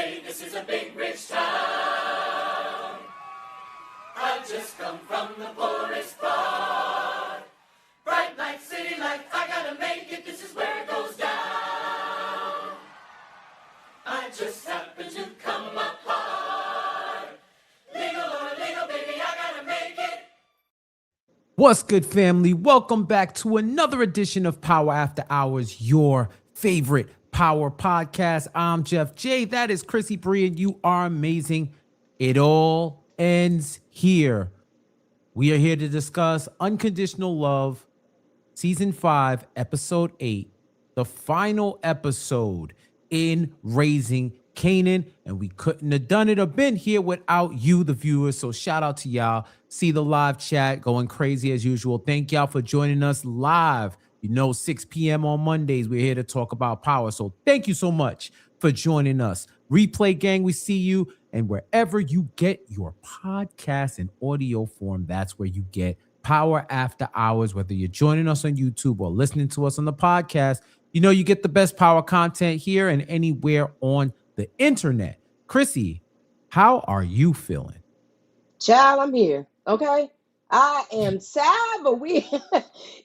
say this is a big rich town. I just come from the poorest part. Bright light, city light, I gotta make it, this is where it goes down. I just happen to come up hard. Legal or illegal, baby, I gotta make it. What's good, family? Welcome back to another edition of Power After Hours, your favorite power podcast. I'm Jeff J. That is Chrissy Bree, and you are amazing. It all ends here. We are here to discuss Unconditional Love, Season 5, Episode 8, the final episode in Raising Kanan, and we couldn't have done it or been here without you, the viewers. So shout out to y'all. See the live chat going crazy as usual. Thank y'all for joining us live. 6 p.m. on Mondays, we're here to talk about power. So thank you so much for joining us. Replay gang, we see you. And wherever you get your podcast in audio form, that's where you get Power After Hours. Whether you're joining us on YouTube or listening to us on the podcast, you get the best power content here and anywhere on the internet. Chrissy, how are you feeling? Child, I'm here. Okay. I am sad, but we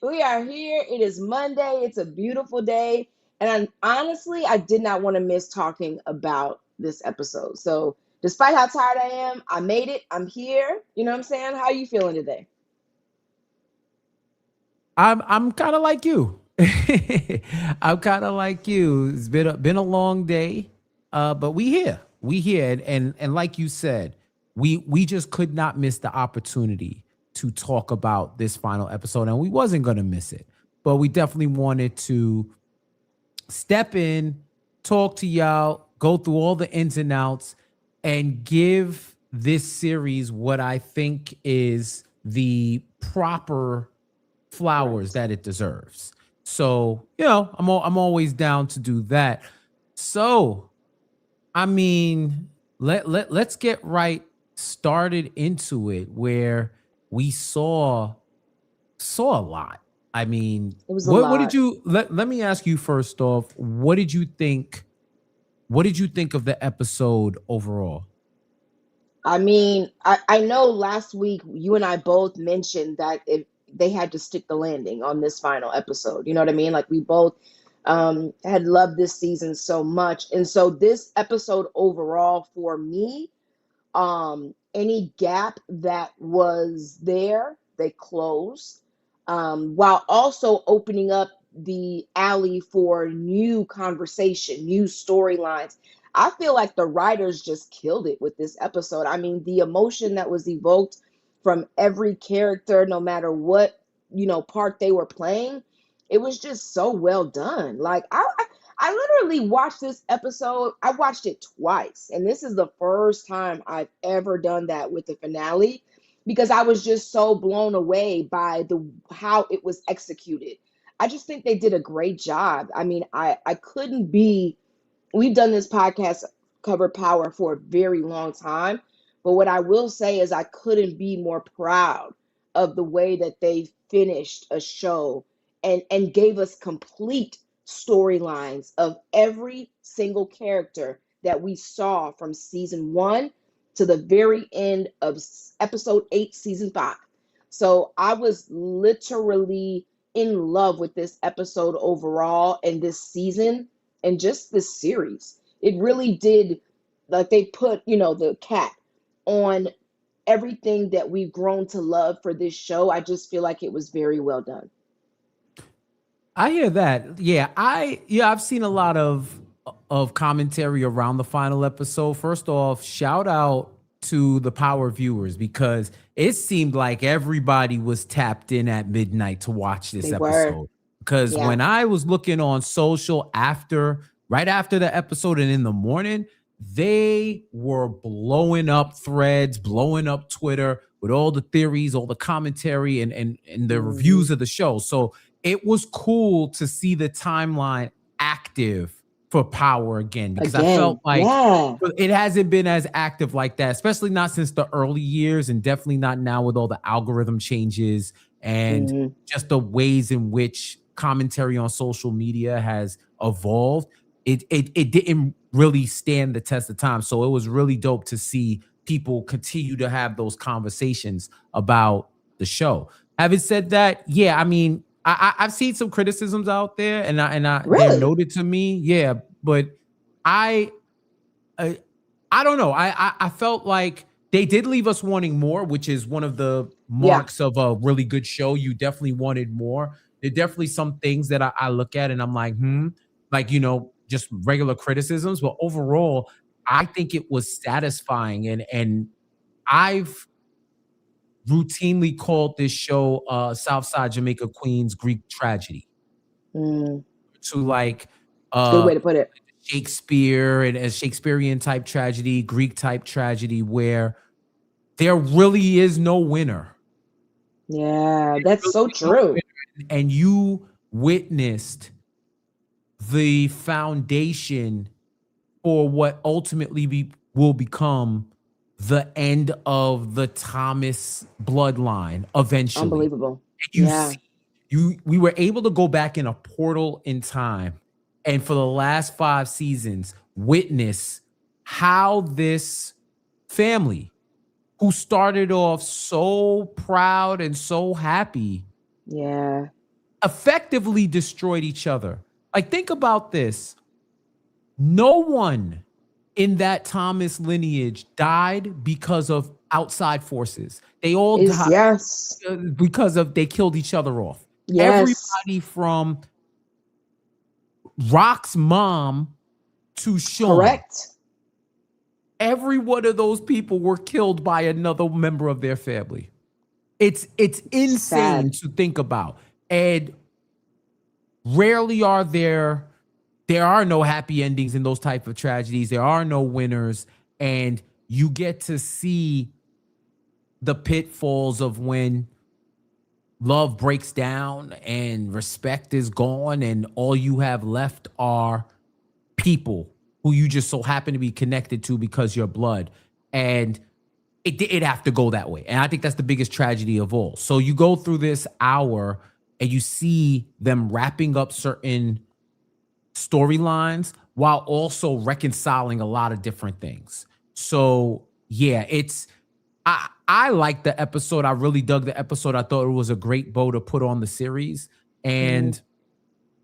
are here. It is Monday. It's a beautiful day. And honestly, I did not want to miss talking about this episode. So despite how tired I am, I made it. I'm here. You know what I'm saying? How are you feeling today? I'm kind of like you. I'm kind of like you. It's been a long day, but we here. And like you said, we just could not miss the opportunity to talk about this final episode, and we wasn't gonna miss it, but we definitely wanted to step in, talk to y'all, go through all the ins and outs, and give this series what I think is the proper flowers that it deserves. So, I'm always down to do that. So, I mean, let's get right started into it, where we saw a lot. I mean, it was a lot. What did you let me ask you first off, what did you think of the episode overall? I mean, I know last week you and I both mentioned that they had to stick the landing on this final episode. You know what I mean? Like, we both had loved this season so much. And so this episode overall for me, any gap that was there, they closed, while also opening up the alley for new conversation, new storylines. I feel like the writers just killed it with this episode. I mean, the emotion that was evoked from every character, no matter what, part they were playing, it was just so well done. Like, I literally watched this episode. I watched it twice, and this is the first time I've ever done that with the finale, because I was just so blown away by how it was executed. I just think they did a great job. I mean, I couldn't be. We've done this podcast, cover power, for a very long time, but what I will say is I couldn't be more proud of the way that they finished a show and gave us complete storylines of every single character that we saw from season 1 to the very end of episode 8, season 5. So I was literally in love with this episode overall, and this season, and just this series. It really did, like, they put, the cap on everything that we've grown to love for this show. I just feel like it was very well done. I hear that. Yeah, I've seen a lot of commentary around the final episode. First off, shout out to the power viewers, because it seemed like everybody was tapped in at midnight to watch this episode. Because when I was looking on social right after the episode and in the morning, they were blowing up threads, blowing up Twitter with all the theories, all the commentary, and the reviews of the show. So it was cool to see the timeline active for power again, because I felt like it hasn't been as active like that, especially not since the early years, and definitely not now with all the algorithm changes and just the ways in which commentary on social media has evolved. It didn't really stand the test of time. So it was really dope to see people continue to have those conversations about the show. Having said that, yeah, I mean, I've seen some criticisms out there, and they're Really? noted to me, yeah, but I I don't know. I felt like they did leave us wanting more, which is one of the Yeah. marks of a really good show. You definitely wanted more. There are definitely some things that I look at and I'm like, like, just regular criticisms. But overall, I think it was satisfying. And I've routinely called this show Southside Jamaica Queens Greek tragedy. Mm, To like good uh way to put it. Shakespeare and a Shakespearean type tragedy, Greek type tragedy, where there really is no winner. Yeah, that's Really so no true. winner. And you witnessed the foundation for what ultimately will become the end of the Thomas bloodline eventually. Unbelievable. And you Yeah. see, we were able to go back in a portal in time, and for the last 5 seasons, witness how this family, who started off so proud and so happy, Yeah. effectively destroyed each other. Like, think about this. No one in that Thomas lineage died because of outside forces. They all died Yes. because of they killed each other off. Yes. Everybody from Rock's mom to Sean. Correct. Every one of those people were killed by another member of their family. It's insane Sad. to think about. And rarely there are no happy endings in those type of tragedies. There are no winners, and you get to see the pitfalls of when love breaks down and respect is gone, and all you have left are people who you just so happen to be connected to because you're blood. And it have to go that way. And I think that's the biggest tragedy of all. So you go through this hour and you see them wrapping up certain storylines while also reconciling a lot of different things. So yeah, I like the episode. I really dug the episode. I thought it was a great bow to put on the series. And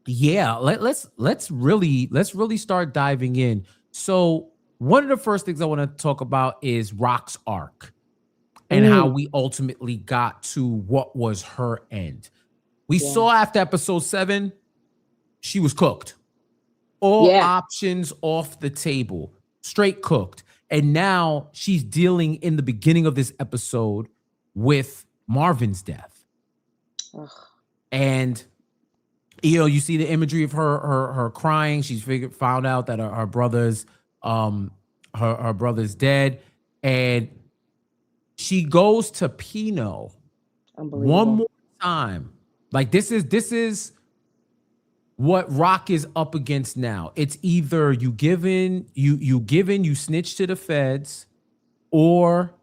yeah, let's really start diving in. So one of the first things I want to talk about is Rock's arc and how we ultimately got to what was her end. We saw after episode 7, she was cooked. All options off the table, straight cooked. And now she's dealing in the beginning of this episode with Marvin's death. Ugh. And you see the imagery of her crying. She's found out that her brother's her brother's dead, and she goes to Pino one more time. Like, this is what Rock is up against now. It's either you snitch to the feds, or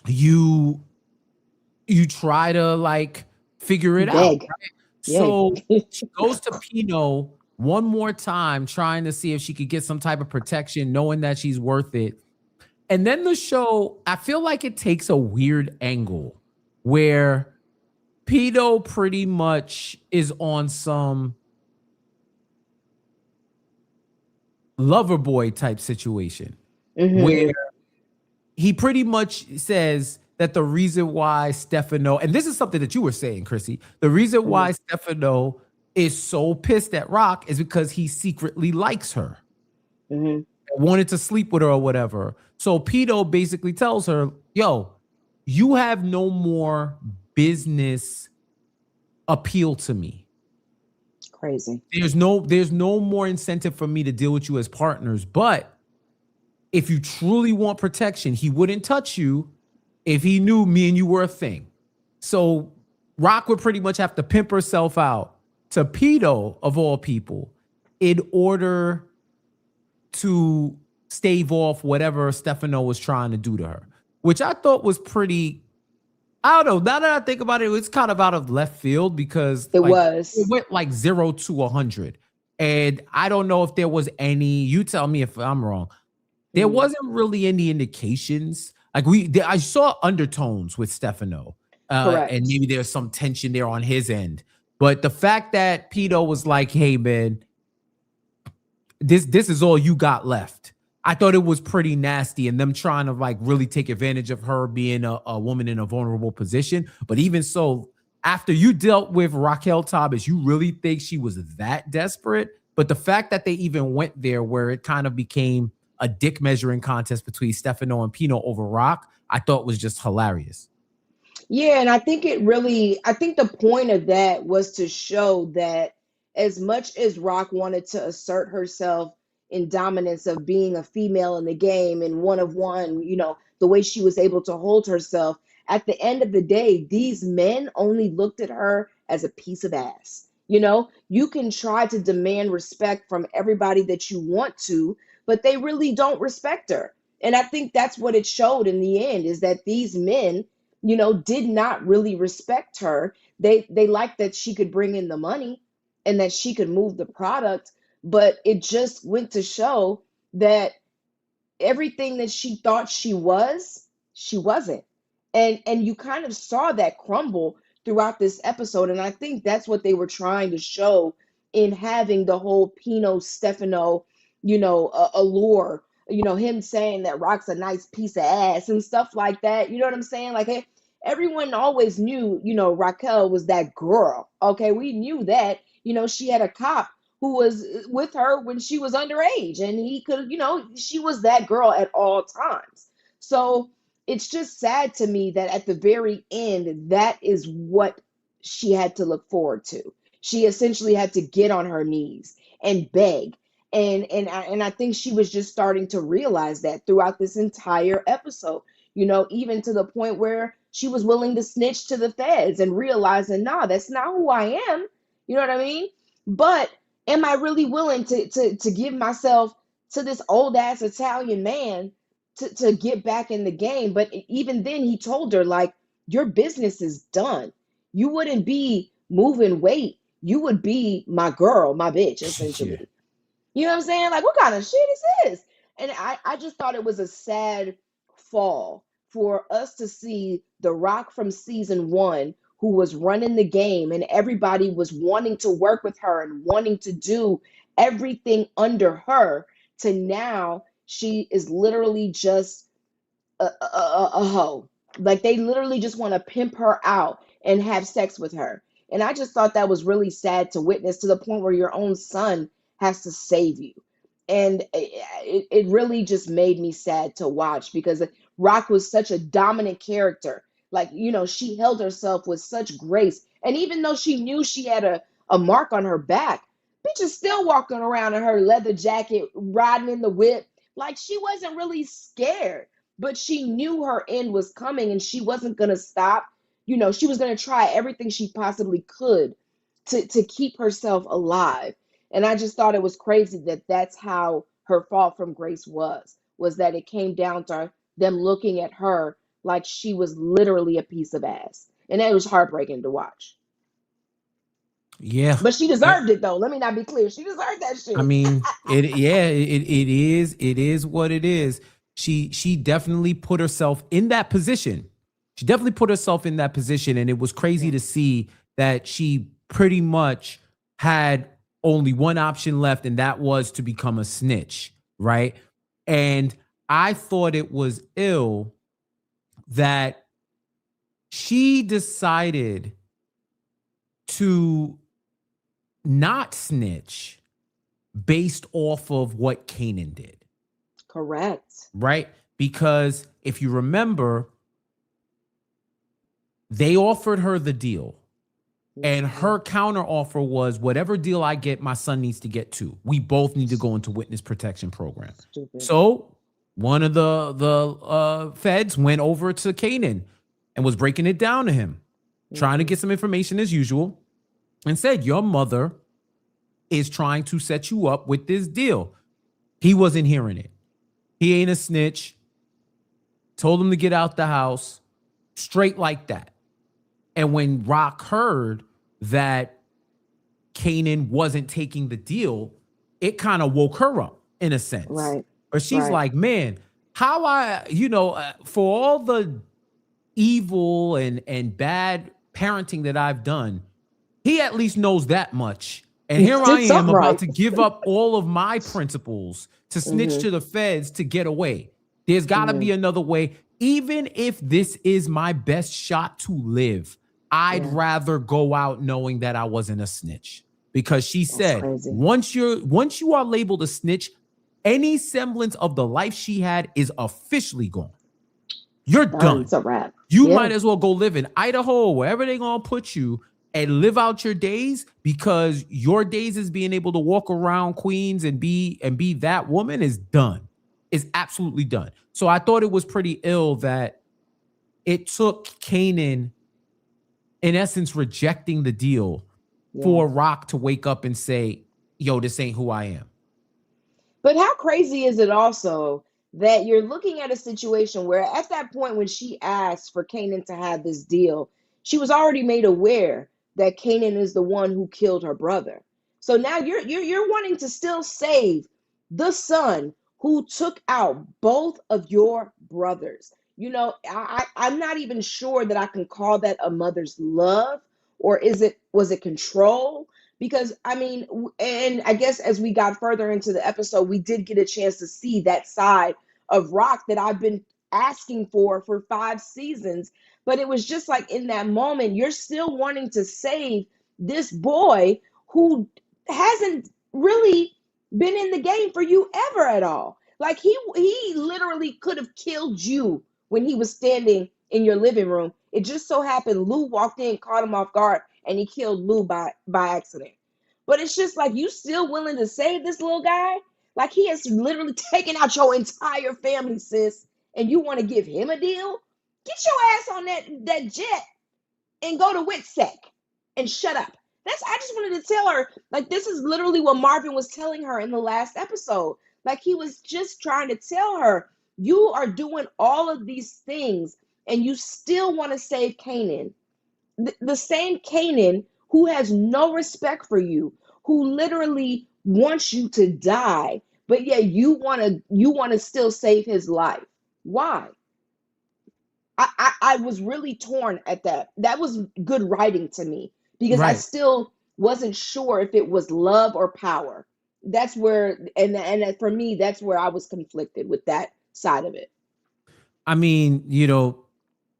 you try to like figure it out. Right? So she goes to Pino one more time, trying to see if she could get some type of protection, knowing that she's worth it. And then the show, I feel like it takes a weird angle where Pino pretty much is on some lover boy type situation, where he pretty much says that the reason why Stefano, and this is something that you were saying, Chrissy, the reason why Stefano is so pissed at Rock is because he secretly likes her, wanted to sleep with her or whatever. So Pino basically tells her, yo, you have no more business appeal to me. Crazy. There's no more incentive for me to deal with you as partners. But if you truly want protection, he wouldn't touch you if he knew me and you were a thing. So Rock would pretty much have to pimp herself out to Pino, of all people, in order to stave off whatever Stefano was trying to do to her, which I thought was pretty, I don't know. Now that I think about it, it's kind of out of left field because it went like 0 to 100. And I don't know if there was any, you tell me if I'm wrong. There wasn't really any indications. Like I saw undertones with Stefano. Correct. And maybe there's some tension there on his end. But the fact that Pito was like, hey man, this is all you got left. I thought it was pretty nasty, and them trying to like really take advantage of her being a woman in a vulnerable position. But even so, after you dealt with Raquel Thomas, you really think she was that desperate? But the fact that they even went there where it kind of became a dick measuring contest between Stefano and Pino over Raq, I thought was just hilarious. Yeah, and I think the point of that was to show that as much as Raq wanted to assert herself in dominance of being a female in the game and one of one, the way she was able to hold herself, at the end of the day, these men only looked at her as a piece of ass. You can try to demand respect from everybody that you want to, but they really don't respect her. And I think that's what it showed in the end, is that these men did not really respect her. They liked that she could bring in the money and that she could move the product, but it just went to show that everything that she thought she wasn't. And you kind of saw that crumble throughout this episode. And I think that's what they were trying to show in having the whole Pino Stefano, allure, him saying that Rock's a nice piece of ass and stuff like that. You know what I'm saying? Like, hey, everyone always knew, Raquel was that girl. Okay, we knew that. She had a cop who was with her when she was underage, and he could, she was that girl at all times. So it's just sad to me that at the very end, that is what she had to look forward to. She essentially had to get on her knees and beg. And I think she was just starting to realize that throughout this entire episode, even to the point where she was willing to snitch to the feds and realizing, nah, that's not who I am. You know what I mean? But am I really willing to give myself to this old ass Italian man to get back in the game? But even then, he told her, like, your business is done. You wouldn't be moving weight. You would be my girl, my bitch, essentially. Yeah. You know what I'm saying? Like, what kind of shit is this? And I just thought it was a sad fall for us to see the Raq from season 1, who was running the game and everybody was wanting to work with her and wanting to do everything under her, to now she is literally just a hoe. Like, they literally just want to pimp her out and have sex with her. And I just thought that was really sad to witness, to the point where your own son has to save you. And it really just made me sad to watch, because Raq was such a dominant character. Like, she held herself with such grace. And even though she knew she had a mark on her back, bitch is still walking around in her leather jacket, riding in the whip. Like, she wasn't really scared, but she knew her end was coming and she wasn't going to stop. She was going to try everything she possibly could to keep herself alive. And I just thought it was crazy that that's how her fall from grace was that it came down to them looking at her like she was literally a piece of ass. And it was heartbreaking to watch. Yeah. But she deserved it, though. Let me not be clear. She deserved that shit. I mean, it is what it is. She definitely put herself in that position. She definitely put herself in that position. And it was crazy to see that she pretty much had only one option left, and that was to become a snitch, right? And I thought it was ill that she decided to not snitch based off of what Kanan did. Correct. Right? Because if you remember, they offered her the deal. And her counter offer was, whatever deal I get, my son needs to get too. We both need to go into witness protection program. Stupid. So one of the feds went over to Kanan and was breaking it down to him, trying to get some information as usual, and said, your mother is trying to set you up with this deal. He wasn't hearing it. He ain't a snitch. Told him to get out the house, straight like that. And when Raq heard that Kanan wasn't taking the deal, it kind of woke her up in a sense. Right. But she's Right. like, man, how for all the evil and bad parenting that I've done, he at least knows that much. And here I am about to give up all of my principles to snitch to the feds to get away. There's got to be another way. Even if this is my best shot to live, I'd rather go out knowing that I wasn't a snitch. Because she said, once you are labeled a snitch, any semblance of the life she had is officially gone. You're done. It's a wrap. You might as well go live in Idaho, wherever they're going to put you, and live out your days, because your days as being able to walk around Queens and be that woman is done. Is absolutely done. So I thought it was pretty ill that it took Kanan, in essence, rejecting the deal for Raq to wake up and say, yo, this ain't who I am. But how crazy is it also that you're looking at a situation where at that point when she asked for Kanan to have this deal, she was already made aware that Kanan is the one who killed her brother. So now you're wanting to still save the son who took out both of your brothers. You know, I'm not even sure that I can call that a mother's love, or was it control? Because I mean, and I guess as we got further into the episode, we did get a chance to see that side of Raq that I've been asking for 5 seasons. But it was just like in that moment, you're still wanting to save this boy who hasn't really been in the game for you ever at all. Like he literally could have killed you when he was standing in your living room. It just so happened Lou walked in, caught him off guard, and he killed Lou by accident. But it's just like, you still willing to save this little guy? Like, he has literally taken out your entire family, sis, and you want to give him a deal? Get your ass on that jet and go to WITSEC and shut up. I just wanted to tell her, like, this is literally what Marvin was telling her in the last episode. Like, he was just trying to tell her, you are doing all of these things and you still want to save Kanan. The same Kanan who has no respect for you, who literally wants you to die, but yet you want to still save his life. Why? I was really torn at that. That was good writing to me, because I still wasn't sure if it was love or power. That's where, and for me, that's where I was conflicted with that side of it. I mean,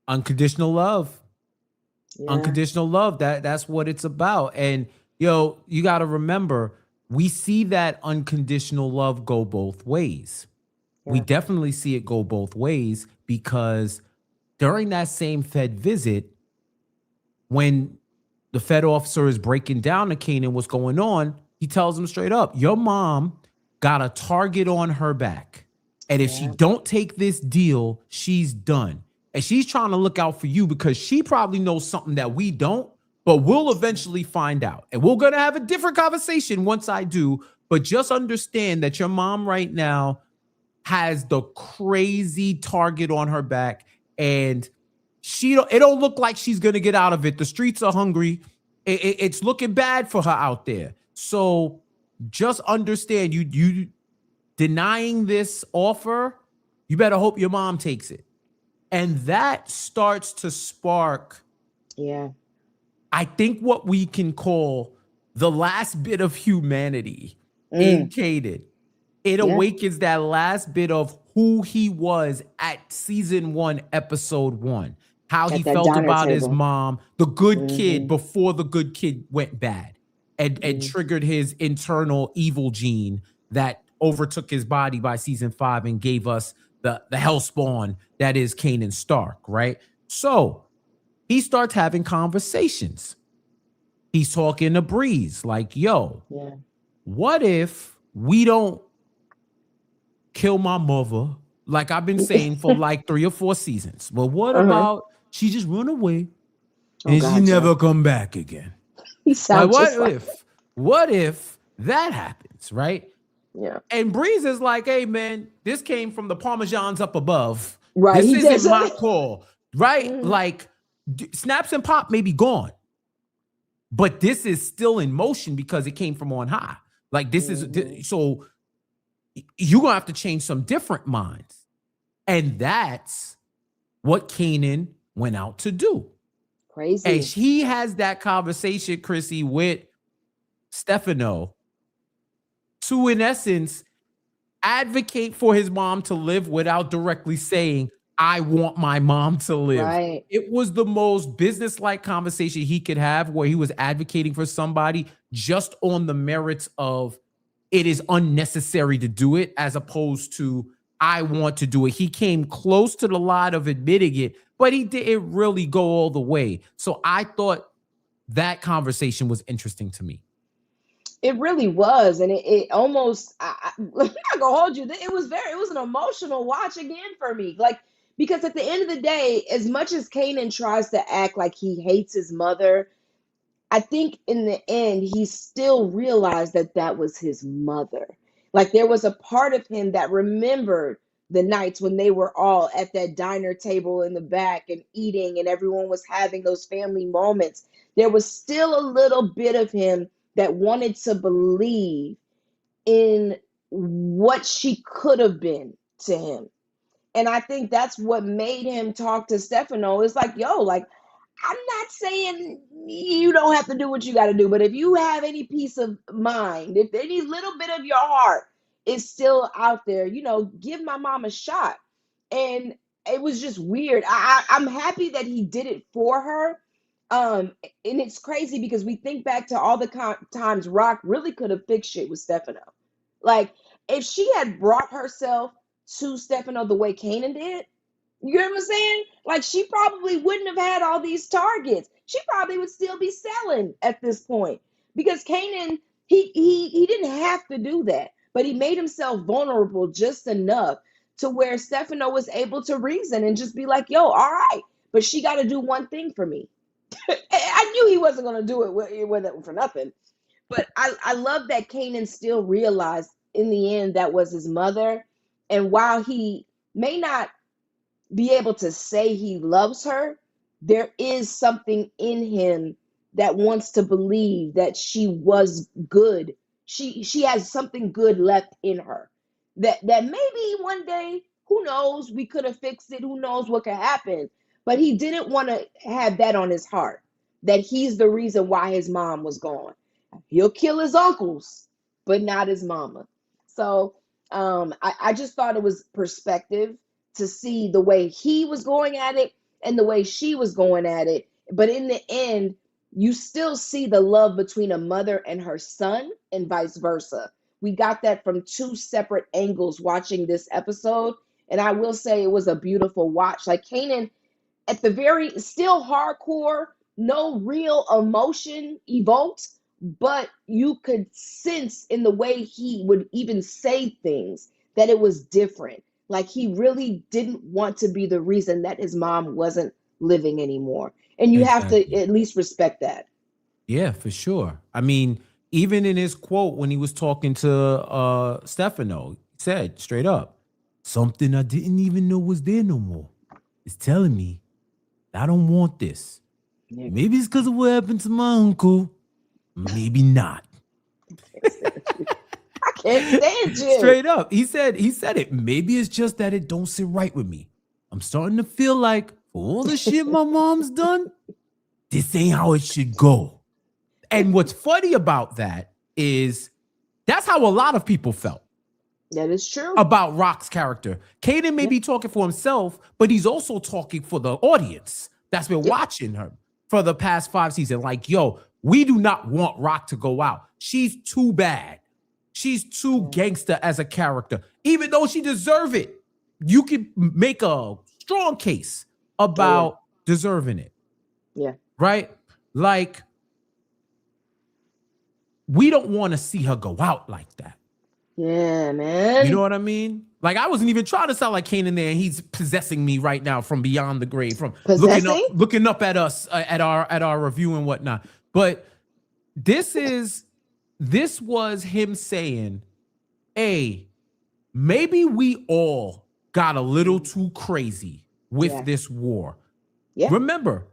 unconditional love. Yeah. Unconditional love, that's what it's about. And you got to remember, we see that unconditional love go both ways. Yeah. We definitely see it go both ways, because during that same Fed visit, when the Fed officer is breaking down to Kanan what's going on, he tells him straight up, your mom got a target on her back. And if she don't take this deal, she's done. And she's trying to look out for you, because she probably knows something that we don't, but we'll eventually find out. And we're going to have a different conversation once I do. But just understand that your mom right now has the crazy target on her back, and it don't look like she's going to get out of it. The streets are hungry. It's looking bad for her out there. So just understand, you denying this offer, you better hope your mom takes it. And that starts to spark, I think, what we can call the last bit of humanity in Kanan. It awakens that last bit of who he was at season 1, episode 1. How he felt about his mom, the good kid before the good kid went bad and triggered his internal evil gene that overtook his body by season 5 and gave us the hellspawn that is Kanan Stark, right? So he starts having conversations. He's talking to Breeze like, yo, what if we don't kill my mother, like I've been saying for like 3 or 4 seasons? Well, what about she just run away and she never come back again? He sounds like, what if that happens, right? Yeah. And Breeze is like, hey, man, this came from the Parmesans up above. Right. This isn't my call, right? Like, Snaps and Pop may be gone, but this is still in motion because it came from on high. Like this is so you're gonna have to change some different minds, and that's what Kanan went out to do. Crazy. And he has that conversation, Chrissy, with Stefano to, in essence, advocate for his mom to live without directly saying, I want my mom to live. Right. It was the most business-like conversation he could have where he was advocating for somebody just on the merits of it is unnecessary to do it as opposed to I want to do it. He came close to the line of admitting it, but he didn't really go all the way. So I thought that conversation was interesting to me. It really was, and it almost. I'm not gonna hold you. It was an emotional watch again for me. Like, because at the end of the day, as much as Kanan tries to act like he hates his mother, I think in the end he still realized that that was his mother. Like there was a part of him that remembered the nights when they were all at that diner table in the back and eating, and everyone was having those family moments. There was still a little bit of him that wanted to believe in what she could have been to him. And I think that's what made him talk to Stefano. It's like, yo, like, I'm not saying you don't have to do what you got to do, but if you have any peace of mind, if any little bit of your heart is still out there, give my mom a shot. And it was just weird. I'm happy that he did it for her. And it's crazy because we think back to all the times Raq really could have fixed shit with Stefano. Like, if she had brought herself to Stefano the way Kanan did, you know what I'm saying? Like, she probably wouldn't have had all these targets. She probably would still be selling at this point because Kanan, he didn't have to do that, but he made himself vulnerable just enough to where Stefano was able to reason and just be like, yo, all right, but she got to do one thing for me. I knew he wasn't going to do it with it for nothing. But I love that Kanan still realized in the end that was his mother. And while he may not be able to say he loves her, there is something in him that wants to believe that she was good. She has something good left in her. That maybe one day, who knows, we could have fixed it. Who knows what could happen. But he didn't want to have that on his heart, that he's the reason why his mom was gone. He'll kill his uncles, but not his mama. So I just thought it was perspective to see the way he was going at it and the way she was going at it. But in the end, you still see the love between a mother and her son and vice versa. We got that from two separate angles watching this episode. And I will say it was a beautiful watch. Like Kanan, at the very still hardcore, no real emotion evoked, but you could sense in the way he would even say things that it was different. Like he really didn't want to be the reason that his mom wasn't living anymore. And you have to at least respect that. Yeah, for sure. I mean, even in his quote when he was talking to Stefano, he said straight up, something I didn't even know was there no more. It's telling me I don't want this. Yeah. Maybe it's because of what happened to my uncle. Maybe not. I can't stand you. Straight up. He said it. Maybe it's just that it don't sit right with me. I'm starting to feel like for all the shit my mom's done, this ain't how it should go. And what's funny about that is that's how a lot of people felt. That is true. About Raq's character. Kanan may be talking for himself, but he's also talking for the audience that's been watching her for the past 5 seasons. Like, yo, we do not want Raq to go out. She's too bad. She's too gangster as a character. Even though she deserve it, you can make a strong case about deserving it. Yeah. Right? Like, we don't want to see her go out like that. Yeah, man. You know what I mean? Like, I wasn't even trying to sound like Kanan there, and he's possessing me right now from beyond the grave, from looking up at us at our review and whatnot. But this was him saying, hey, maybe we all got a little too crazy with this war. Yeah. Remember,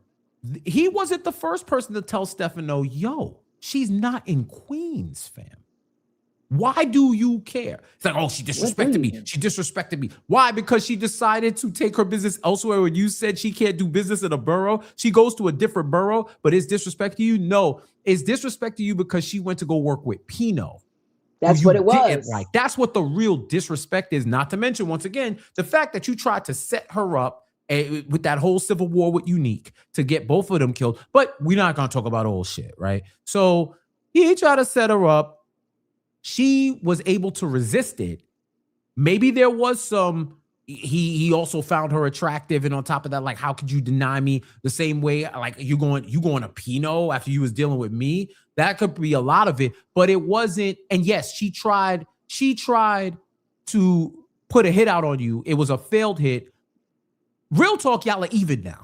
He wasn't the first person to tell Stefano, yo, she's not in Queens, fam. Why do you care? It's like, oh, she disrespected me. She disrespected me. Why? Because she decided to take her business elsewhere. When you said she can't do business in a borough, she goes to a different borough, but it's disrespect to you? No, it's disrespect to you because she went to go work with Pino. That's what it was. Like, that's what the real disrespect is. Not to mention, once again, the fact that you tried to set her up with that whole civil war with Unique to get both of them killed. But we're not going to talk about old shit, right? So he tried to set her up. She was able to resist it. Maybe there was some, he also found her attractive. And on top of that, like, how could you deny me the same way? Like, you going to Pino after you was dealing with me? That could be a lot of it, but it wasn't. And yes, she tried to put a hit out on you. It was a failed hit. Real talk, y'all are even now.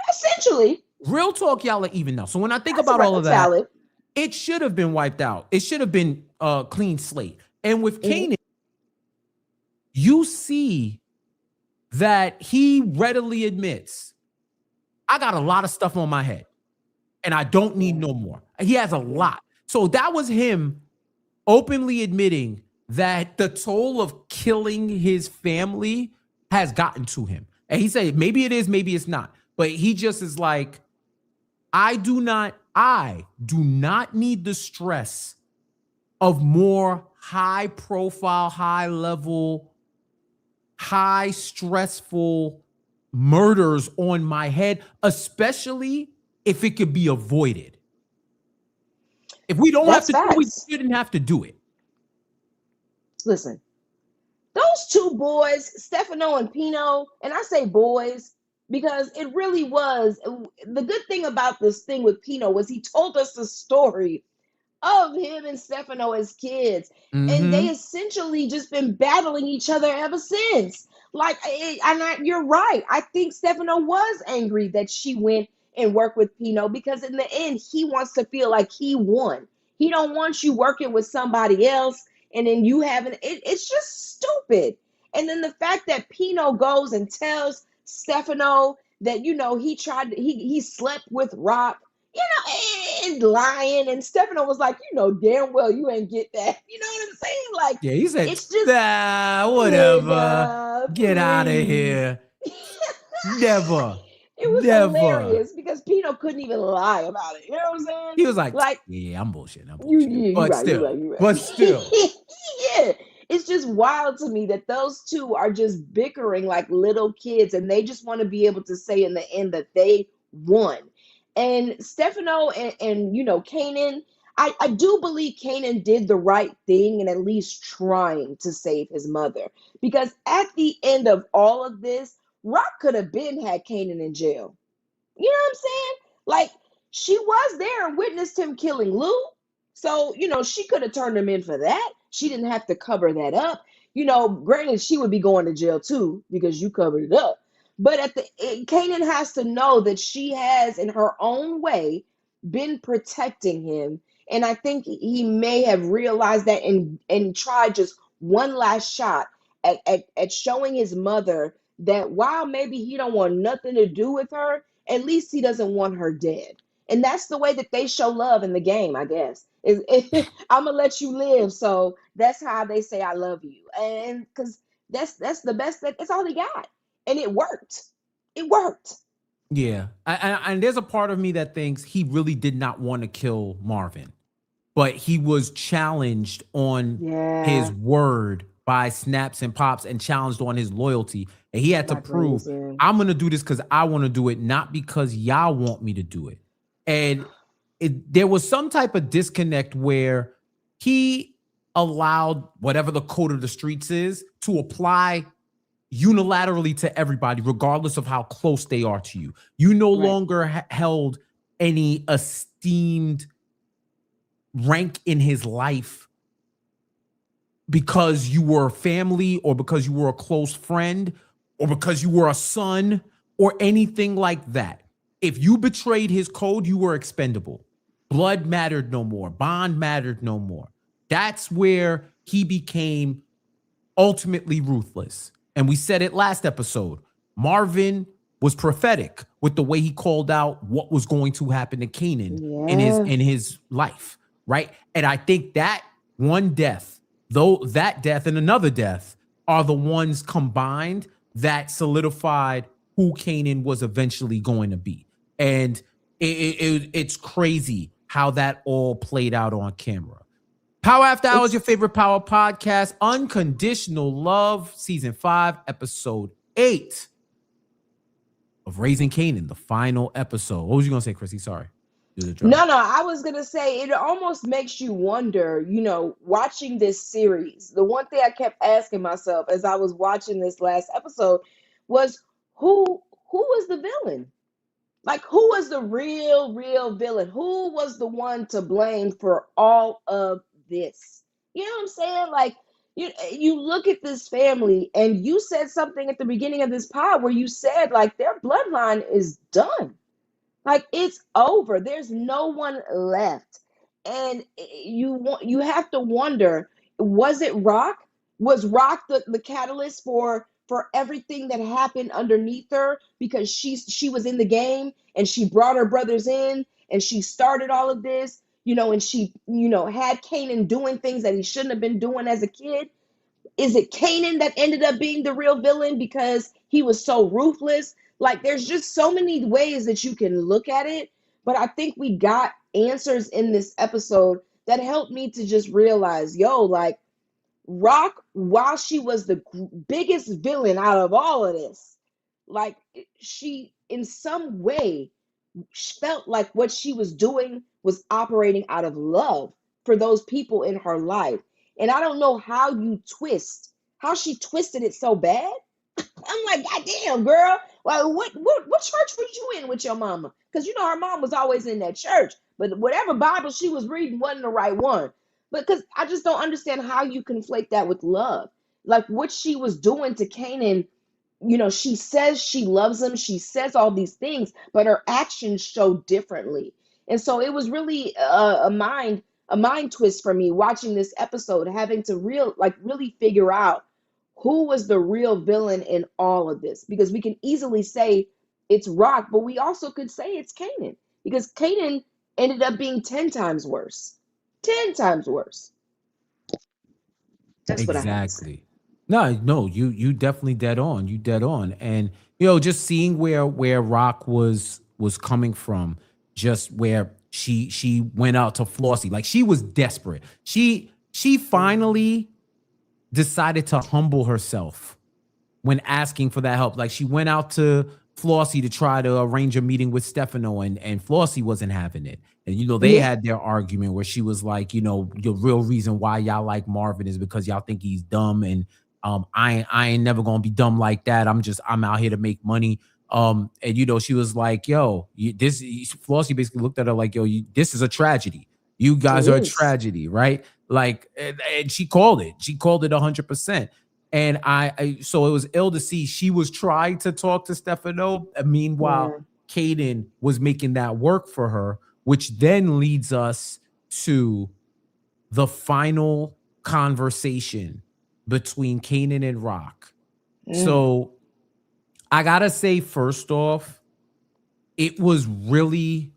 Essentially. Real talk, y'all are even now. So when I think about all of that, valid. It should have been wiped out. It should have been a clean slate. And with Kanan, you see that he readily admits, I got a lot of stuff on my head and I don't need no more. He has a lot. So that was him openly admitting that the toll of killing his family has gotten to him. And he said, maybe it is, maybe it's not. But he just is like, I do not need the stress of more high profile, high level, high stressful murders on my head, especially if it could be avoided. If we don't have to do it, we shouldn't have to do it. Listen, those two boys, Stefano and Pino, and I say boys because it really was. The good thing about this thing with Pino was he told us the story of him and Stefano as kids. And they essentially just been battling each other ever since. Like, you're right. I think Stefano was angry that she went and worked with Pino because in the end, he wants to feel like he won. He don't want you working with somebody else and then you haven't. It's just stupid. And then the fact that Pino goes and tells Stefano that, he slept with Raq, and lying, and Stefano was like, damn well you ain't get that. You know what I'm saying? Like, yeah, he said, it's just whatever, get out of here. Never. It was hilarious because Pino couldn't even lie about it. You know what I'm saying? He was like yeah, I'm bullshitting. You're right. Still. Yeah. It's just wild to me that those two are just bickering like little kids and they just want to be able to say in the end that they won. And Stefano and Kanan, I do believe Kanan did the right thing and at least trying to save his mother. Because at the end of all of this, Raq could have had Kanan in jail. You know what I'm saying? Like, she was there and witnessed him killing Lou. So, she could have turned him in for that. She didn't have to cover that up. Granted, she would be going to jail too because you covered it up. But Kanan has to know that she has, in her own way, been protecting him. And I think he may have realized that and tried just one last shot at showing his mother that while maybe he don't want nothing to do with her, at least he doesn't want her dead. And that's the way that they show love in the game, I guess. I'm going to let you live. So that's how they say, I love you. And because that's the best, that's all they got. And it worked. It worked. Yeah. And there's a part of me that thinks he really did not want to kill Marvin, but he was challenged on his word by Snaps and Pops and challenged on his loyalty. And he had to prove, I'm going to do this because I want to do it, not because y'all want me to do it. And there was some type of disconnect where he allowed whatever the code of the streets is to apply unilaterally to everybody, regardless of how close they are to you. You no longer held any esteemed rank in his life because you were family or because you were a close friend or because you were a son or anything like that. If you betrayed his code, you were expendable. Blood mattered no more. Bond mattered no more. That's where he became ultimately ruthless. And we said it last episode. Marvin was prophetic with the way he called out what was going to happen to Kanan Yeah. in his life, right? And I think that one death, though that death and another death are the ones combined that solidified who Kanan was eventually going to be. And it's crazy how that all played out on camera. Power After Hours, your favorite power podcast, Unconditional Love, season 5, episode 8 of Raising Kanan, the final episode. What was you gonna say, Chrissy? Sorry. No, I was gonna say it almost makes you wonder, watching this series. The one thing I kept asking myself as I was watching this last episode was who was the villain? Like, who was the real villain? Who was the one to blame for all of this? You know what I'm saying? Like, you look at this family, and you said something at the beginning of this pod where you said, like, their bloodline is done. Like, it's over. There's no one left. And you have to wonder, was it Raq? Was Raq the catalyst for everything that happened underneath her, because she was in the game and she brought her brothers in and she started all of this, and she, had Kanan doing things that he shouldn't have been doing as a kid? Is it Kanan that ended up being the real villain because he was so ruthless? Like, there's just so many ways that you can look at it. But I think we got answers in this episode that helped me to just realize, like, Raq, while she was the biggest villain out of all of this, like, she, in some way, felt like what she was doing was operating out of love for those people in her life. And I don't know how she twisted it so bad. I'm like, God damn, girl. Well, what church was you in with your mama? Because her mom was always in that church. But whatever Bible she was reading wasn't the right one. Because I just don't understand how you conflate that with love. Like, what she was doing to Kanan, she says she loves him. She says all these things, but her actions show differently. And so it was really a mind twist for me watching this episode, having to really figure out who was the real villain in all of this. Because we can easily say it's Raq, but we also could say it's Kanan, because Kanan ended up being 10 times worse. 10 times worse. That's exactly. What I no, you definitely dead on. You dead on. And just seeing where Raq was coming from, just where she went out to Flossie. Like, she was desperate. She finally decided to humble herself when asking for that help. Like, she went out to Flossie to try to arrange a meeting with Stefano, and Flossie wasn't having it. And they had their argument where she was like, the real reason why y'all like Marvin is because y'all think he's dumb, and I ain't never gonna be dumb like that. I'm out here to make money. And she was like, Flossie basically looked at her like, this is a tragedy. You guys are a tragedy, right? Like, and she called it 100%. And so it was ill to see she was trying to talk to Stefano. Meanwhile, Kanan was making that work for her, which then leads us to the final conversation between Kanan and Raq. So I gotta say, first off, it was really,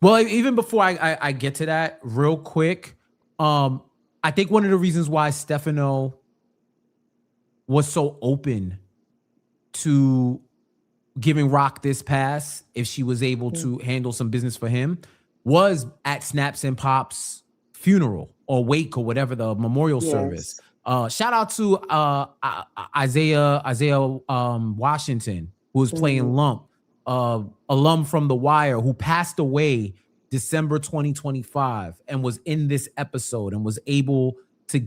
well, even before I get to that real quick, I think one of the reasons why Stefano was so open to giving Raq this pass, if she was able to handle some business for him, was at Snaps and Pop's funeral or wake or whatever, the memorial service. Shout out to Isaiah Washington, who was playing Lump, alum from The Wire, who passed away December 2025 and was in this episode and was able to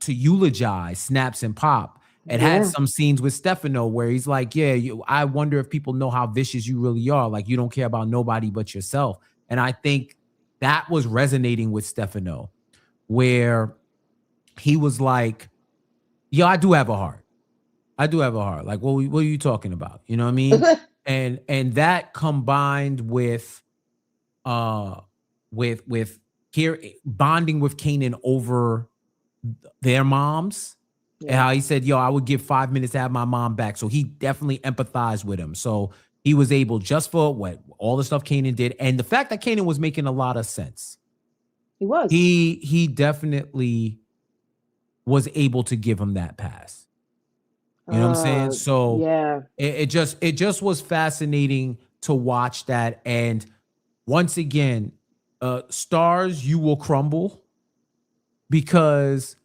eulogize Snaps and Pop. It had some scenes with Stefano where he's like, I wonder if people know how vicious you really are. Like, you don't care about nobody but yourself. And I think that was resonating with Stefano, where he was like, I do have a heart. Like, what are you talking about? You know what I mean? and that combined with here bonding with Kanan over their moms and Yeah. how he said, yo, I would give 5 minutes to have my mom back. So he definitely empathized with him. So he was able, just for what all the stuff Kanan did, and the fact that Kanan was making a lot of sense. He was. He definitely was able to give him that pass. You know what I'm saying? So Yeah. it just was fascinating to watch that. And once again, stars, you will crumble, because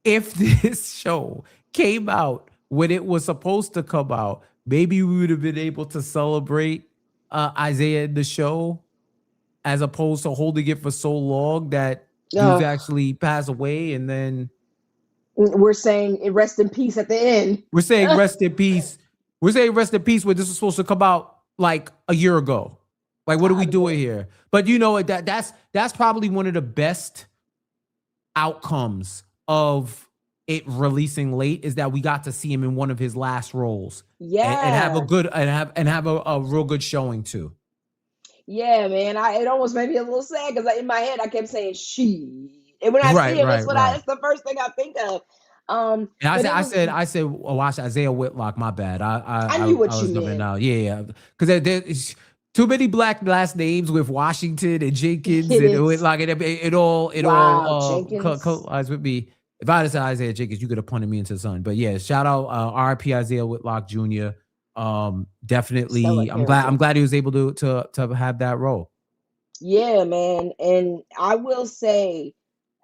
if this show came out when it was supposed to come out, maybe we would have been able to celebrate Isaiah in the show, as opposed to holding it for so long that dudes Uh, actually pass away, and then we're saying rest in peace at the end. we're saying rest in peace. We're saying rest in peace when this was supposed to come out like a year ago. Like, what are we doing here? But you know what? That's probably one of the best outcomes of it releasing late, is that we got to see him in one of his last roles. Yeah. And have a good and have a real good showing too. Yeah, man. It almost made me a little sad because in my head I kept saying she. And when I see Right, him, right, that's the first thing I think of. And But it was, I said, watch Isaiah Whitlock. My bad. I knew what I you was jumping meant. out. Yeah, because there's too many black last names with Washington and Jenkins It and is. Whitlock, and it all Wow, Jenkins. collides with me. If I had said Isaiah Jenkins, you could have pointed me into the sun. But yeah, shout out RP Isaiah Whitlock Jr. Stellar Definitely, I'm character. glad he was able to have that role. Yeah, man. And I will say,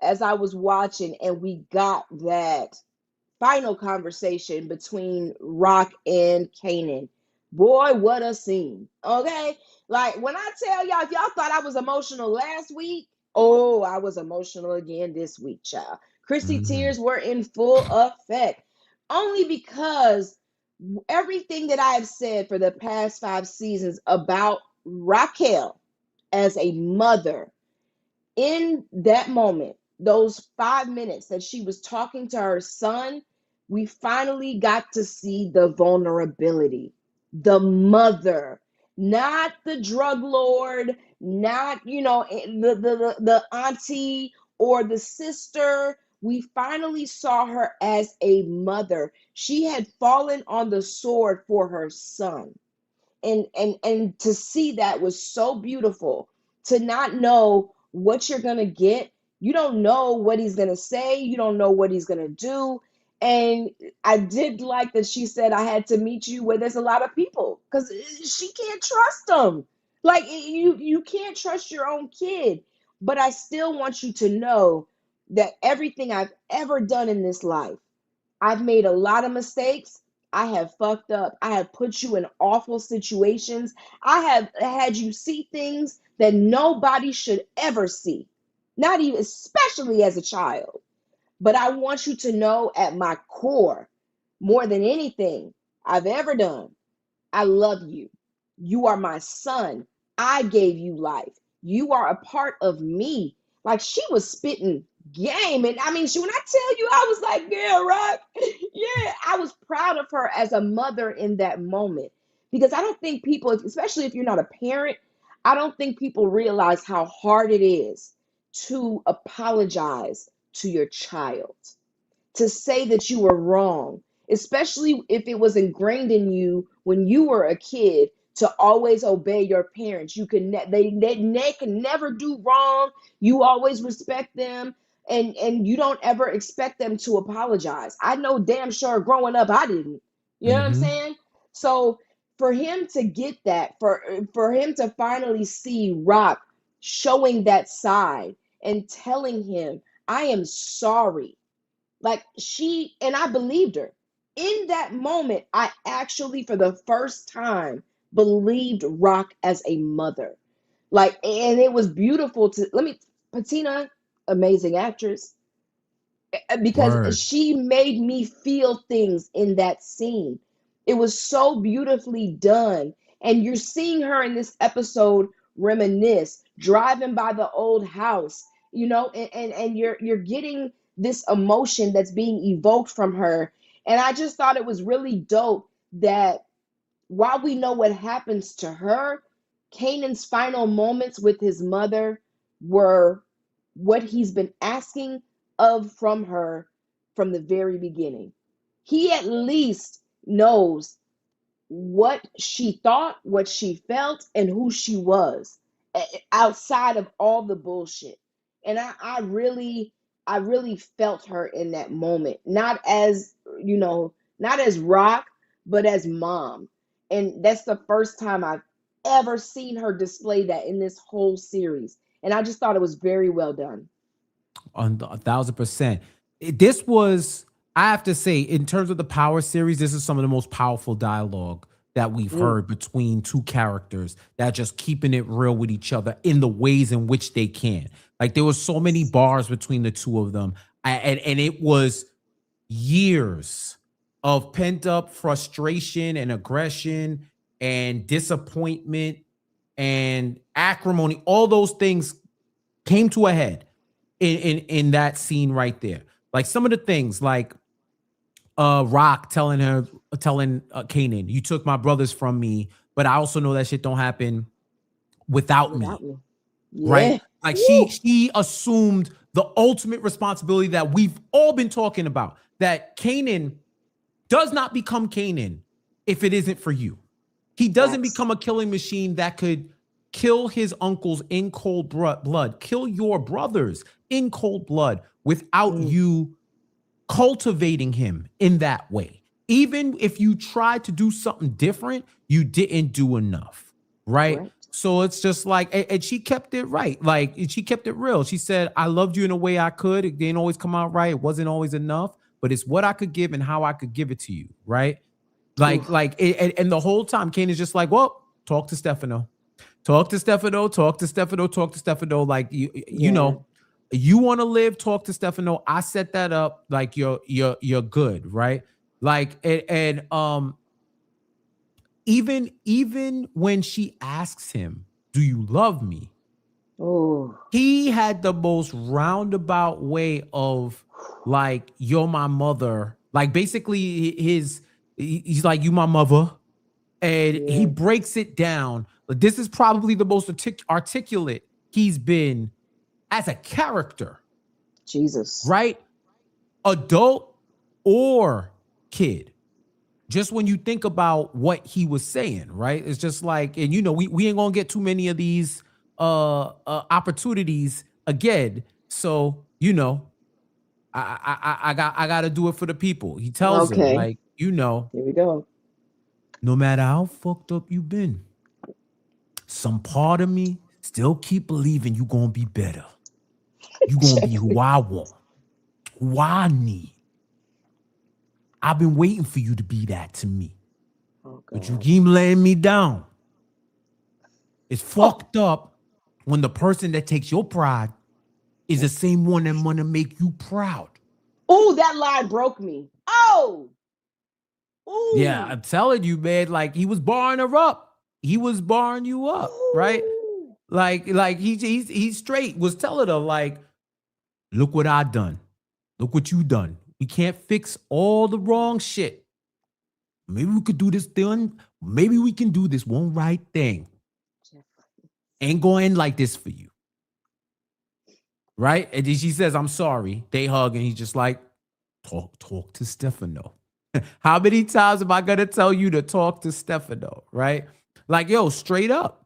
as I was watching and we got that final conversation between Raq and Kanan, boy, what a scene. Okay? Like, when I tell y'all, if y'all thought I was emotional last week, oh, I was emotional again this week, child. Chrissy Mhm. tears were in full effect. Only because everything that I have said for the past 5 seasons about Raquel as a mother, in that moment, those 5 minutes that she was talking to her son, we finally got to see the vulnerability, the mother, not the drug lord, not, the auntie or the sister. We finally saw her as a mother. She had fallen on the sword for her son, and to see that was so beautiful. To not know what you're going to get, you don't know what he's going to say, you don't know what he's going to do. And I did like that she said, I had to meet you where there's a lot of people, because she can't trust them. Like, you can't trust your own kid. But I still want you to know that everything I've ever done in this life, I've made a lot of mistakes. I have fucked up. I have put you in awful situations. I have had you see things that nobody should ever see, not even, especially as a child. But I want you to know, at my core, more than anything I've ever done, I love you. You are my son. I gave you life. You are a part of me. Like, she was spitting game. And I mean, when I tell you, I was like, yeah, right. Yeah, I was proud of her as a mother in that moment. Because I don't think people, especially if you're not a parent, I don't think people realize how hard it is to apologize to your child, to say that you were wrong, especially if it was ingrained in you when you were a kid to always obey your parents. You can they can never do wrong. You always respect them, and you don't ever expect them to apologize. I know damn sure growing up I didn't. You know what I'm Mhm. saying? So for him to get that, for him to finally see Rock showing that side and telling him, I am sorry. Like, and I believed her. In that moment, I actually, for the first time, believed Rock as a mother. Like, and it was beautiful Patina, amazing actress, because Word. she made me feel things in that scene. It was so beautifully done. And you're seeing her in this episode reminisce, driving by the old house, and you're getting this emotion that's being evoked from her. And I just thought it was really dope that while we know what happens to her, Kanan's final moments with his mother were what he's been asking of from her from the very beginning. He at least knows what she thought, what she felt, and who she was outside of all the bullshit. And I really felt her in that moment, not as, not as Raq, but as mom. And that's the first time I've ever seen her display that in this whole series. And I just thought it was very well done. 1,000%. This was, I have to say, in terms of the Power series, this is some of the most powerful dialogue that we've heard between two characters that are just keeping it real with each other in the ways in which they can. Like, there was so many bars between the two of them, and it was years of pent up frustration and aggression and disappointment and acrimony. All those things came to a head in that scene right there. Like, some of the things, like Raq telling Kanan, you took my brothers from me, but I also know that shit don't happen without me. Yeah. Right? Like, she assumed the ultimate responsibility that we've all been talking about, that Kanan does not become Kanan if it isn't for you. He doesn't become a killing machine that could kill his uncles in cold blood, kill your brothers in cold blood without you cultivating him in that way. Even if you tried to do something different, you didn't do enough, right? Correct. So it's just like, and she kept it right. Like, she kept it real. She said, I loved you in a way I could. It didn't always come out right. It wasn't always enough, but it's what I could give and how I could give it to you, right? And the whole time, Kane is just like, well, talk to Stefano. Talk to Stefano, talk to Stefano, talk to Stefano. Like, you know, you want to live, talk to Stefano. I set that up. Like, you're good, right? Like, even when she asks him, do you love me? Oh, He had the most roundabout way of, like, you're my mother. Like, basically he's like, you my mother. And he breaks it down. But this is probably the most articulate he's been as a character. Jesus. Right? Adult or kid. Just when you think about what he was saying, right? It's just like, and we ain't gonna get too many of these opportunities again. So, I gotta do it for the people. He tells him, like, here we go. No matter how fucked up you've been, some part of me still keep believing you gonna be better. You gonna be who I want, who I need. I've been waiting for you to be that to me. But you keep letting me down. It's fucked up when the person that takes your pride is the same one that wanna make you proud. Oh, that line broke me. Oh. Ooh. Yeah, I'm telling you, man, like, he was barring her up. He was barring you up, right? Like he's straight was telling her, like, look what I done. Look what you done. We can't fix all the wrong shit. Maybe we could do this thing. Maybe we can do this one right thing. Ain't going like this for you. Right? And then she says, I'm sorry. They hug, and he's just like, talk to Stefano. How many times am I gonna tell you to talk to Stefano? Right? Like, yo, straight up.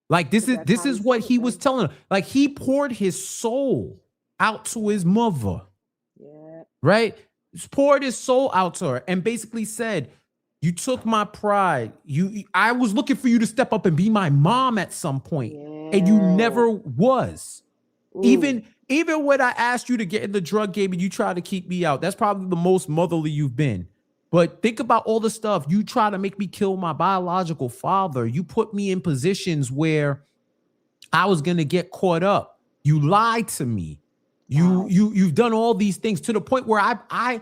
Like, this is what he was telling her. Like, he poured his soul out to his mother. Yeah. Right? He poured his soul out to her and basically said, you took my pride. I was looking for you to step up and be my mom at some point, and you never was. Ooh. Even when I asked you to get in the drug game and you tried to keep me out, that's probably the most motherly you've been. But think about all the stuff. You try to make me kill my biological father. You put me in positions where I was going to get caught up. You lied to me. You've done all these things to the point where I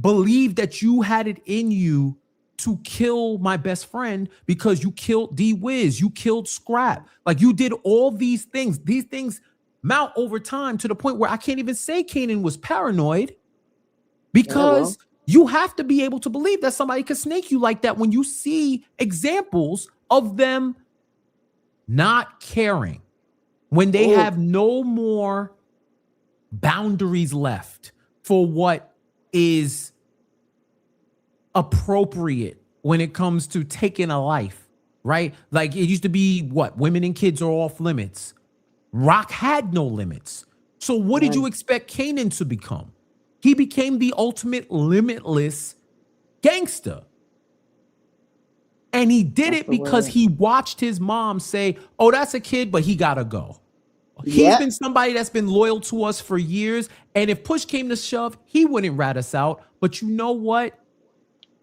believe that you had it in you to kill my best friend because you killed D-Wiz. You killed Scrap. Like, you did all these things. These things mount over time to the point where I can't even say Kanan was paranoid, because you have to be able to believe that somebody could snake you like that when you see examples of them not caring, when they have no more boundaries left for what is appropriate when it comes to taking a life, right? Like it used to be what women and kids are off limits. Raq had no limits. So what did you None. expect Kanan to become? He became the ultimate limitless gangster. And he did That's it the because word. he watched his mom say, "Oh, that's a kid, but he gotta go." He's Yep. been somebody that's been loyal to us for years. And if push came to shove, he wouldn't rat us out. But you know what?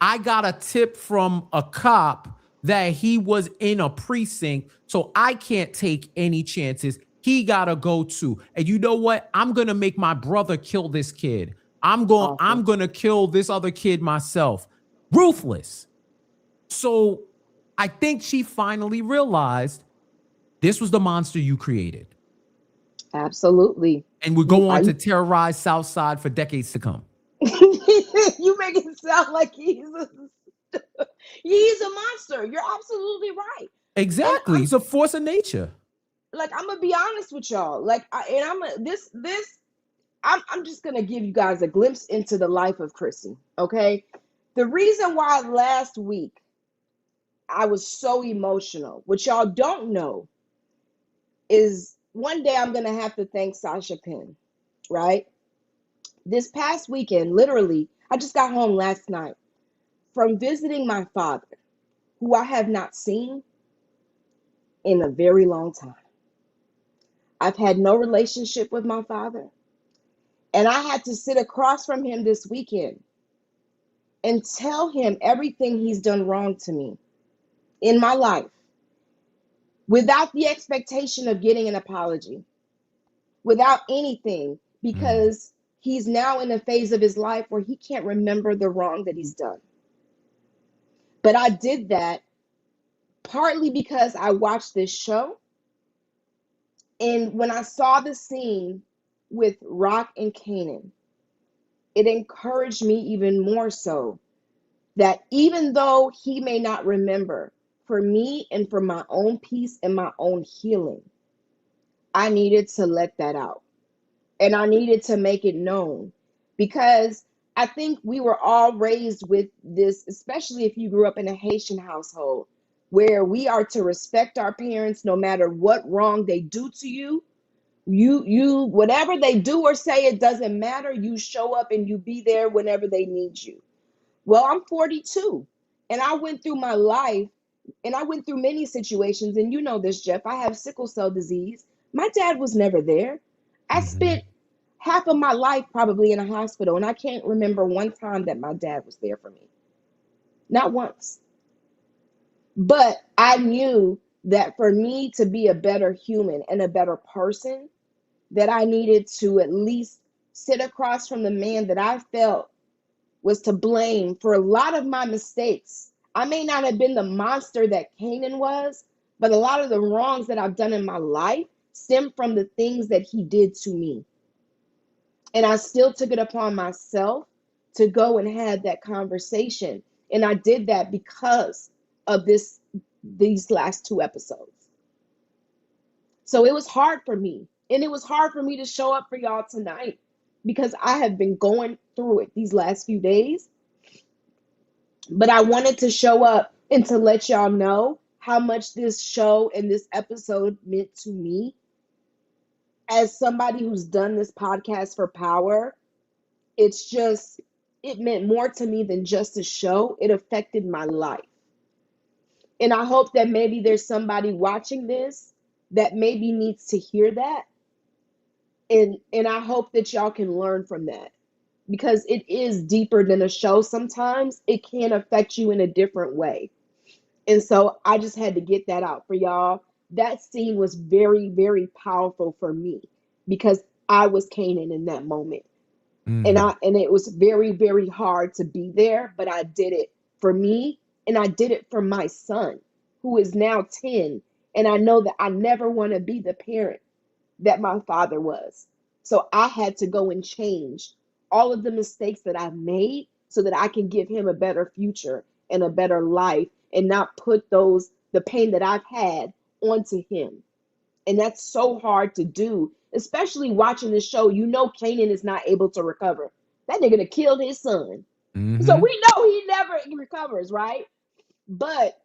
I got a tip from a cop that he was in a precinct, so I can't take any chances. He gotta go too. And you know what? I'm gonna make my brother kill this kid. I'm Awful. gonna kill this other kid myself. Ruthless. So I think she finally realized this was the monster you created. Absolutely. And would You go on I to terrorize Southside for decades to come. you make it sound like he's a monster. You're absolutely right. And Exactly. It's a force of nature. I'm gonna be honest with y'all. I'm just gonna give you guys a glimpse into the life of Chrissy. Okay. The reason why last week I was so emotional, what y'all don't know is one day I'm gonna have to thank Sasha Penn, right? This past weekend, literally, I just got home last night from visiting my father, who I have not seen in a very long time. I've had no relationship with my father, and I had to sit across from him this weekend and tell him everything he's done wrong to me in my life without the expectation of getting an apology, without anything, Mm. because he's now in a phase of his life where he can't remember the wrong that he's done. But I did that partly because I watched this show. And when I saw the scene with Raq and Kanan, it encouraged me even more so that even though he may not remember, for me and for my own peace and my own healing, I needed to let that out. And I needed to make it known because I think we were all raised with this, especially if you grew up in a Haitian household, where we are to respect our parents no matter what wrong they do to you. You whatever they do or say, it doesn't matter. You show up and you be there whenever they need you. Well, I'm 42 and I went through my life and I went through many situations. And you know this, Jeff, I have sickle cell disease. My dad was never there. I Mhm. spent half of my life probably in a hospital, and I can't remember one time that my dad was there for me. Not once. But I knew that for me to be a better human and a better person, that I needed to at least sit across from the man that I felt was to blame for a lot of my mistakes. I may not have been the monster that Kanan was, but a lot of the wrongs that I've done in my life stem from the things that he did to me. And I still took it upon myself to go and have that conversation. And I did that because of these last two episodes. So it was hard for me. And it was hard for me to show up for y'all tonight because I have been going through it these last few days. But I wanted to show up and to let y'all know how much this show and this episode meant to me. As somebody who's done this podcast for power, it's just, it meant more to me than just a show. It affected my life. And I hope that maybe there's somebody watching this that maybe needs to hear that. And I hope that y'all can learn from that because it is deeper than a show. Sometimes it can affect you in a different way. And so I just had to get that out for y'all. That scene was very, very powerful for me because I was Kanan in that moment. Mm. And it was very, very hard to be there, but I did it for me and I did it for my son, who is now 10. And I know that I never want to be the parent that my father was. So I had to go and change all of the mistakes that I've made so that I can give him a better future and a better life and not put the pain that I've had onto him. And that's so hard to do, especially watching the show. You know, Kanan is not able to recover that nigga done killed his son. So we know he never recovers, right? But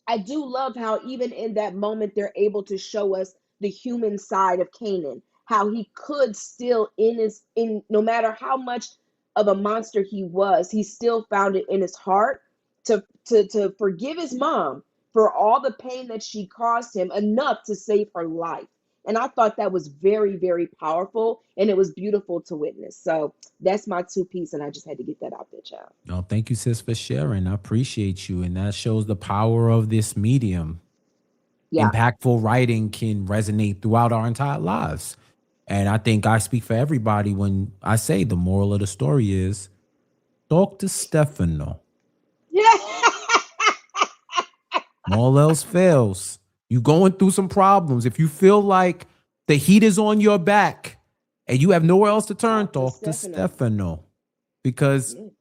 I do love how even in that moment they're able to show us the human side of Kanan, how he could still in no matter how much of a monster he was, he still found it in his heart to forgive his mom for all the pain that she caused him enough to save her life. And I thought that was very, very powerful, and it was beautiful to witness. So that's my two piece, and I just had to get that out there, child. No, thank you, sis, for sharing. I appreciate you. And that shows the power of this medium. Yeah. Impactful writing can resonate throughout our entire lives. And I think I speak for everybody when I say the moral of the story is talk to Stefano. Yeah. All else fails. You going through some problems. If you feel like the heat is on your back and you have nowhere else to turn, talk to Stefano. Because you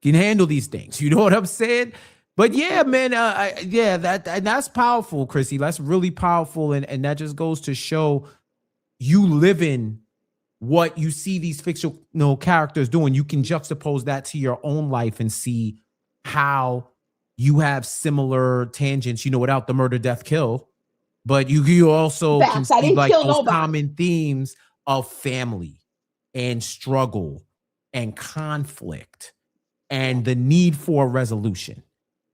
can handle these things. You know what I'm saying? But yeah, man, that's powerful, Chrissy. That's really powerful. And that just goes to show you living what you see these fictional characters doing. You can juxtapose that to your own life and see how you have similar tangents, without the murder, death, kill. But you also can see like those common themes of family and struggle and conflict and the need for a resolution.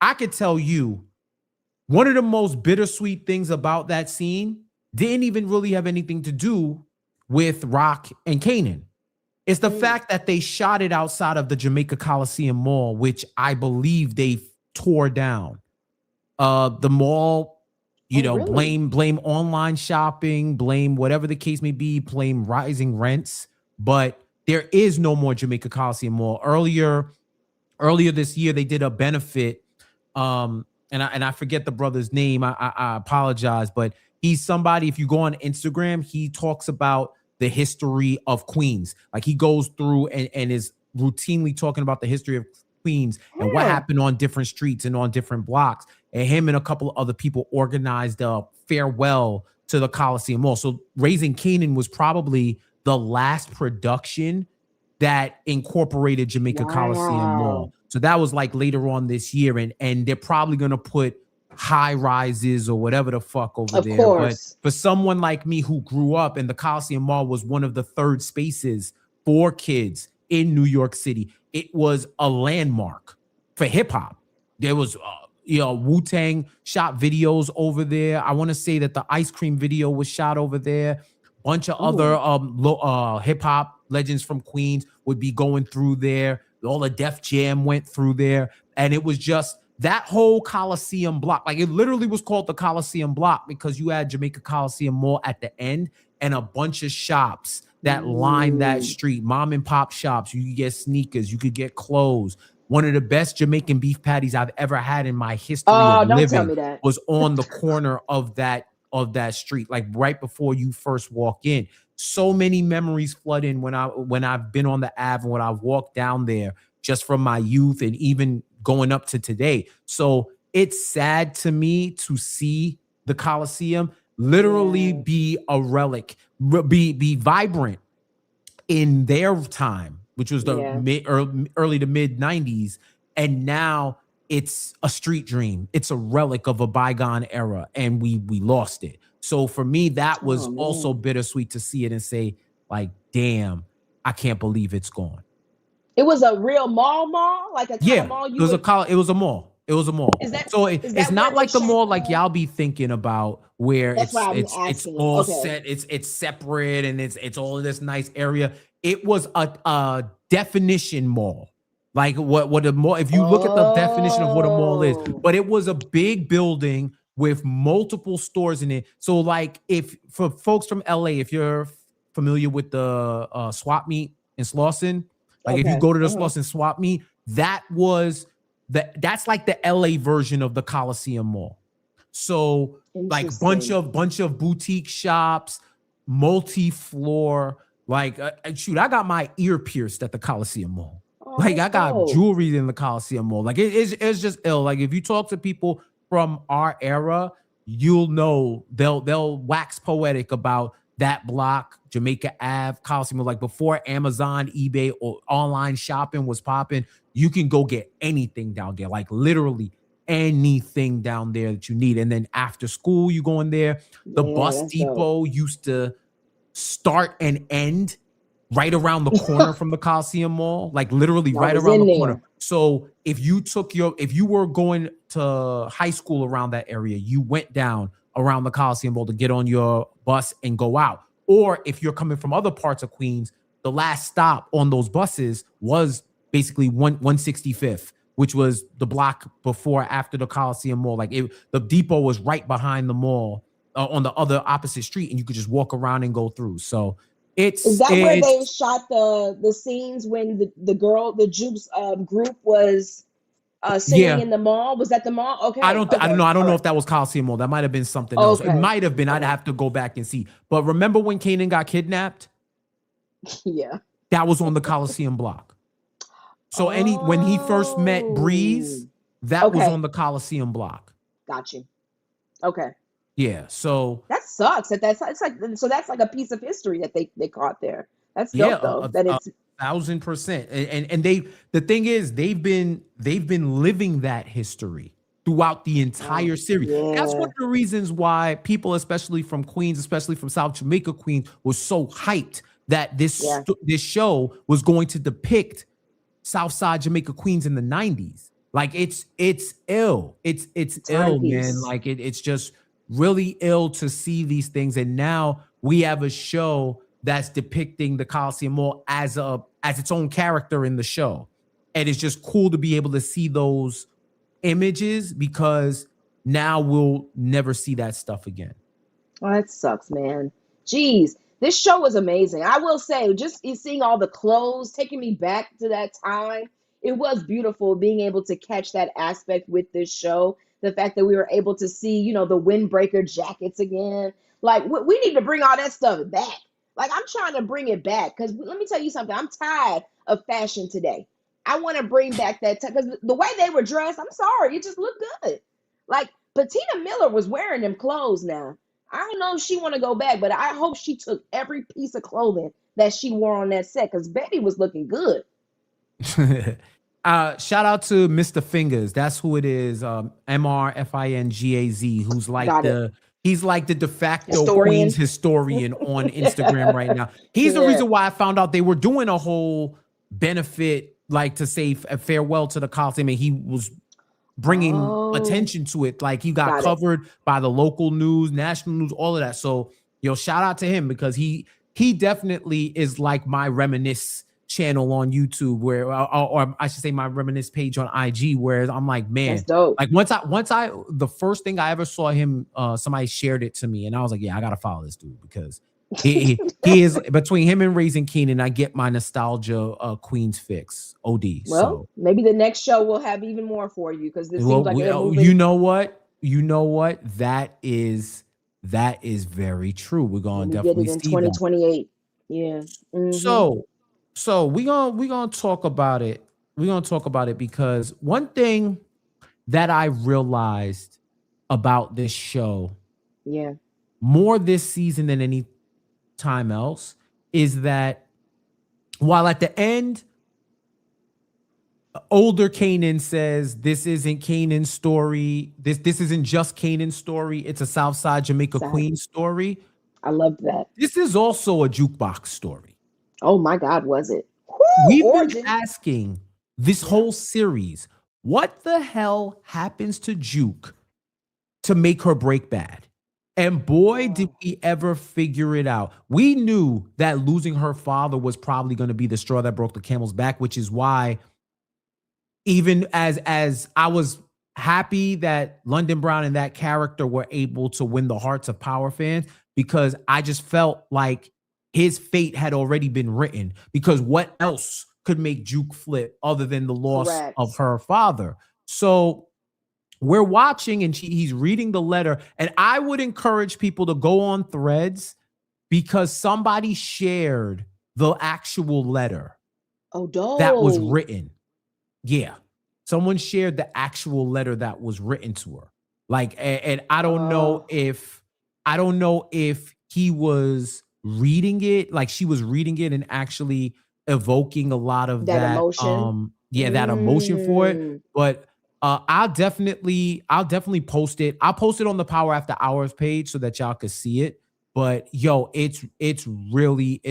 I could tell you one of the most bittersweet things about that scene didn't even really have anything to do with Raq and Kanan. It's the fact that they shot it outside of the Jamaica Coliseum Mall, which I believe they tore down. The mall, really? blame online shopping, blame whatever the case may be, blame rising rents, but there is no more Jamaica Coliseum Mall. Earlier this year, they did a benefit, and I forget the brother's name. I apologize, but he's somebody. If you go on Instagram, he talks about the history of Queens. Like he goes through and is routinely talking about the history of Queens and what happened on different streets and on different blocks. And him and a couple of other people organized a farewell to the Coliseum Mall. So Raising Kanan was probably the last production that incorporated Jamaica Coliseum Mall. So that was like later on this year. And they're probably going to put high rises or whatever the fuck over there. But for someone like me who grew up, and the Coliseum Mall was one of the third spaces for kids in New York City, it was a landmark for hip hop. There was, Wu-Tang shot videos over there. I want to say that the ice cream video was shot over there. Bunch of other hip hop legends from Queens would be going through there. All the Def Jam went through there. And it was just that whole Coliseum block. Like it literally was called the Coliseum block because you had Jamaica Coliseum Mall at the end and a bunch of shops that line that street. Mom and pop shops. You could get sneakers. You could get clothes. One of the best Jamaican beef patties I've ever had in my history of living was on the corner of that street, like right before you first walk in. So many memories flood in when I've been on the Ave and when I've walked down there just from my youth and even going up to today. So it's sad to me to see the Coliseum literally be a relic, be vibrant in their time, which was the early to mid 90s. And now it's a street dream. It's a relic of a bygone era, and we lost it. So for me, that was also bittersweet to see it and say, like, damn, I can't believe it's gone. It was a real mall, like a kind of mall. It was a mall. It was a mall. It's not like the mall like y'all be thinking about, where it's all set, it's separate, and it's all of this nice area. It was a definition mall. Like what a mall, if you look at the definition of what a mall is, but it was a big building with multiple stores in it. So like for folks from LA, if you're familiar with the swap meet in Slauson, like if you go to the Slauson swap meet, that's like the LA version of the Coliseum Mall. So like bunch of boutique shops, multi-floor, like shoot, I got my ear pierced at the Coliseum Mall. Like I got jewelry in the Coliseum Mall. Like it's just ill. Like if you talk to people from our era, you'll know they'll wax poetic about that block, Jamaica Ave, Coliseum, like before Amazon, eBay, or online shopping was popping, you can go get anything down there, like literally anything down there that you need. And then after school, you go in there. The Yeah, bus that's dope. depot used to start and end right around the corner from the Coliseum Mall, like literally I right was around in the corner. there. So if you were going to high school around that area, you went down around the Coliseum Mall to get on your bus and go out. Or if you're coming from other parts of Queens, the last stop on those buses was basically 165th, which was the block before after the Coliseum Mall. Like the depot was right behind the mall on the other opposite street, and you could just walk around and go through. So Is it's that where they it's shot the scenes when the Juke's group was singing yeah. in the mall? Was that the mall? Okay, I don't okay, know. I don't all know right, if that was Coliseum Mall. That might have been something else. It okay, might have been. I'd okay. have to go back and see. But remember when Kanan got kidnapped? Yeah. That was on the Coliseum block. So when he first met Oh, Breeze, that was okay, on the Coliseum block. got you. Okay, Yeah. So that sucks. It's like so that's like a piece of history that they caught there. That's yeah, dope though. That it's 1,000%. And the thing is, they've been living that history throughout the entire series. That's one yeah, of the reasons why people, especially from Queens, especially from South Jamaica Queens, was so hyped that yeah. this show was going to depict Southside Jamaica Queens in the 90s. Like it's ill. It's ill, man. Timepiece. Like it's just really ill to see these things. And now we have a show that's depicting the Coliseum Mall as its own character in the show. And it's just cool to be able to see those images because now we'll never see that stuff again. Oh, that sucks, man. Jeez, this show was amazing. I will say, just seeing all the clothes, taking me back to that time, it was beautiful being able to catch that aspect with this show. The fact that we were able to see, the windbreaker jackets again. Like, we need to bring all that stuff back. Like, I'm trying to bring it back because let me tell you something. I'm tired of fashion today. I want to bring back that time because the way they were dressed, I'm sorry, it just looked good. Like, Patina Miller was wearing them clothes now. I don't know if she want to go back, but I hope she took every piece of clothing that she wore on that set because Betty was looking good. Shout out to Mr. Fingers. That's who it is. MRFINGAZ, who's like Got it. he's like the de facto Historian. Queens historian on Instagram right now. He's the Yeah. reason why I found out they were doing a whole benefit, like to say a farewell to the Coliseum, and he was bringing Oh, attention to it. Like he got got it. covered by the local news, national news, all of that. So, shout out to him because he definitely is like my reminisce channel on YouTube where or I should say my reminisce page on IG where I'm like, That's man, dope. like once I the first thing I ever saw him somebody shared it to me and I was like, yeah, I got to follow this dude because he is between him and Raising Keenan, I get my nostalgia Queens fix. OD. Well, So maybe the next show will have even more for you because it seems well, like they're you moving. know what? That is very true. We're When gonna we get it definitely in see that. 2028. Yeah. Mm-hmm. So we gonna talk about it. We're gonna talk about it because one thing that I realized about this show Yeah. more this season than any time else is that while at the end older Kanan says this isn't Kanan's story. This isn't just Kanan's story. It's a Southside Jamaica Sad. Queen story. I loved that. This is also a jukebox story. Oh my God, was it? We've been Origin. asking this Yeah. whole series, what the hell happens to Juke to make her break bad? And boy, did we ever figure it out. We knew that losing her father was probably going to be the straw that broke the camel's back, which is why even as I was happy that London Brown and that character were able to win the hearts of Power fans, because I just felt like his fate had already been written, because what else could make Juke flip other than the loss Correct. of her father? So we're watching and he's reading the letter, and I would encourage people to go on Threads because somebody shared the actual letter Oh, dope. that was written. Yeah. Someone shared the actual letter that was written to her. Like, and I don't know if he was reading it, like she was reading it and actually evoking a lot of That that, emotion. that emotion for it. Mm. But I'll definitely post it. I'll post it on the Power After Hours page so that y'all could see it. But yo, it's really,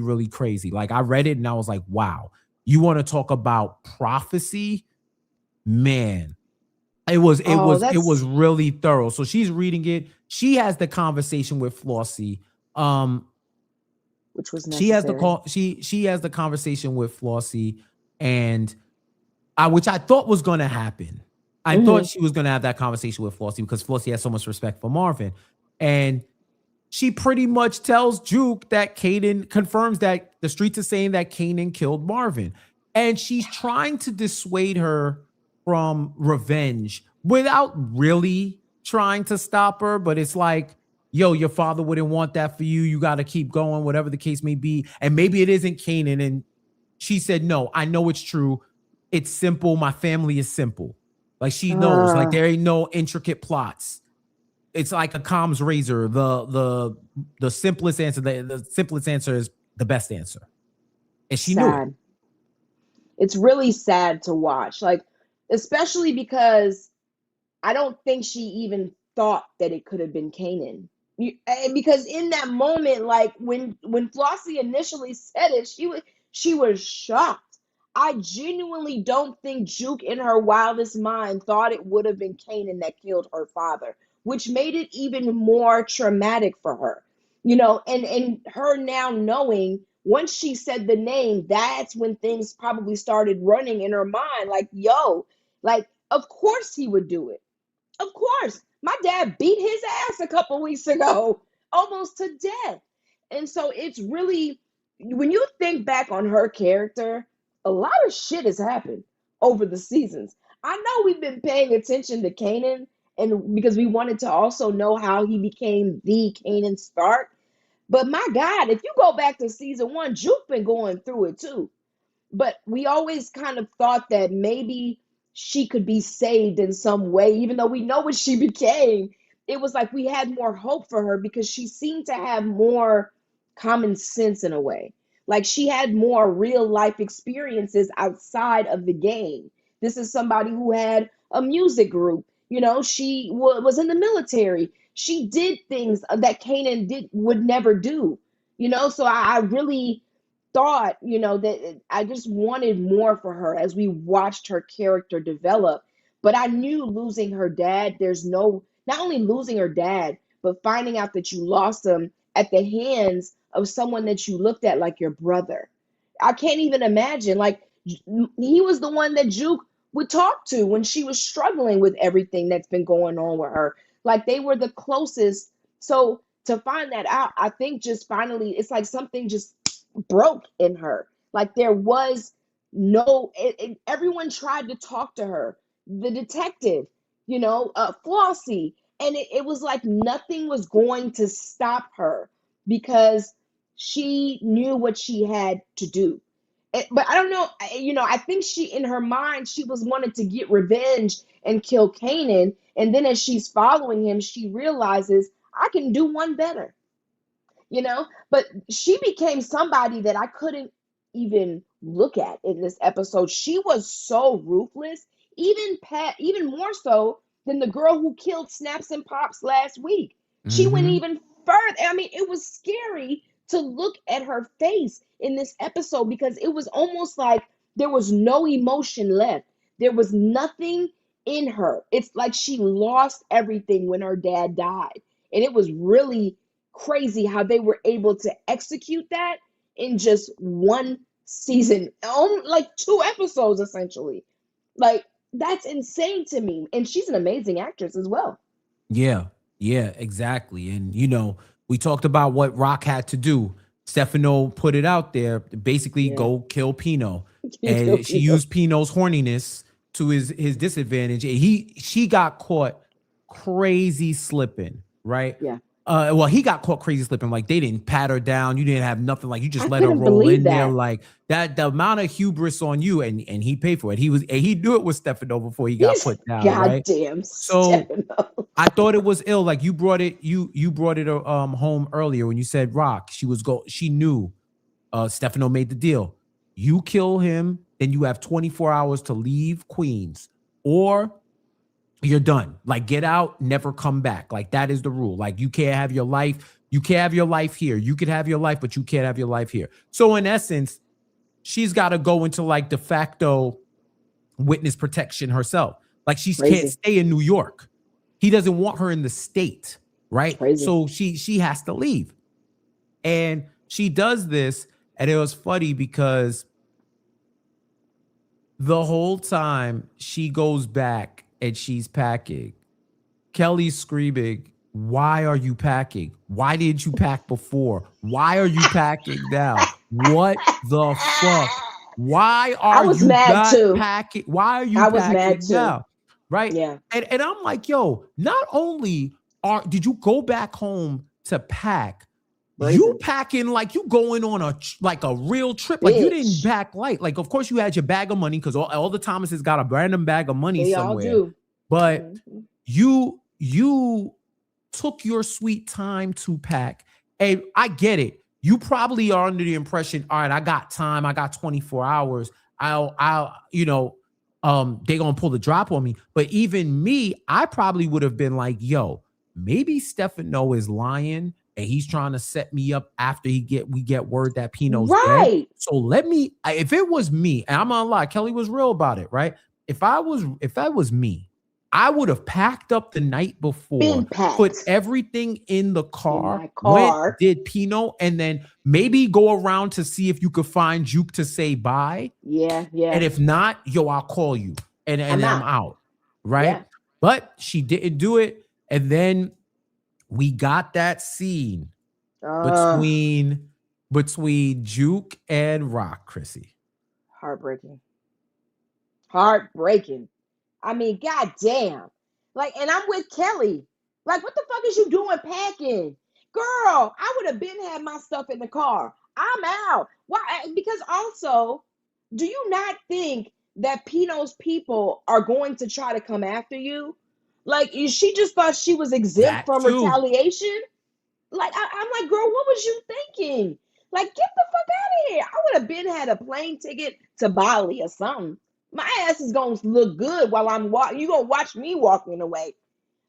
really crazy. Like I read it and I was like, wow, you want to talk about prophecy? Man, it was it Oh, was it was that's really thorough. So she's reading it. She has the conversation with Flossie. Um, which was she has the necessary. call. She has the conversation with Flossie, and which I thought was going to happen. I thought Hmm. she was going to have that conversation with Flossie because Flossie has so much respect for Marvin, and she pretty much tells Juke that Kanan confirms that the streets are saying that Kanan killed Marvin. And she's trying to dissuade her from revenge without really trying to stop her. But it's like, yo, your father wouldn't want that for you. You got to keep going, whatever the case may be. And maybe it isn't Kanan. And she said, no, I know it's true. It's simple. My family is simple. Like she knows, like Uh, there ain't no intricate plots. It's like a comms razor. The simplest answer, the simplest answer is the best answer. And she knew it. sad. It's really sad to watch. Like, especially because I don't think she even thought that it could have been Kanan. Because in that moment, like when Flossie initially said it, she was shocked. I genuinely don't think Juke, in her wildest mind, thought it would have been Kanan that killed her father, which made it even more traumatic for her. And her now knowing once she said the name, that's when things probably started running in her mind. Like, yo, like, of course he would do it. Of course. My dad beat his ass a couple weeks ago, almost to death. And so it's really, when you think back on her character, a lot of shit has happened over the seasons. I know we've been paying attention to Kanan, and because we wanted to also know how he became the Kanan Stark. But my God, if you go back to season one, Juke been going through it too. But we always kind of thought that maybe she could be saved in some way, even though we know what she became. It was like we had more hope for her because she seemed to have more common sense in a way. Like she had more real life experiences outside of the game. This is somebody who had a music group. She was in the military. She did things that Kanan would never do. So I really thought, that I just wanted more for her as we watched her character develop. But I knew losing her dad, not only losing her dad, but finding out that you lost him at the hands of someone that you looked at like your brother. I can't even imagine. Like, he was the one that Juke would talk to when she was struggling with everything that's been going on with her. Like, they were the closest. So to find that out, I think just finally, it's like something just broke in her. Like there was everyone tried to talk to her, the detective, Flossie, and it was like nothing was going to stop her because she knew what she had to do. But I don't know, I think she, in her mind, she was wanting to get revenge and kill Kanan. And then as she's following him, she realizes I can do one better. But she became somebody that I couldn't even look at in this episode. She was so ruthless, even more so than the girl who killed Snaps and Pops last week. She went Mm-hmm. even further. I mean, it was scary to look at her face in this episode because it was almost like there was no emotion left. There was nothing in her. It's like she lost everything when her dad died. And it was really crazy how they were able to execute that in just one season, like 2 episodes essentially. Like that's insane to me. And she's an amazing actress as well. Yeah, yeah, exactly. And we talked about what Raq had to do. Stefano put it out there, basically Yeah. go kill Pino. And she used Pino's horniness to his disadvantage. And she got caught crazy slipping, right? Yeah. Well, he got caught crazy slipping. Like they didn't pat her down. You didn't have nothing. Like you just I let her couldn't roll believe in there. that. Like that, the amount of hubris on you, and he paid for it. He knew it was Stefano before he got He's put down, right? goddamn So Stefano. I thought it was ill. Like you brought it, you brought it home earlier when you said Raq. She knew Stefano made the deal. You kill him, then you have 24 hours to leave Queens, or you're done. Like get out, never come back. Like that is the rule. Like you can't have your life. You can't have your life here. You could have your life, but you can't have your life here. So in essence, she's got to go into like de facto witness protection herself. Like she can't stay in New York. He doesn't want her in the state, right? So she has to leave. And she does this, and it was funny because the whole time she goes back and she's packing, Kelly's screaming, "Why are you packing? Why didn't you pack before? Why are you packing now? What the fuck? Why are you not packing? Why are you packing now?" Right? Yeah. And I'm like, yo, not only did you go back home to pack, you packing like you going on a real trip. Like you didn't pack light. Like, of course, you had your bag of money because all the Thomases got a random bag of money somewhere. All do. But you took your sweet time to pack. And I get it. You probably are under the impression, all right, I got time. I got 24 hours. I'll they gonna pull the drop on me. But even me, I probably would have been like, yo, maybe Stefano is lying and he's trying to set me up after we get word that Pino's dead. So if it was me, and I'm gonna lie, Kelly was real about it, right? If that was me, I would have packed up the night before, put everything in the car, went, did Pino, and then maybe go around to see if you could find Juke to say bye. Yeah. And if not, yo, I'll call you and I'm out. Right? Yeah. But she didn't do it. And then we got that scene between Juke and Raq, Chrissy. Heartbreaking. I mean, goddamn. Like, and I'm with Kelly. Like, what the fuck is you doing packing? Girl, I would have been had my stuff in the car. I'm out. Why? Because also, do you not think that Pino's people are going to try to come after you? Like, she just thought she was exempt from retaliation? Like, I'm like, girl, what was you thinking? Like, get the fuck out of here. I would have been had a plane ticket to Bali or something. My ass is going to look good while I'm walking. You're going to watch me walking away.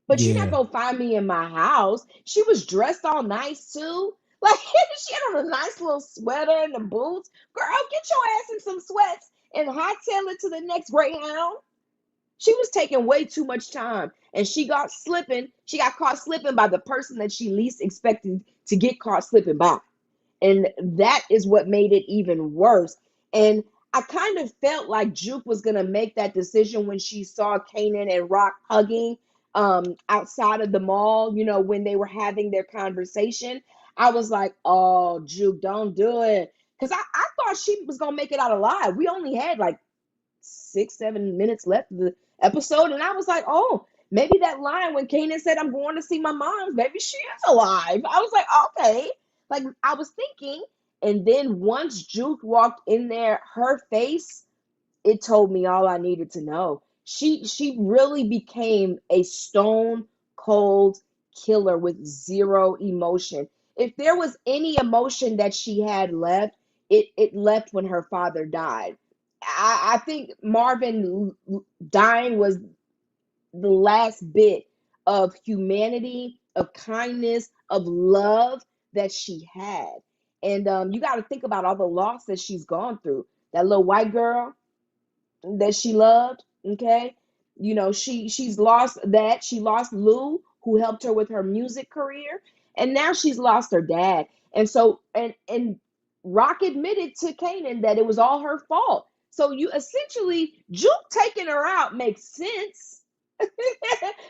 But you're not going to find me in my house. She was dressed all nice, too. Like, she had on a nice little sweater and the boots. Girl, get your ass in some sweats and hightail it to the next Greyhound. She was taking way too much time. And she got caught slipping by the person that she least expected to get caught slipping by. And that is what made it even worse. And I kind of felt like Juke was going to make that decision when she saw Kanan and Raq hugging outside of the mall, when they were having their conversation. I was like, oh, Juke, don't do it. Because I thought she was going to make it out alive. We only had like 6-7 minutes left of the episode. And I was like, oh, maybe that line when Kanan said, I'm going to see my mom, maybe she is alive. I was like, okay. Like, I was thinking. And then once Juke walked in there, her face, it told me all I needed to know. She really became a stone cold killer with zero emotion. If there was any emotion that she had left, it left when her father died. I think Marvin dying was the last bit of humanity, of kindness, of love that she had. And you got to think about all the loss that she's gone through. That little white girl that she loved, okay? She's lost that. She lost Lou, who helped her with her music career. And now she's lost her dad. And so, and Raq admitted to Kanan that it was all her fault. So you essentially, Juke taking her out makes sense.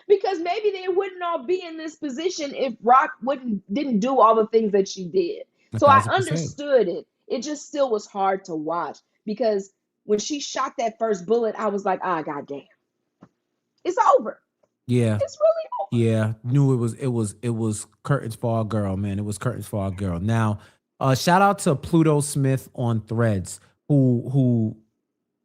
Because maybe they wouldn't all be in this position if Raq didn't do all the things that she did. So I understood it. It just still was hard to watch because when she shot that first bullet, I was like, goddamn. It's over. Yeah. It's really Yeah, knew it was curtains for our girl, man. It was curtains for our girl. Now, shout out to Pluto Smith on Threads who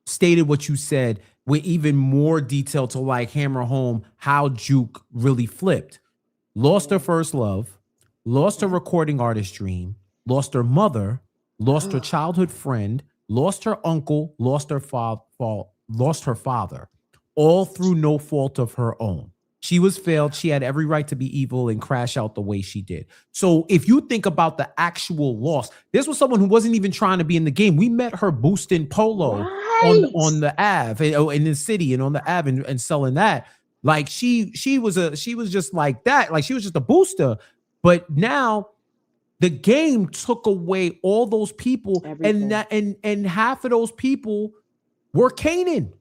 stated what you said with even more detail to like hammer home how Juke really flipped. Lost her Yeah. first love, lost her Yeah. recording artist dream, lost her mother, lost her childhood friend, lost her uncle, lost her father, all through no fault of her own. She was failed. She had every right to be evil and crash out the way she did. So if you think about the actual loss, this was someone who wasn't even trying to be in the game. We met her boosting polo Right. on the Ave in the city and on the Ave and selling that. Like she was just like that. Like she was just a booster. But now the game took away all those people, Everything. and half of those people were Kanan,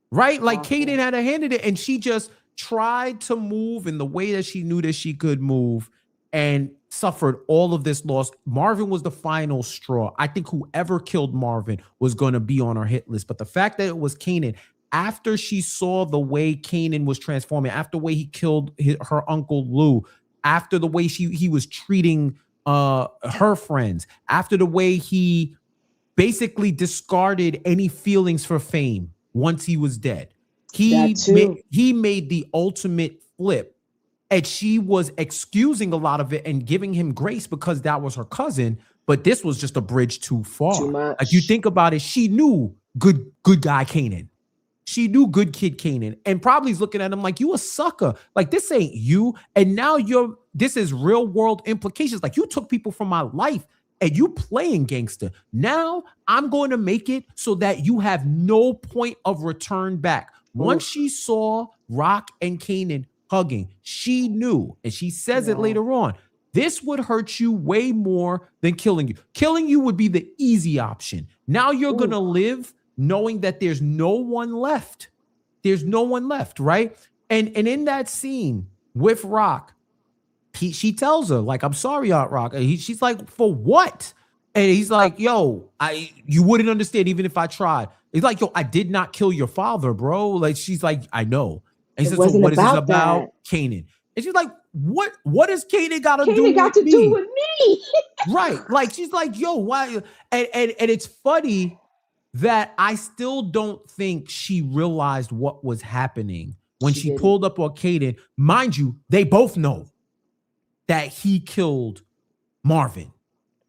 right? Like Awful. Kanan had a hand in it, and she just tried to move in the way that she knew that she could move, and suffered all of this loss. Marvin was the final straw. I think whoever killed Marvin was going to be on our hit list, but the fact that it was Kanan, after she saw the way Kanan was transforming, after the way he killed her uncle Lou, after the way he was treating her friends, after the way he basically discarded any feelings for fame once he was dead. He made the ultimate flip, and she was excusing a lot of it and giving him grace because that was her cousin. But this was just a bridge too far. Too much. Like you think about it, she knew good guy Kanan. She knew good kid Kanan, and probably is looking at him like, you a sucker. Like this ain't you. And now this is real world implications. Like you took people from my life and you playing gangster. Now I'm going to make it so that you have no point of return back. Once she saw Raq and Kanan hugging, she knew, and she says it later on, this would hurt you way more than killing you. Killing you would be the easy option. Now you're going to live knowing that there's no one left. There's no one left, right? And in that scene with Raq, she tells her, like, I'm sorry, Aunt Raq. She's like, for what? And he's like, yo, you wouldn't understand even if I tried. He's like, yo, I did not kill your father, bro. Like, she's like, I know. And he says, so what is this about? Kanan. And she's like, what does Kanan got to do with me? Right. Like, she's like, yo, why? And it's funny that I still don't think she realized what was happening when she pulled up on Kanan. Mind you, they both know that he killed Marvin.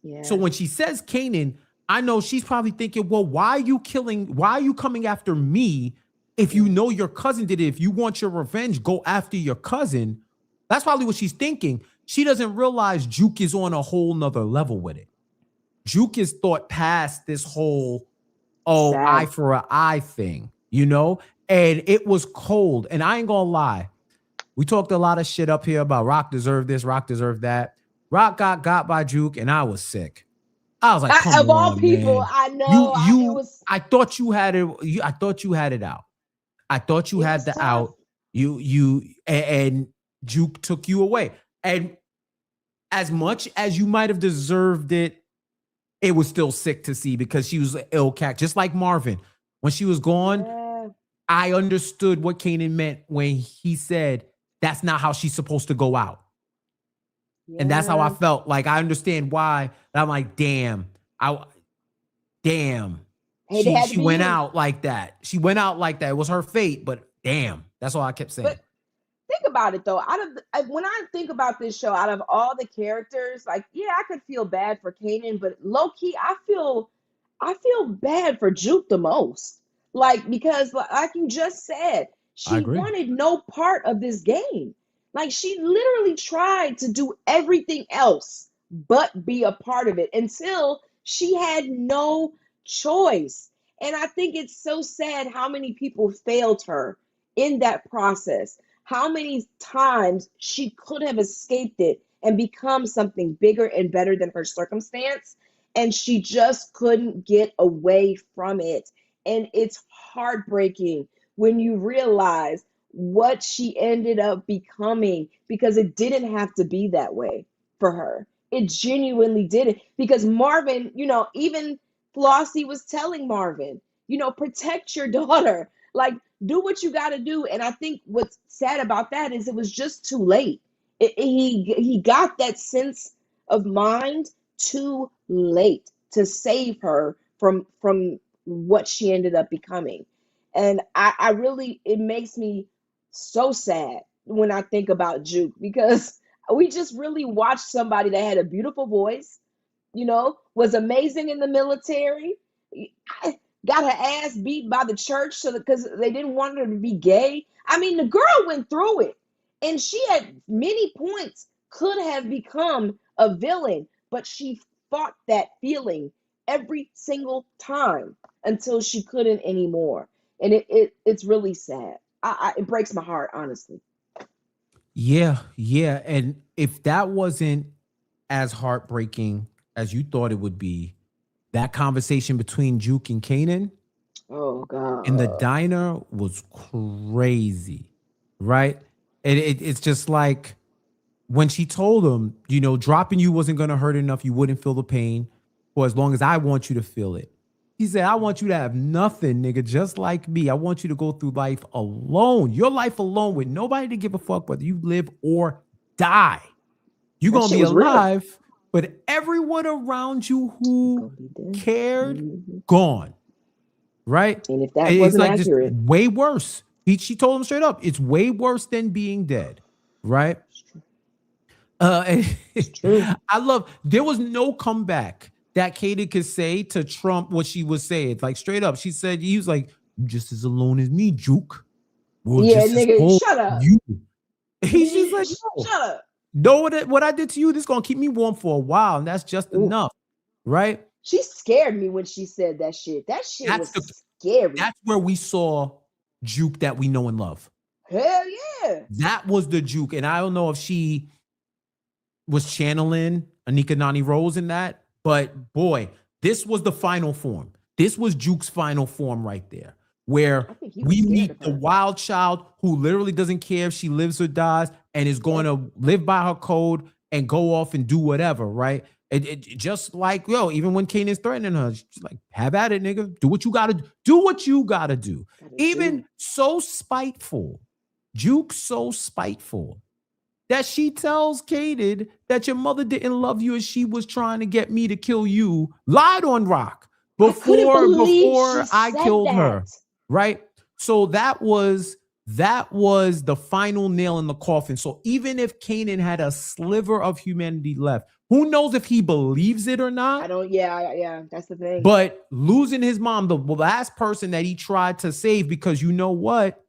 Yeah. So when she says Kanan, I know she's probably thinking, well, why are you coming after me if you know your cousin did it? If you want your revenge, go after your cousin. That's probably what she's thinking. She doesn't realize Juke is on a whole nother level with it. Juke is thought past this whole, eye for an eye thing, you know? And it was cold. And I ain't gonna lie. We talked a lot of shit up here about Raq deserved this, Raq deserved that. Raq got by Juke, and I was sick. I was like, come of all on, people, man. I know. I thought you had it. I thought you had it out. I thought you had the out. And Juke took you away. And as much as you might have deserved it, it was still sick to see because she was an ill cat, just like Marvin. When she was gone, I understood what Kanan meant when he said, that's not how she's supposed to go out. Yeah. And that's how I felt. Like, I understand why. And I'm like, damn. She went out like that. She went out like that. It was her fate, but damn. That's all I kept saying. But think about it, though. When I think about this show, out of all the characters, like, yeah, I could feel bad for Kanan, but low-key, I feel bad for Juke the most. Like, because like you just said, she wanted no part of this game. Like, she literally tried to do everything else but be a part of it until she had no choice. And I think it's so sad how many people failed her in that process. How many times she could have escaped it and become something bigger and better than her circumstance. And she just couldn't get away from it. And it's heartbreaking when you realize what she ended up becoming, because it didn't have to be that way for her. It genuinely didn't, because Marvin, even Flossie was telling Marvin, protect your daughter. Like, do what you got to do. And I think what's sad about that is it was just too late. He got that sense of mind too late to save her from what she ended up becoming. And I really, it makes me so sad when I think about Juke, because we just really watched somebody that had a beautiful voice, was amazing in the military, got her ass beat by the church because they didn't want her to be gay. I mean, the girl went through it, and she at many points could have become a villain, but she fought that feeling every single time until she couldn't anymore. And it's really sad. It breaks my heart, honestly. Yeah. And if that wasn't as heartbreaking as you thought it would be, that conversation between Juke and Kanan Oh God. in the diner was crazy, right? And it's just like when she told him, dropping you wasn't going to hurt enough. You wouldn't feel the pain for as long as I want you to feel it. He said, I want you to have nothing, nigga, just like me. I want you to go through life alone, your life alone, with nobody to give a fuck whether you live or die. You're going to be alive, real. But everyone around you who cared, gone. Right? And if that wasn't like accurate, way worse. She told him straight up, it's way worse than being dead. Right? It's true. There was no comeback that Kanan could say to trump what she was saying. Like straight up, she said, he was like, you just as alone as me, Juke. Yeah, nigga, shut up. He's just like, no. Shut up. Know what I did to you? This is gonna keep me warm for a while, and that's just enough, right? She scared me when she said that shit. That shit was scary. That's where we saw Juke that we know and love. Hell yeah. That was the Juke, and I don't know if she was channeling Anika Nani Rose in that, but boy, this was the final form. This was Juke's final form right there, where we meet the wild child who literally doesn't care if she lives or dies and is going to live by her code and go off and do whatever, right? It just like, even when Kanan's threatening her, she's like, have at it, nigga. Do what you got to do. What you got to do. Even so spiteful, Juke so spiteful that she tells Kanan that your mother didn't love you and she was trying to get me to kill you, lied on Raq before I killed her. Right? So that was the final nail in the coffin. So even if Kanan had a sliver of humanity left, who knows if he believes it or not? That's the thing. But losing his mom, the last person that he tried to save, because you know what?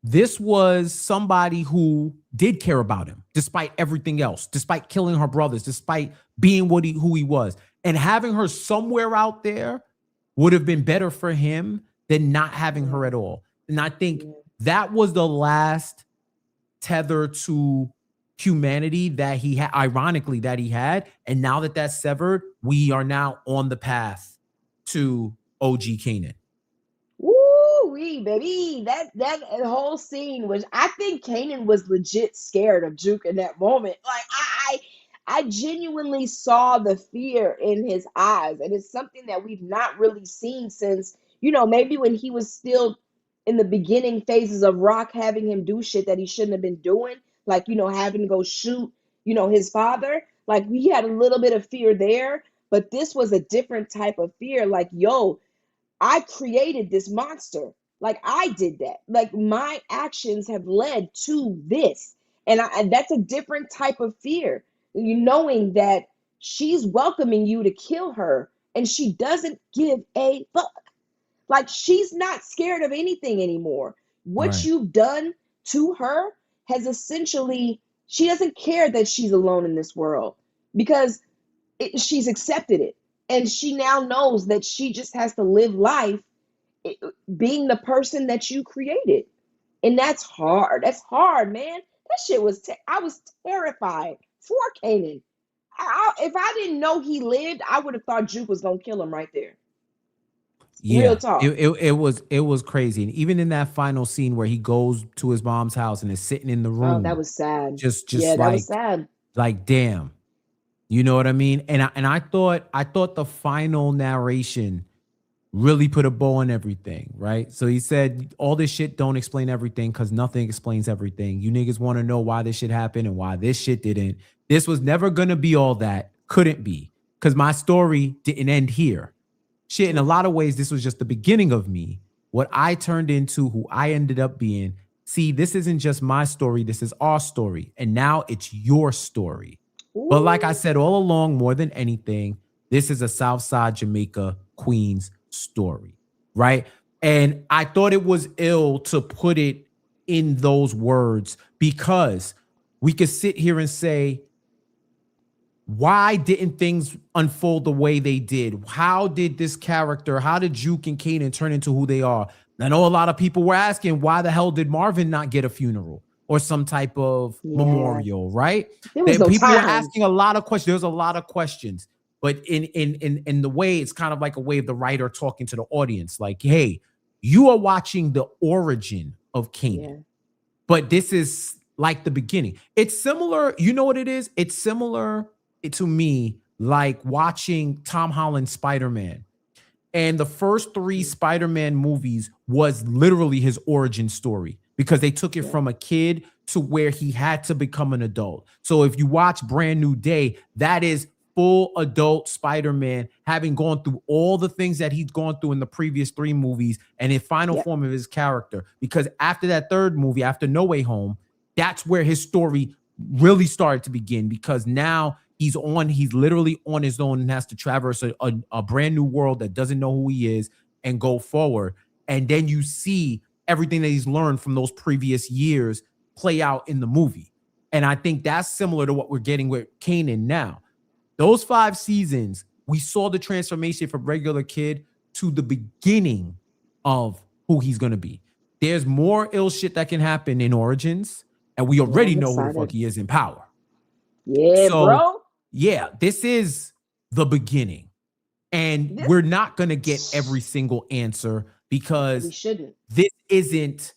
This was somebody who did care about him, despite everything else, despite killing her brothers, despite being who he was. And having her somewhere out there would have been better for him than not having her at all. And I think that was the last tether to humanity that he had, ironically, that he had. And now that that's severed, we are now on the path to OG Kanan. Woo-wee, baby. That whole scene was, I think Kanan was legit scared of Juke in that moment. Like, I genuinely saw the fear in his eyes. And it's something that we've not really seen since, maybe when he was still in the beginning phases of Raq having him do shit that he shouldn't have been doing. Like, having to go shoot, his father. Like, we had a little bit of fear there. But this was a different type of fear. Like, I created this monster. Like, I did that. Like, my actions have led to this. And that's a different type of fear. Knowing that she's welcoming you to kill her and she doesn't give a fuck. Like, she's not scared of anything anymore. What you've done to her has essentially, she doesn't care that she's alone in this world because she's accepted it. And she now knows that she just has to live life being the person that you created. And that's hard. That's hard, man. That shit was, I was terrified for Kanan. If I didn't know he lived, I would have thought Juke was going to kill him right there. Yeah, real talk. It was crazy. And even in that final scene where he goes to his mom's house and is sitting in the room. Oh, that was sad. Just that was sad. Like, damn. You know what I mean? And I thought the final narration really put a bow on everything, right? So he said, all this shit don't explain everything because nothing explains everything. You niggas want to know why this shit happened and why this shit didn't. This was never going to be all that. Couldn't be, because my story didn't end here. Shit, in a lot of ways, this was just the beginning of me, what I turned into, who I ended up being. See, this isn't just my story. This is our story. And now it's your story. Ooh. But like I said all along, more than anything, this is a Southside Jamaica Queens story, right? And I thought it was ill to put it in those words because we could sit here and say, why didn't things unfold the way they did? How did this character, how did Juke and Kanan turn into who they are? I know a lot of people were asking, why the hell did Marvin not get a funeral or some type of memorial, right? People were asking a lot of questions. There's a lot of questions. But in the way, it's kind of like a way of the writer talking to the audience. Like, hey, you are watching the origin of Kanan. But this is like the beginning. It's similar. You know what it is? It's similar to me like watching Tom Holland's Spider-Man. And the first 3 Spider-Man movies was literally his origin story because they took it from a kid to where he had to become an adult. So if you watch Brand New Day, that is full adult Spider-Man having gone through all the things that he's gone through in the previous 3 movies and in final form of his character. Because after that 3rd movie, after No Way Home, that's where his story really started to begin, because now he's literally on his own and has to traverse a brand new world that doesn't know who he is and go forward. And then you see everything that he's learned from those previous years play out in the movie. And I think that's similar to what we're getting with Kanan now. Those 5 seasons, we saw the transformation from regular kid to the beginning of who he's going to be. There's more ill shit that can happen in Origins, and we already know who the fuck he is in Power. Yeah, so, bro. Yeah, this is the beginning. And we're not going to get every single answer because this isn't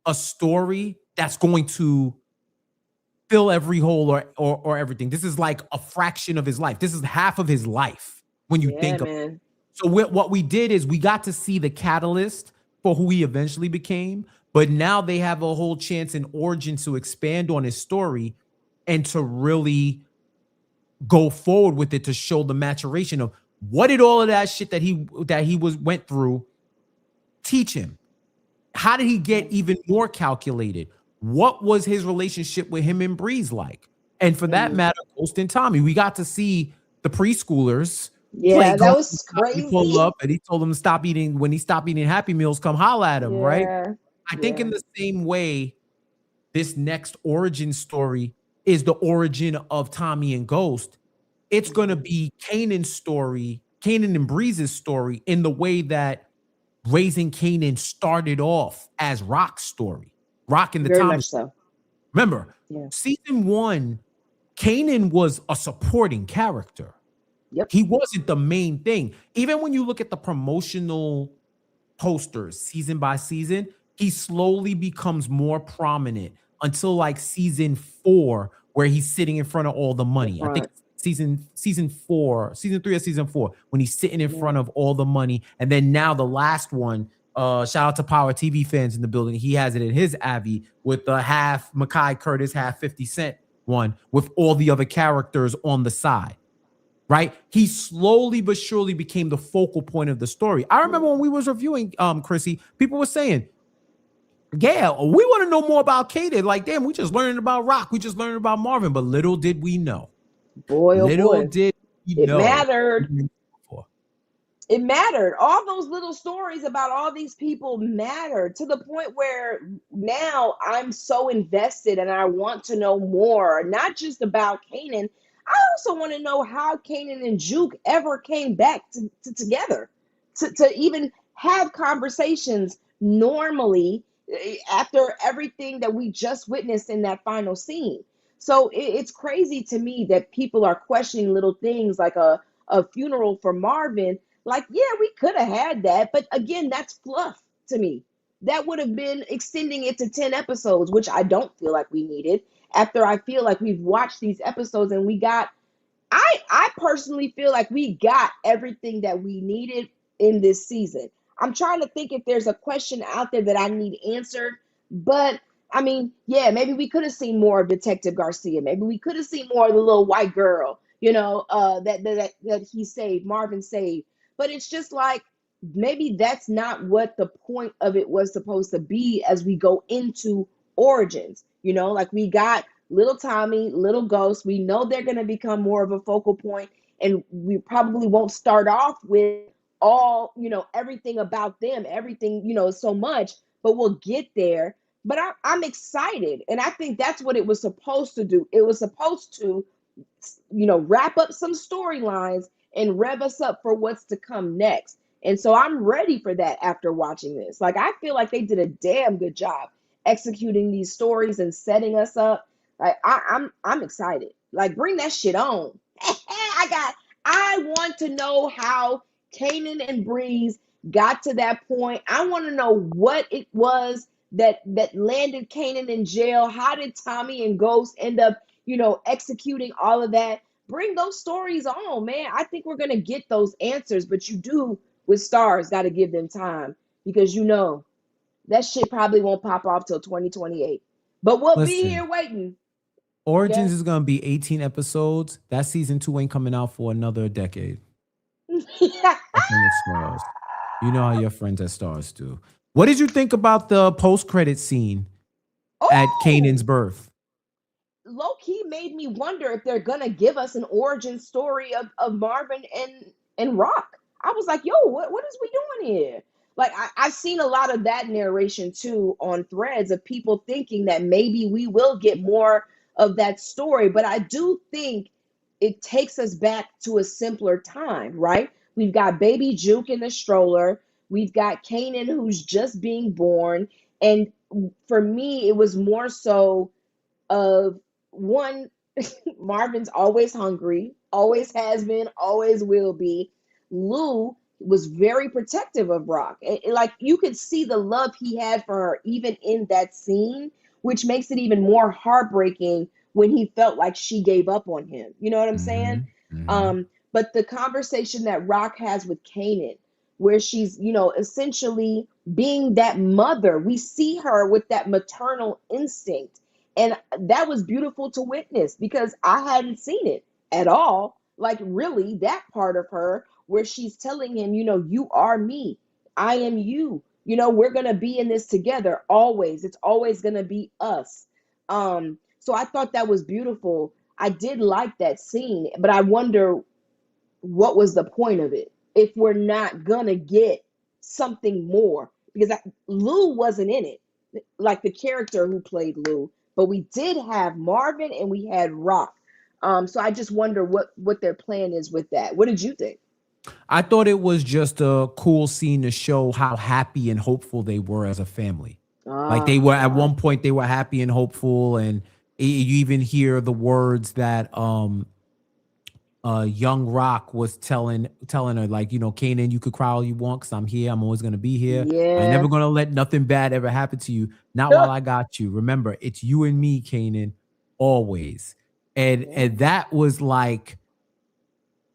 a story that's going to fill every hole or everything. This is like a fraction of his life. This is half of his life when you think of it. So what we did is we got to see the catalyst for who he eventually became, but now they have a whole chance in Origin to expand on his story and to really go forward with it, to show the maturation of what did all of that shit that he went through teach him. How did he get even more calculated? What was his relationship with him and Breeze like? And for that matter, Ghost and Tommy, we got to see the preschoolers. Yeah, that was crazy. Pull up and he told them to stop eating. When he stopped eating Happy Meals, come holla at him, right? I think in the same way, this next origin story is the origin of Tommy and Ghost. It's going to be Kanan's story, Kanan and Breeze's story, in the way that Raising Kanan started off as Raq's story. Raq and the Tommy. So. Remember, season 1, Kanan was a supporting character. He wasn't the main thing. Even when you look at the promotional posters season by season, he slowly becomes more prominent until like season 4, where he's sitting in front of all the money. I think season 3 or season 4, when he's sitting in front of all the money. And then now the last one, shout out to Power TV fans in the building. He has it in his Abby with the half Mackay Curtis, half 50 Cent one with all the other characters on the side, right? He slowly but surely became the focal point of the story. I remember when we was reviewing Chrissy, people were saying, yeah, we want to know more about Kanan. Like, damn, we just learned about Raq. We just learned about Marvin. But little did we know. Boy, oh little boy. Did we know. It mattered. It mattered. All those little stories about all these people mattered to the point where now I'm so invested and I want to know more, not just about Kanan. I also want to know how Kanan and Juke ever came back together to even have conversations normally after everything that we just witnessed in that final scene. So it's crazy to me that people are questioning little things like a funeral for Marvin. Like, yeah, we could have had that. But again, that's fluff to me. That would have been extending it to 10 episodes, which I don't feel like we needed. After I feel like we've watched these episodes and we got I personally feel like we got everything that we needed in this season. I'm trying to think if there's a question out there that I need answered, but I mean, yeah, maybe we could have seen more of Detective Garcia. Maybe we could have seen more of the little white girl, that he saved, Marvin saved. But it's just like maybe that's not what the point of it was supposed to be as we go into Origins. Like we got little Tommy, little Ghost. We know they're going to become more of a focal point, and we probably won't start off with all, everything about them, everything, so much, but we'll get there. But I'm excited, and I think that's what it was supposed to do. It was supposed to, wrap up some storylines and rev us up for what's to come next. And so I'm ready for that after watching this. Like I feel like they did a damn good job executing these stories and setting us up. Like I'm excited. Like bring that shit on. I want to know how Kanan and Breeze got to that point. I want to know what it was that landed Kanan in jail. How did Tommy and Ghost end up, executing all of that? Bring those stories on, man. I think we're gonna get those answers, but you do with stars got to give them time because that shit probably won't pop off till 2028. But we'll be Listen, here waiting. Origins Okay. is gonna be 18 episodes. That season 2 ain't coming out for another decade. Fucking with stars. You know how your friends at Stars do. What did you think about the post-credit scene at Kanan's Oh, birth? low key made me wonder if they're gonna give us an origin story of Marvin and Raq. I was like, yo, what is we doing here? Like I've seen a lot of that narration too on threads of people thinking that maybe we will get more of that story, but I do think it takes us back to a simpler time, right? We've got baby Juke in the stroller. We've got Kanan who's just being born. And for me, it was more so of one, Marvin's always hungry, always has been, always will be. Lou was very protective of Raq. Like you could see the love he had for her even in that scene, which makes it even more heartbreaking when he felt like she gave up on him. You know what I'm saying? Mm-hmm. Mm-hmm. But the conversation that Raq has with Kanan, where she's, essentially being that mother, we see her with that maternal instinct, and that was beautiful to witness because I hadn't seen it at all. Like, really, that part of her where she's telling him, you are me, I am you. We're going to be in this together always. It's always going to be us. So I thought that was beautiful. I did like that scene, but I wonder what was the point of it if we're not going to get something more because Lou wasn't in it, like the character who played Lou, but we did have Marvin and we had Raq. So I just wonder what their plan is with that. What did you think? I thought it was just a cool scene to show how happy and hopeful they were as a family. Like they were at Uh-huh. one point, they were happy and hopeful, and you even hear the words that young Raq was telling her, like, Kanan, you could cry all you want because I'm here. I'm always gonna be here. I ain't Yeah. never gonna let nothing bad ever happen to you. Not while I got you. Remember, it's you and me, Kanan, always. And Yeah. that was like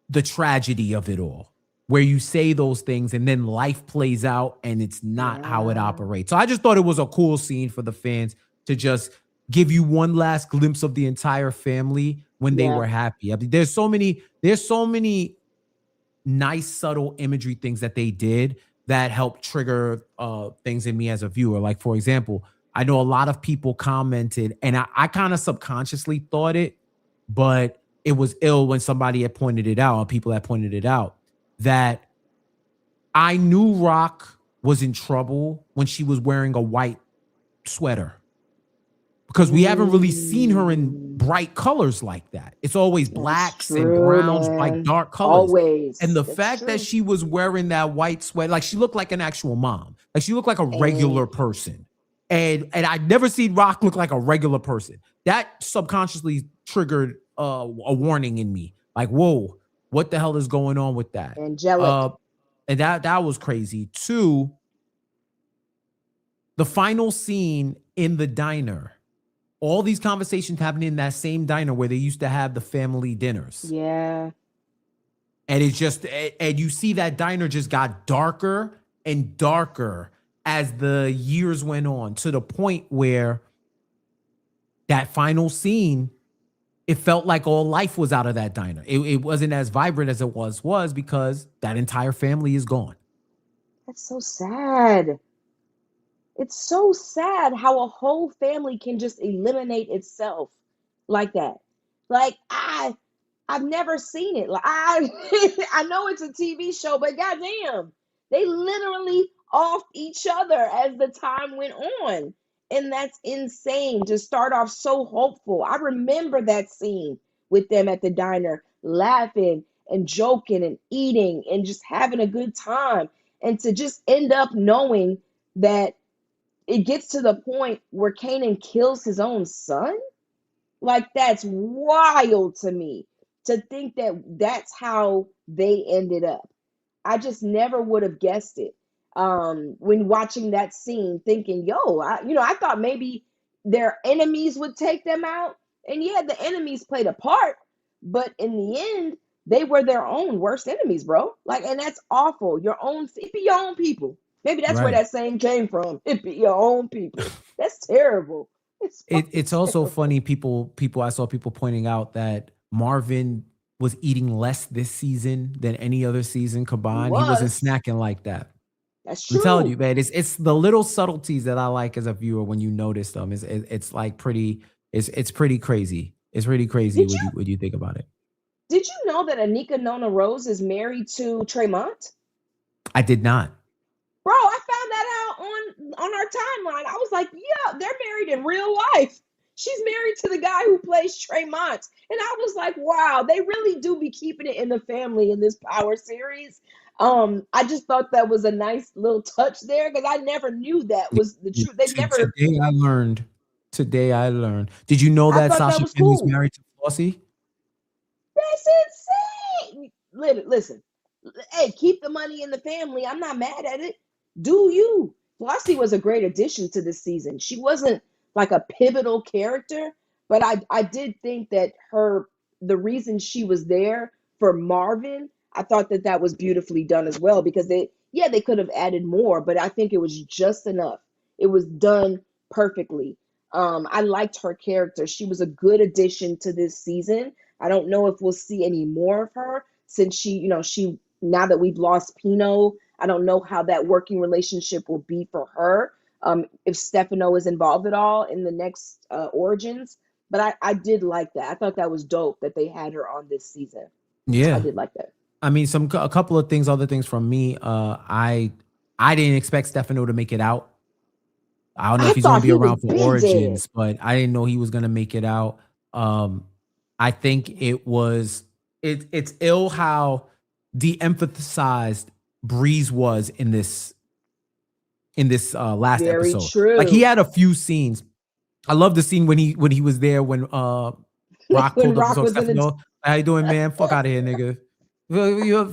the tragedy of it all, where you say those things and then life plays out and it's not how it Yeah. operates. So I just thought it was a cool scene for the fans to just give you one last glimpse of the entire family when they Yeah. were happy. I mean, there's so many nice subtle imagery things that they did that help trigger things in me as a viewer. Like, for example, I know a lot of people commented, and I kind of subconsciously thought it, but it was ill when somebody had pointed it out, or people had pointed it out, that I knew Raq was in trouble when she was wearing a white sweater because we haven't really seen her in Mm, bright colors like that. It's always that's blacks and true, browns, like man. dark colors. And Always. the That's fact that true. she was wearing that white sweater, like she looked like an actual mom, like she looked like a regular And person. And I'd never seen Raq look like a regular person. That subconsciously triggered a warning in me, like, whoa, what the hell is going on with that? Uh, angelic. and that was crazy. Two, the final scene in the diner all these conversations happening in that same diner where they used to have the family dinners. Yeah. And it's just, and you see that diner just got darker and darker as the years went on, to the point where that final scene, it felt like all life was out of that diner. It wasn't as vibrant as it was because that entire family is gone. That's so sad. It's so sad how a whole family can just eliminate itself like that. Like I've never seen it. Like I know it's a TV show, but goddamn, they literally offed each other as the time went on. And that's insane to start off so hopeful. I remember that scene with them at the diner, laughing and joking and eating and just having a good time. And to just end up knowing that it gets to the point where Kanan kills his own son. Like, that's wild to me, to think that that's how they ended up. I just never would have guessed it. When watching that scene, thinking, yo, I thought maybe their enemies would take them out. And yeah, the enemies played a part, but in the end, they were their own worst enemies, bro. Like, and that's awful. It be your own people. Maybe that's where Right. that saying came from. It be your own people. That's terrible. It's also Terrible. funny. I saw people pointing out that Marvin was eating less this season than any other season He combined. He wasn't was. snacking like that. That's I'm telling you, true. man. It's the little subtleties that I like as a viewer when you notice them. It's like pretty. It's pretty crazy. It's pretty crazy Did when you you think about it. did you know that Anika Nona Rose is married to Tremont? I did not. Bro, I found that out on our timeline. I was like, yeah, they're married in real life. She's married to the guy who plays Tremont. And I was like, wow, they really do be keeping it in the family in this Power series. I just thought that was a nice little touch there because I never knew that was the truth. They never, Today I learned. Today I learned. Did you know I that thought that Sasha was Fierce cool. married to Flossie? That's insane. Listen, hey, keep the money in the family. I'm not mad at it. Do you? Flossie was a great addition to this season. She wasn't like a pivotal character, but I did think that the reason she was there for Marvin, I thought that that was beautifully done as well because they could have added more, but I think it was just enough. It was done perfectly. I liked her character. She was a good addition to this season. I don't know if we'll see any more of her since she now that we've lost Pino. I don't know how that working relationship will be for her. If Stefano is involved at all in the next Origins, but I did like that. I thought that was dope that they had her on this season. I Yeah. did like that. I mean, a couple of things, other things from me. I didn't expect Stefano to make it out. I don't know I if he's going thought to be he was around for big dead. Origins, but I didn't know he was going to make it out. I think it's ill how de-emphasized Breeze was in this last Very episode. Like, he true. had a few scenes. I love the scene when he was there when Raq When pulled up and Rock saw was in Stefano. How you doing, man? Fuck out of here, nigga.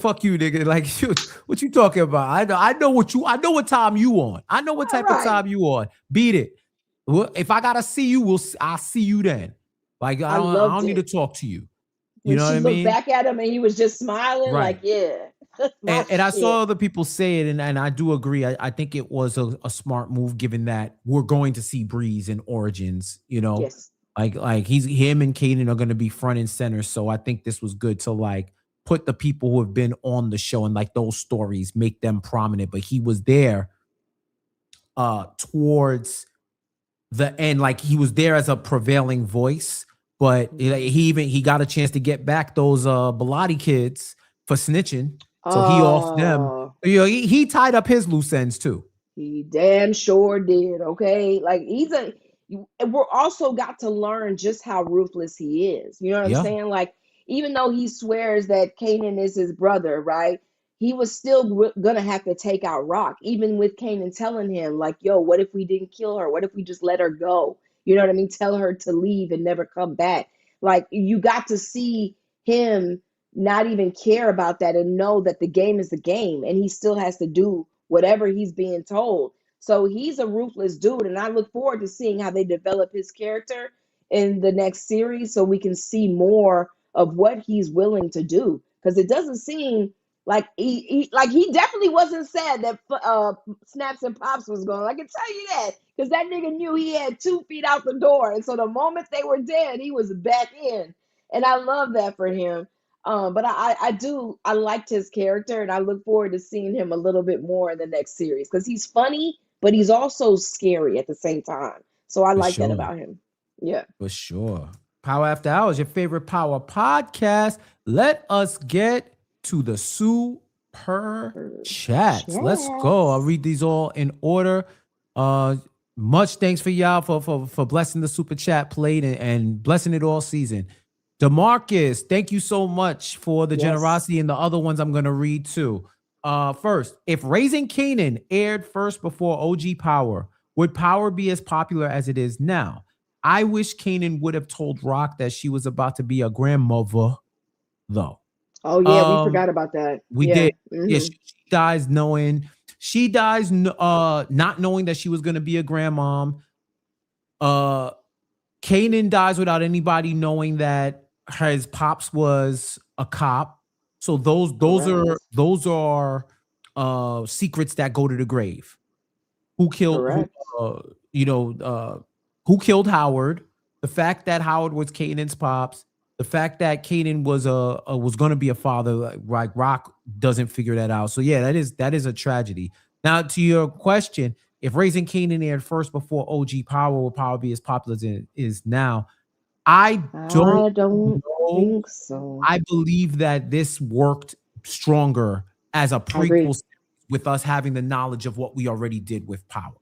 Fuck you, nigga. Like, shoot, what you talking about? I know what time you on. I know what all type of right. time you on. Beat it. Well, if I gotta see you, I'll see you then. Like, I I loved don't need to it talk to you. You when know what she I looked mean? back at him and he was just smiling, Right. like, yeah, that's my And I shit. saw other people say it, and I do agree. I think it was a smart move, given that we're going to see Breeze in Origins. Yes. Like him and Kanan are going to be front and center. So I think this was good to like put the people who have been on the show and like those stories, make them prominent. But he was there towards the end, like he was there as a prevailing voice. But he got a chance to get back those Bilotti kids for snitching. So he off them. Oh, He tied up his loose ends too. he damn sure did. Okay. Like and we're also got to learn just how ruthless he is. You know what I'm Yeah. saying? Like, even though he swears that Kanan is his brother, right? He was still gonna have to take out Rock, even with Kanan telling him, like, yo, what if we didn't kill her? What if we just let her go? You know what I mean? Tell her to leave and never come back. Like, you got to see him not even care about that and know that the game is the game and he still has to do whatever he's being told. So he's a ruthless dude, and I look forward to seeing how they develop his character in the next series, so we can see more of what he's willing to do. Because it doesn't seem like he definitely wasn't sad that Snaps and Pops was gone. I can tell you that, because that nigga knew he had 2 feet out the door, and so the moment they were dead, he was back in, and I love that for him. But I liked his character, and I look forward to seeing him a little bit more in the next series, because he's funny, but he's also scary at the same time. So I For like that sure. about him. Yeah. For sure. Power After Hours, your favorite power podcast. Let us get to the super chats. Let's go. I'll read these all in order. Much thanks for y'all for blessing the super chat plate and blessing it all season. DeMarcus, thank you so much for the generosity, and the other ones I'm going to read too. First, if Raising Kanan aired first before OG Power, would Power be as popular as it is now? I wish Kanan would have told Raq that she was about to be a grandmother, though. Oh yeah, we forgot about that. We did. Yeah, she dies not knowing that she was going to be a grandmom. Kanan dies without anybody knowing that his pops was a cop. So those are secrets that go to the grave. Who killed who killed Howard? The fact that Howard was Kanan's pops, the fact that Kanan was going to be a father, like Raq doesn't figure that out. So yeah, that is a tragedy. Now to your question, if Raising Kanan aired first before OG Power, will Power be as popular as it is now? I don't think so. I believe that this worked stronger as a prequel with us having the knowledge of what we already did with Power.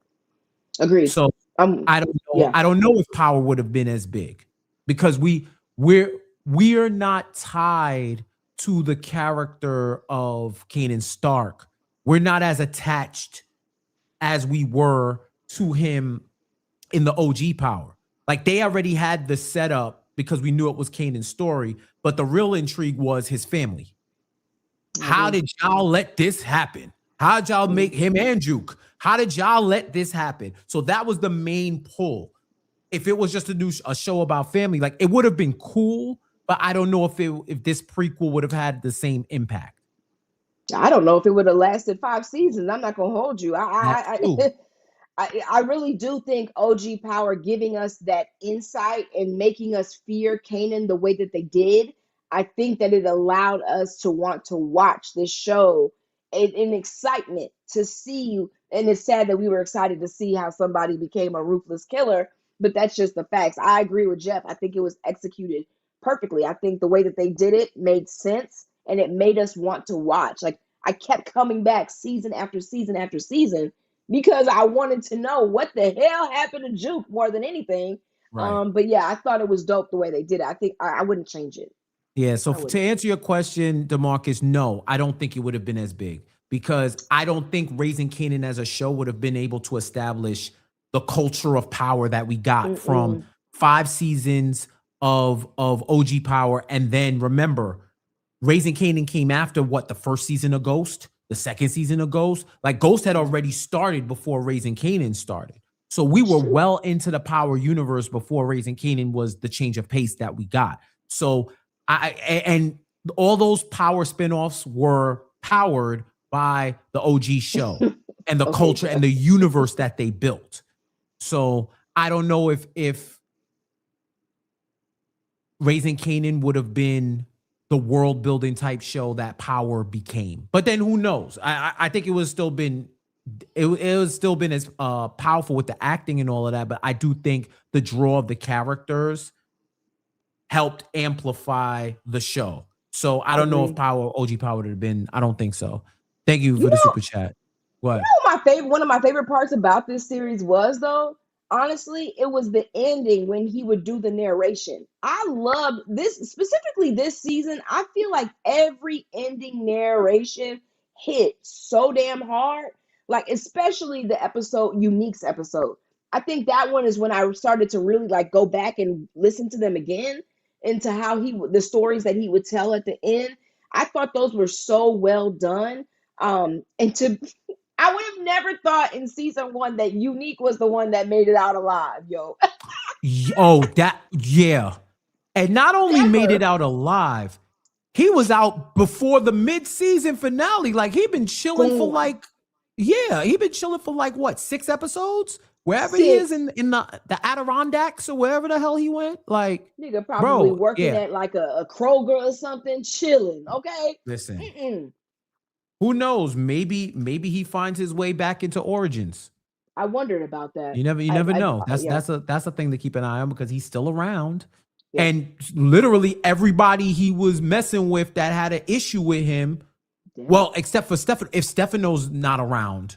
Agreed. So I don't know. Yeah. I don't know if Power would have been as big, because we're not tied to the character of Kanan Stark. We're not as attached as we were to him in the OG Power. Like, they already had the setup because we knew it was Kanan's story, but the real intrigue was his family. How did y'all let this happen? How did y'all make him and Juke? How did y'all let this happen? So that was the main pull. If it was just a show about family, like, it would have been cool, but I don't know if this prequel would have had the same impact. I don't know if it would have lasted 5 seasons. I'm not gonna hold you. I really do think OG Power giving us that insight and making us fear Kanan the way that they did, I think that it allowed us to want to watch this show in excitement to see. And it's sad that we were excited to see how somebody became a ruthless killer, but that's just the facts. I agree with Jeff. I think it was executed perfectly. I think the way that they did it made sense, and it made us want to watch. Like, I kept coming back season after season after season, because I wanted to know what the hell happened to Juke more than anything. Right. But yeah, I thought it was dope the way they did it. I think I wouldn't change it. Yeah, so to answer your question, DeMarcus, no, I don't think it would have been as big, because I don't think Raising Kanan as a show would have been able to establish the culture of Power that we got from 5 seasons of OG Power. And then remember, Raising Kanan came after the first season of Ghost, the second season of Ghost. Like, Ghost had already started before Raising Kanan started. So we were well into the Power universe before Raising Kanan was the change of pace that we got. So and all those Power spinoffs were powered by the OG show and the culture and the universe that they built. So I don't know if Raising Kanan would have been the world building type show that Power became. But then who knows? I think it was still been as powerful with the acting and all of that. But I do think the draw of the characters helped amplify the show. So I don't know if OG Power would have been. I don't think so. Thank you for the super chat. What? One of my favorite parts about this series was, though, honestly, it was the ending when he would do the narration. I loved this, specifically this season. I feel like every ending narration hit so damn hard. Like, especially the Unique's episode. I think that one is when I started to really go back and listen to them again, into how the stories that he would tell at the end. I thought those were so well done. And I would have never thought in season 1 that Unique was the one that made it out alive, yo. Yeah. And not only made it Never. out alive, he was out before the mid-season finale. Like he'd been chilling for Gone. what, 6 episodes? Wherever he is 6. in the Adirondacks or wherever the hell he went. Like, Nigga probably bro, working yeah. at like a Kroger or something, chilling. Okay. Listen, who knows? Maybe he finds his way back into Origins. I wondered about that. You never know. Yeah. That's a thing to keep an eye on because he's still around. Yeah. And literally everybody he was messing with that had an issue with him, Damn. well, except for Stefano. If Stefano's not around,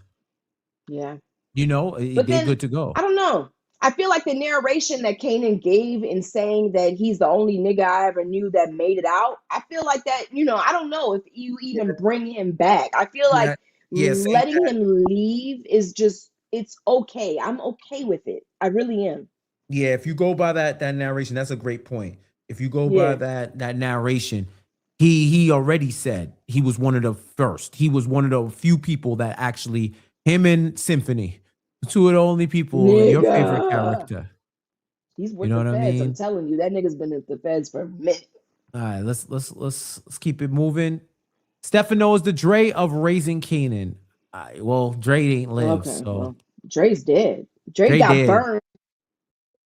Yeah. they're good to go. I don't know. I feel like the narration that Kanan gave in saying that he's the only nigga I ever knew that made it out, I feel like that, I don't know if you even bring him back. I feel like letting him leave is just, it's okay. I'm okay with it. I really am. Yeah, if you go by that narration, that's a great point. If you go by that narration, he already said he was one of the first. He was one of the few people that actually, him and Symphony, two of the only people, your favorite character. He's with the feds. I'm telling you, that nigga's been at the feds for a minute. All right, let's keep it moving. Stefano is the Dre of Raising Kanan. Well, Dre ain't lived, so well, Dre's dead. Dre got dead. burned.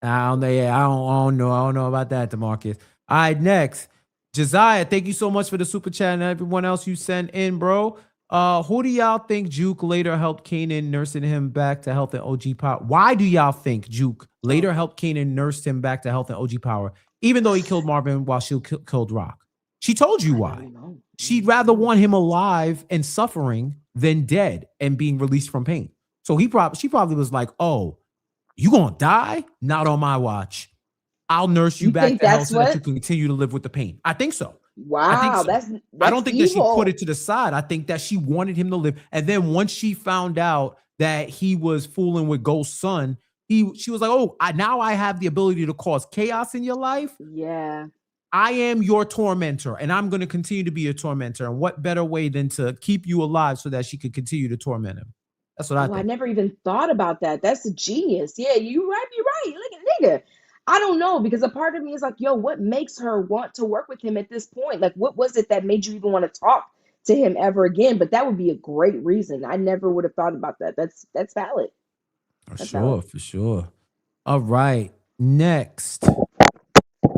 I don't know. Yeah, I don't know about that, DeMarcus. All right, next, Josiah. Thank you so much for the super chat and everyone else you sent in, bro. Who do y'all think Juke later helped Kanan, nursing him back to health and OG power? Why do y'all think Juke later helped Kanan, nursed him back to health and OG power, even though he killed Marvin while she killed Raq? She told you why. She'd rather want him alive and suffering than dead and being released from pain. So she probably was like, "Oh, you gonna die? Not on my watch. I'll nurse you back to health so that you can continue to live with the pain." I think so. Wow, I think so. that's I don't think evil. that she put it to the side. I think that she wanted him to live. And then once she found out that he was fooling with Ghost's son, she was like, "Oh, now I have the ability to cause chaos in your life. Yeah. I am your tormentor, and I'm going to continue to be your tormentor. And what better way than to keep you alive so that she could continue to torment him?" That's what I think. I never even thought about that. That's a genius. Yeah, you're right. Look at nigga. I don't know, because a part of me is like, yo, what makes her want to work with him at this point? Like, what was it that made you even want to talk to him ever again? But that would be a great reason. I never would have thought about that. That's valid. For sure. All right. Next,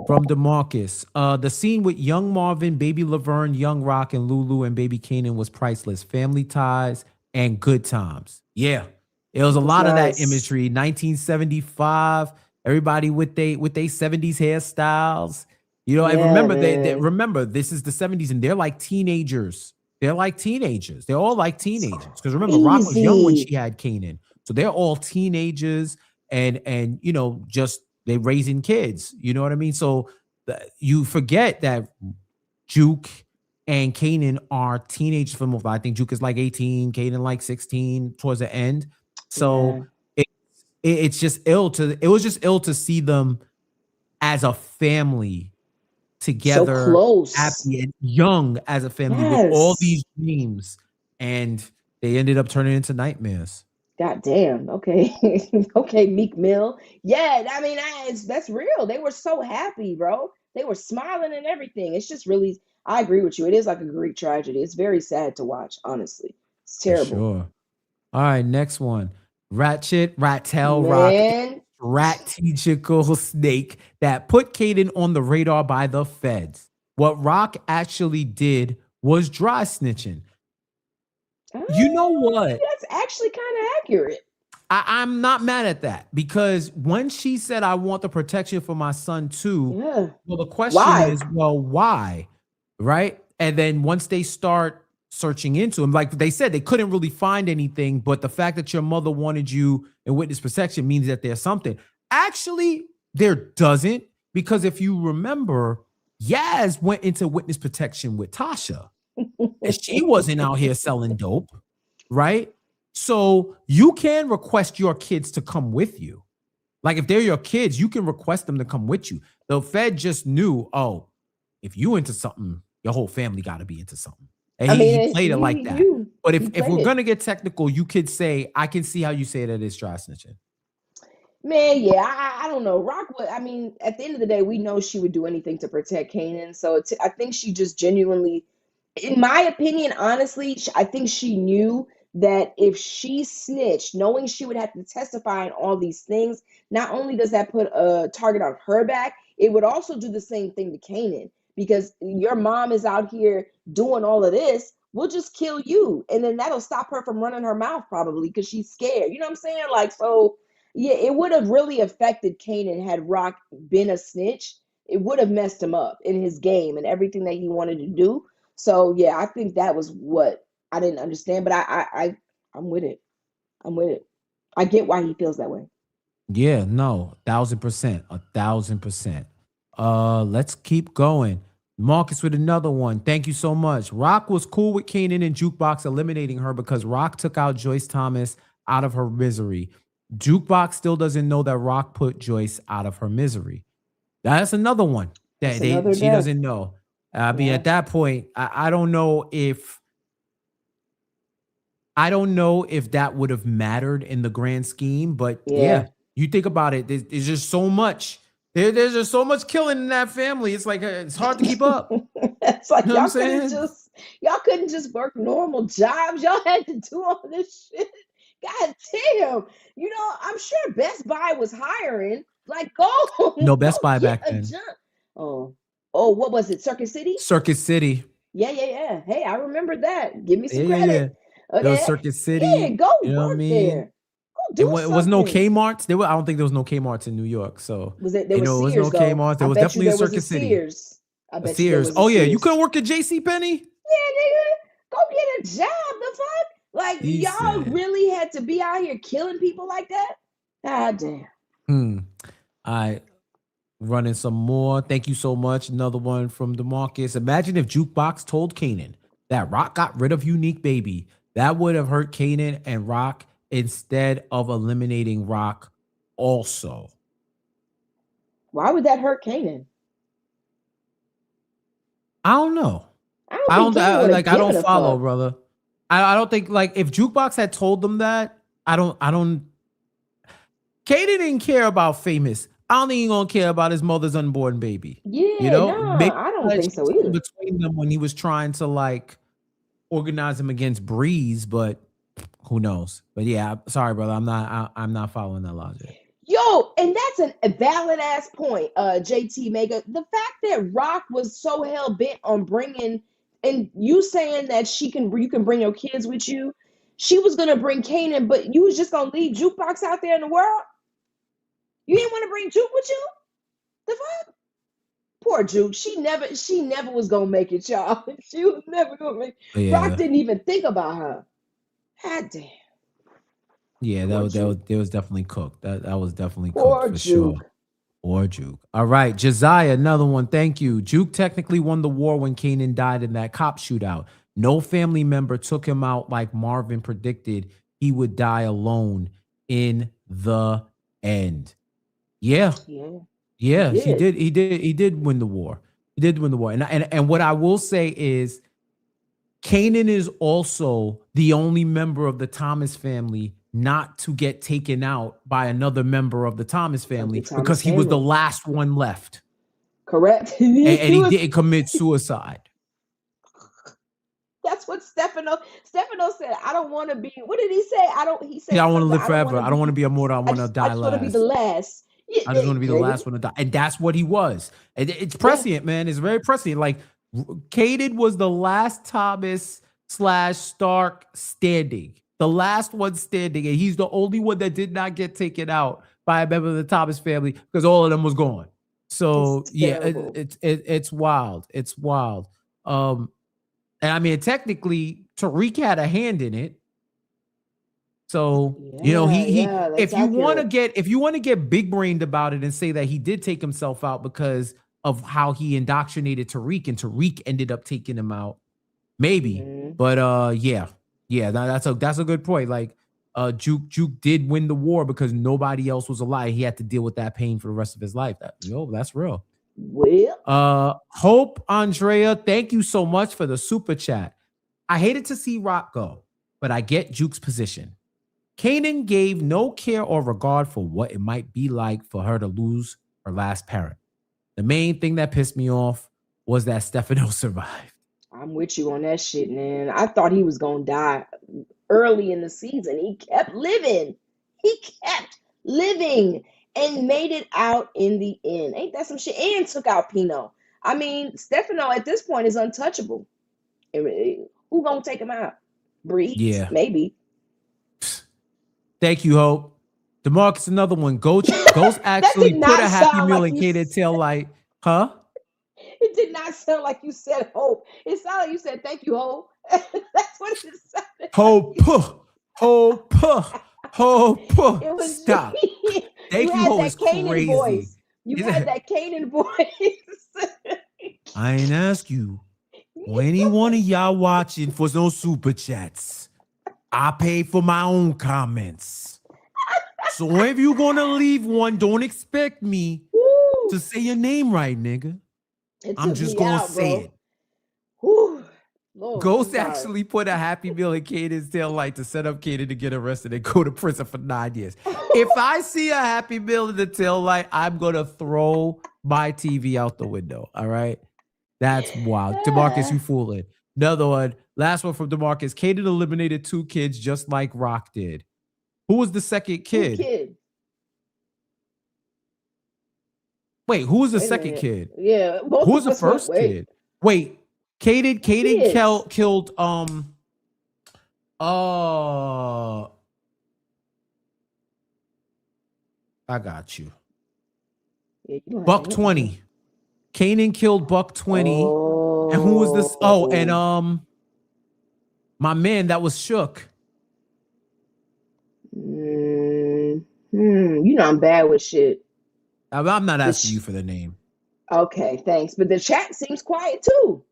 from DeMarcus. The scene with young Marvin, baby Laverne, young Raq, and Lulu and baby Kanan was priceless. Family ties and good times. Yeah. It was a lot of that imagery. 1975. Everybody with they 70s hairstyles. I remember this is the 70s and they're like teenagers. They're all like teenagers. Because remember, Raq was young when she had Kanan. So they're all teenagers and just they raising kids. You know what I mean? So you forget that Juke and Kanan are teenagers for most. I think Juke is like 18, Kanan like 16 towards the end. So it was just ill to see them as a family together, so close, happy and young as a family with all these dreams, and they ended up turning into nightmares. God damn. Okay. Okay, Meek Mill. Yeah, I mean, that's real. They were so happy, bro. They were smiling and everything. It's just really, I agree with you. It is like a Greek tragedy. It's very sad to watch, honestly. It's terrible. For sure. All right, next one. Ratchet, Raq, strategical snake that put Kanan on the radar by the feds. What Raq actually did was dry snitching. You know what? That's actually kind of accurate. I'm not mad at that, because when she said, "I want the protection for my son too," well, the question is, well, why? Right? And then once they start searching into him, like they said, they couldn't really find anything, but the fact that your mother wanted you in witness protection means that there's something. Actually, there doesn't, because if you remember, Yaz went into witness protection with Tasha, and she wasn't out here selling dope, right? So you can request your kids to come with you. Like if they're your kids, you can request them to come with you. The Fed just knew, oh, if you into something, your whole family got to be into something. And I mean, he played it like that. But he if we're played it. gonna get technical, you could say, I can see how you say that it's dry snitching. Man, yeah, I don't know. Raq would, I mean, at the end of the day, we know she would do anything to protect Kanan. So I think she just genuinely, in my opinion, honestly, I think she knew that if she snitched, knowing she would have to testify on all these things, not only does that put a target on her back, it would also do the same thing to Kanan because your mom is out here doing all of this. We'll just kill you. And then that'll stop her from running her mouth probably because she's scared. You know what I'm saying? Like, so yeah, it would have really affected Kanan had Raq been a snitch. It would have messed him up in his game and everything that he wanted to do. So yeah, I think that was what I didn't understand, but I'm with it. I'm with it. I get why he feels that way. Yeah, no, 1,000%, 1,000%. Let's keep going. Marcus with another one. Thank you so much. Raq was cool with Kanan and Jukebox eliminating her because Raq took out Joyce Thomas out of her misery. Jukebox still doesn't know that Raq put Joyce out of her misery. That's another one that she doesn't know. I mean, at that point, I don't know if that would have mattered in the grand scheme, but yeah, you think about it. There's just so much. There's just so much killing in that family. It's like it's hard to keep up. It's like you know y'all couldn't just work normal jobs. Y'all had to do all this shit. God damn. You know, I'm sure Best Buy was hiring. Like, no Best Buy back then. Oh, what was it? Circuit City? Circuit City. Yeah. Hey, I remember that. Give me some credit. Okay. There was Circuit City. Yeah, go work there. It was no Kmart's. I don't think there was no Kmart's in New York. So there was Sears, no Kmart's. There was definitely a Circuit City. Sears. I bet Sears. Oh yeah, you couldn't work at JCPenney? Yeah, nigga. Go get a job. The fuck? Like y'all really had to be out here killing people like that? God damn. All right. Running some more. Thank you so much. Another one from DeMarcus. Imagine if Jukebox told Kanan that Raq got rid of Unique Baby. That would have hurt Kanan and Raq instead of eliminating Raq also. Why would that hurt Kanan? I don't know. I don't follow, brother. I don't think, like, if Jukebox had told them that, I don't Kanan didn't care about Famous. I don't think he's gonna care about his mother's unborn baby. Yeah, you know, I don't think so either. Between them when he was trying to like organize him against Breeze, but who knows? But yeah, sorry, brother, I'm not following that logic. Yo, and that's a valid ass point, JT Mega. The fact that Raq was so hell bent on bringing, and you saying that you can bring your kids with you, she was gonna bring Kanan, but you was just gonna leave Jukebox out there in the world. You didn't want to bring Juke with you? The fuck? Poor Juke. She never was gonna make it, y'all. She was never gonna make it. Yeah. Raq didn't even think about her. God damn. Yeah, that was definitely cooked. That was definitely cooked for sure. Or Juke. All right, Josiah, another one. Thank you. Juke technically won the war when Kanan died in that cop shootout. No family member took him out like Marvin predicted he would die alone in the end. Yeah. He did win the war. He did win the war. And what I will say is Kanan is also the only member of the Thomas family not to get taken out by another member of the Thomas family because he was the last one left. Correct. and he didn't commit suicide. That's what Stefano said. I don't want to be. What did he say? He said, I want to live forever. I don't want to be immortal. I want to die last. I just want to be the last. Yeah, I just want to be the last one to die. And that's what he was. And it's prescient, man. It's very prescient. Like, Kanan was the last Thomas / Stark standing. The last one standing. And he's the only one that did not get taken out by a member of the Thomas family because all of them was gone. So, it's wild. It's wild. And I mean, technically, Tariq had a hand in it. So, if you want to get big brained about it and say that he did take himself out because of how he indoctrinated Tariq and Tariq ended up taking him out, maybe. But that's a good point. Like, Juke did win the war because nobody else was alive. He had to deal with that pain for the rest of his life. That's real. Well, Hope Andrea, thank you so much for the super chat. I hated to see Raq go, but I get Juke's position. Kanan gave no care or regard for what it might be like for her to lose her last parent. The main thing that pissed me off was that Stefano survived. I'm with you on that shit, man. I thought he was gonna die early in the season. He kept living. He kept living and made it out in the end. Ain't that some shit? And took out Pino. I mean, Stefano at this point is untouchable. Who gonna take him out? Breeze, Yeah. maybe. Thank you, Hope. DeMarcus, another one. Ghost actually did put not a Happy sound Meal like in you Kaden's tail light. Huh? It did not sound like you said hope. It sounded like you said thank you, Hope. That's what it sounded. Hope. It was Stop. Thank you, Hope is Kanan crazy. voice. You had that Kanan voice. I ain't ask you. For any one of y'all watching for no super chats, I pay for my own comments. So if you're gonna leave one, don't expect me Woo. to say your name right, nigga. It I'm took just me gonna out, say bro. it. Whew. Lord, Ghost I'm sorry. actually put a Happy Meal in Kaden's tail light to set up Kanan to get arrested and go to prison for 9 years. If I see a Happy Meal in the tail light, I'm gonna throw my TV out the window. All right. That's wild. DeMarcus, you fooling. Another one. Last one from DeMarcus. Kanan eliminated 2 kids just like Raq did. Who was the second kid? Kid. Wait, who was the Wait a second minute. kid? Yeah. Both Who was of the us went, first kid? Wait, Kanan Kids. killed I got you. Yeah, you don't have Buck to hit 20. Kanan killed Buck 20. Oh. And who was this? Oh, and my man that was shook. You know I'm bad with shit. I'm not asking you for the name. Okay, thanks. But the chat seems quiet too.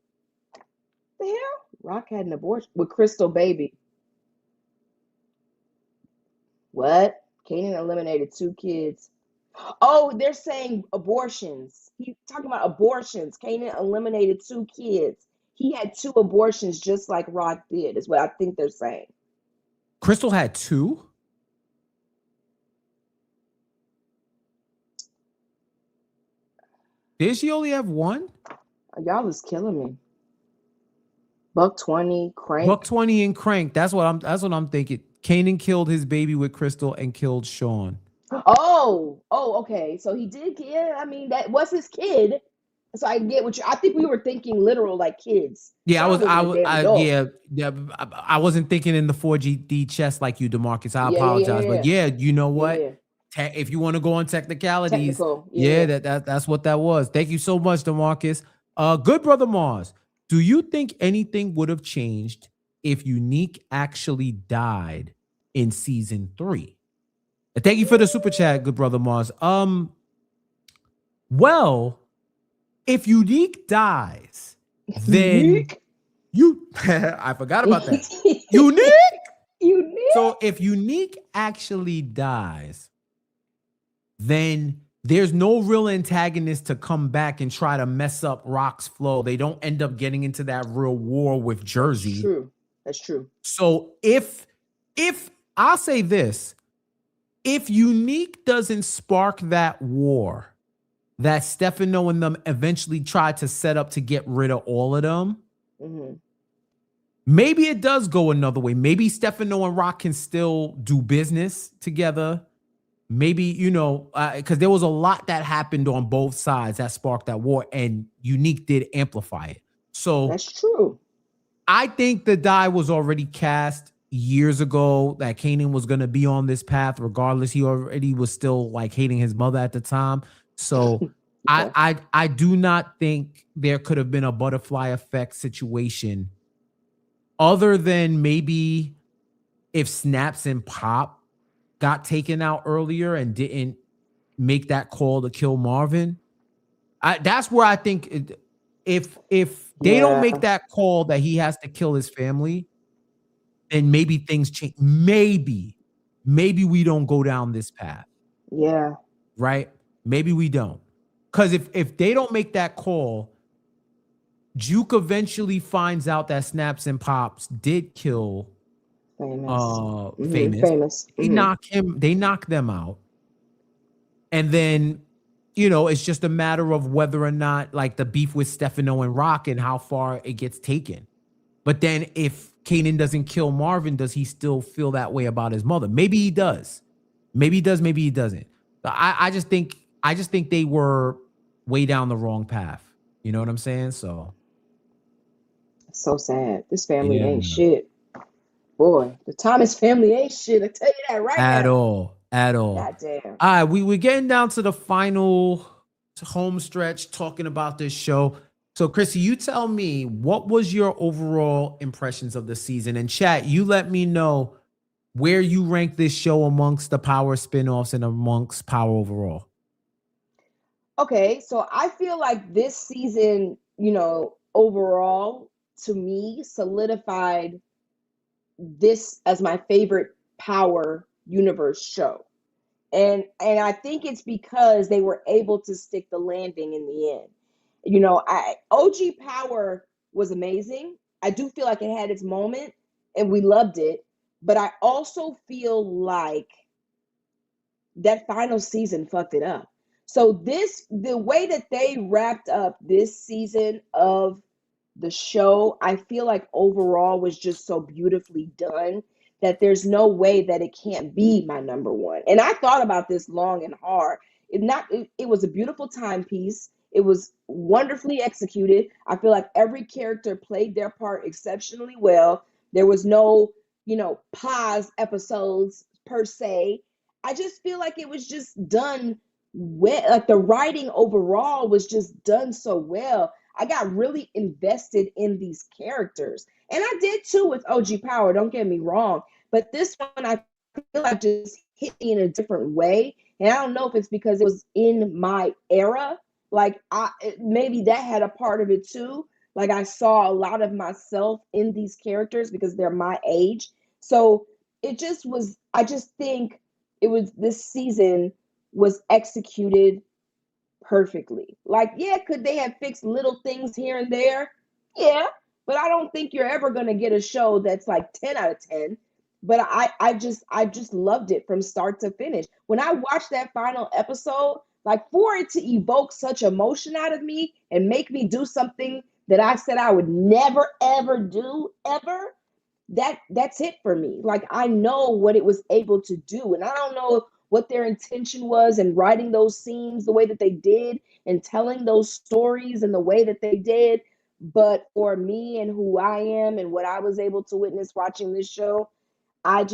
The hell? Raq had an abortion with Crystal Baby. What? Kanan eliminated 2 kids. Oh, they're saying abortions. He's talking about abortions. Kanan eliminated 2 kids. He had 2 abortions just like Raq did, is what I think they're saying. Crystal had 2? Did she only have 1? Y'all is killing me. Buck 20, Crank. Buck 20 and Crank. That's what I'm thinking. Kanan killed his baby with Crystal and killed Sean. Oh, okay. So he did. Yeah, I mean that was his kid. So I get what you. I think we were thinking literal like kids. Yeah, Yeah. I wasn't thinking in the 4GD chess like you, DeMarcus. I apologize, but yeah, you know what? Yeah. If you want to go on technicalities, Technical. That's what that was. Thank you so much, DeMarcus. Good brother Mars. Do you think anything would have changed if Unique actually died in season 3? And thank you for the super chat, good brother Mars. Well, if Unique dies, then I forgot about that. Unique. So if Unique actually dies, then there's no real antagonist to come back and try to mess up Raq's flow. They don't end up getting into that real war with Jersey. That's true. So if I'll say this, if Unique doesn't spark that war that Stefano and them eventually tried to set up to get rid of all of them, maybe it does go another way. Maybe Stefano and Raq can still do business together. Maybe, because there was a lot that happened on both sides that sparked that war, and Unique did amplify it. So that's true. I think the die was already cast years ago that Kanan was going to be on this path. Regardless, he already was still like hating his mother at the time. So I do not think there could have been a butterfly effect situation other than maybe if Snaps and Pop got taken out earlier and didn't make that call to kill Marvin. That's where I think if they don't make that call that he has to kill his family, then maybe things change. Maybe we don't go down this path. Yeah. Right? Maybe we don't. Because if they don't make that call, Juke eventually finds out that Snaps and Pops did kill Famous. Famous. They knock them out. And then, it's just a matter of whether or not like the beef with Stefano and Raq and how far it gets taken. But then if Kanan doesn't kill Marvin, does he still feel that way about his mother? Maybe he does. Maybe he does, maybe he doesn't. But I just think they were way down the wrong path. You know what I'm saying? So sad. This family ain't shit. Boy, the Thomas family ain't shit. I tell you that right at now. all. God damn. All right, we're getting down to the final home stretch talking about this show. So, Chrissy, you tell me, what was your overall impressions of the season? And chat, you let me know where you rank this show amongst the Power spinoffs and amongst Power overall. Okay, so I feel like this season, overall, to me, solidified this as my favorite Power universe show. And I think it's because they were able to stick the landing in the end. OG Power was amazing. I do feel like it had its moment and we loved it, but I also feel like that final season fucked it up. So the way that they wrapped up this season of the show, I feel like overall was just so beautifully done that there's no way that it can't be my number one. And I thought about this long and hard. It was a beautiful timepiece. It was wonderfully executed. I feel like every character played their part exceptionally well. There was no, pause episodes per se. I just feel like it was just done well. Like the writing overall was just done so well. I got really invested in these characters. And I did too with OG Power, don't get me wrong. But this one, I feel like just hit me in a different way. And I don't know if it's because it was in my era. Like maybe that had a part of it too. Like I saw a lot of myself in these characters because they're my age. So it just was, I just think this season was executed perfectly. Like, yeah, could they have fixed little things here and there? Yeah, but I don't think you're ever going to get a show that's like 10 out of 10. But I just loved it from start to finish. When I watched that final episode, like for it to evoke such emotion out of me and make me do something that I said I would never, ever do, ever, that's it for me. Like I know what it was able to do. And I don't know what their intention was in writing those scenes the way that they did and telling those stories in the way that they did. But for me and who I am and what I was able to witness watching this show, I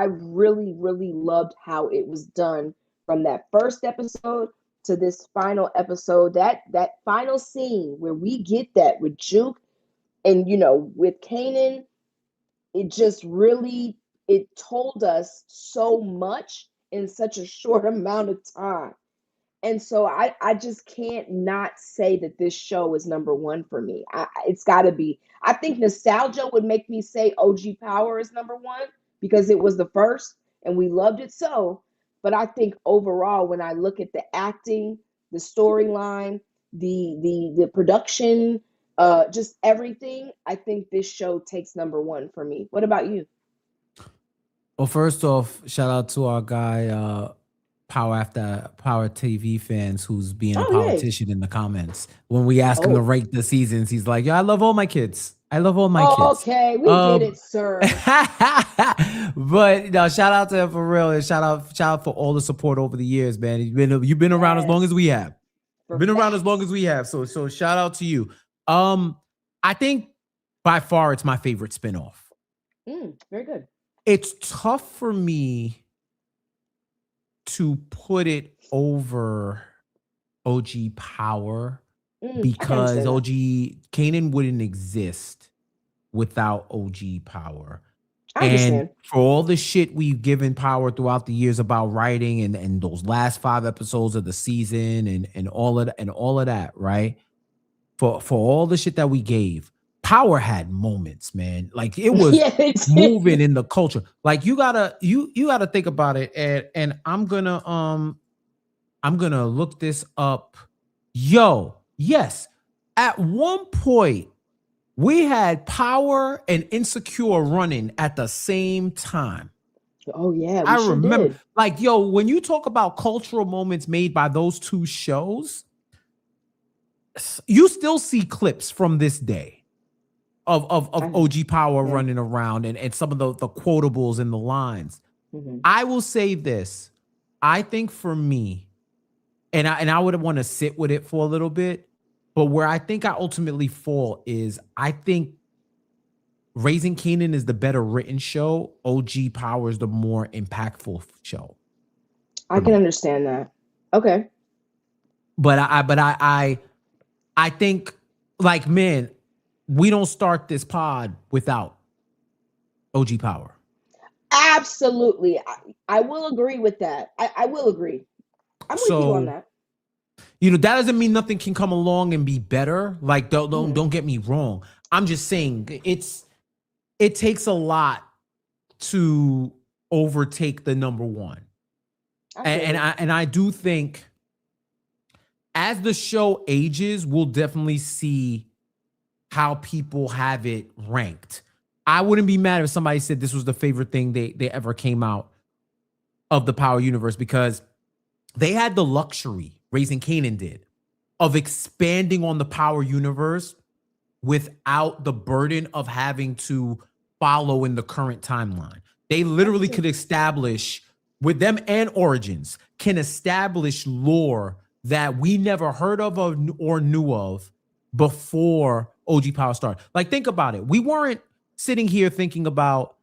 really, really loved how it was done from that first episode to this final episode. That final scene where we get that with Juke and, with Kanan, it just really, it told us so much in such a short amount of time. And so I just can't not say that this show is number one for me. It's got to be. I think nostalgia would make me say OG Power is number one because it was the first and we loved it so. But I think overall, when I look at the acting, the storyline, the production, just everything, I think this show takes number one for me. What about you? Well, first off, shout out to our guy, Power After Power TV fans, who's being a politician in the comments. When we ask him to rate the seasons, he's like, "Yeah, I love all my kids. I love all my kids." Okay, we get it, sir. But no, shout out to him for real, and shout out for all the support over the years, man. You've been around as long as we have. Around as long as we have. So shout out to you. I think by far it's my favorite spinoff. Very good. It's tough for me to put it over OG Power because OG Kanan wouldn't exist without OG Power. And for all the shit we've given Power throughout the years about writing and those last 5 episodes of the season and all of that, right? For all the shit that we gave, Power had moments, man. Like it was moving in the culture. Like you gotta think about it. And I'm gonna look this up. Yes, At one point, we had Power and Insecure running at the same time. Oh yeah, we I sure remember, did. like, yo, when you talk about cultural moments made by those two shows, you still see clips from this day of OG Power running around and some of the quotables and the lines. Mm-hmm. I will say this. I think for me, and I would want to sit with it for a little bit, but where I think I ultimately fall is I think Raising Kanan is the better written show. OG Power is the more impactful show. I can understand that. Okay. But I think, like, man, we don't start this pod without OG Power. Absolutely. I will agree with that. I will agree. I'm with you on that. You know, that doesn't mean nothing can come along and be better. Like, don't get me wrong. I'm just saying it takes a lot to overtake the number one. And I do think as the show ages, we'll definitely see how people have it ranked. I wouldn't be mad if somebody said this was the favorite thing they ever came out of the Power universe, because they had the luxury, Raising Kanan did, of expanding on the Power universe without the burden of having to follow in the current timeline. They literally could establish, with them and Origins, can establish lore that we never heard of or knew of before OG Power started. Like, think about it. We weren't sitting here thinking about,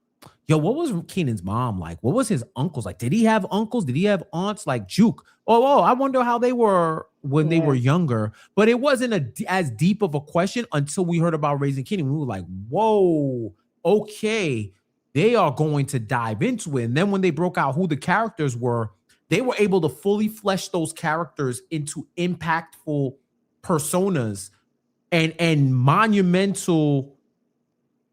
yo, what was Kenan's mom like? What was his uncles like? Did he have uncles? Did he have aunts like Juke? Oh, I wonder how they were when they were younger. But it wasn't as deep of a question until we heard about Raising Kanan. We were like, whoa, okay, they are going to dive into it. And then when they broke out who the characters were, they were able to fully flesh those characters into impactful personas and monumental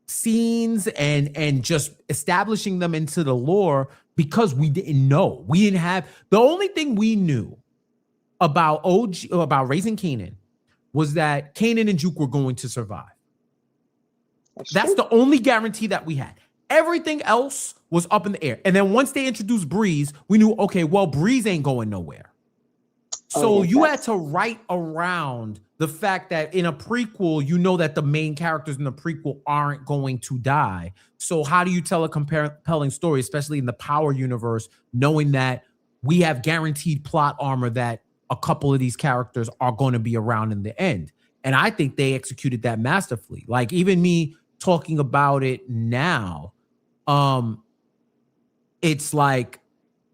scenes and just establishing them into the lore, because we didn't know. We didn't have, the only thing we knew about Raising Kanan was that Kanan and Juke were going to survive. That's the only guarantee that we had. Everything else was up in the air. And then once they introduced Breeze, we knew, okay, well, Breeze ain't going nowhere. So you had to write around the fact that in a prequel, you know that the main characters in the prequel aren't going to die. So how do you tell a compelling story, especially in the Power universe, knowing that we have guaranteed plot armor that a couple of these characters are going to be around in the end? And I think they executed that masterfully. Like, even me talking about it now, it's like,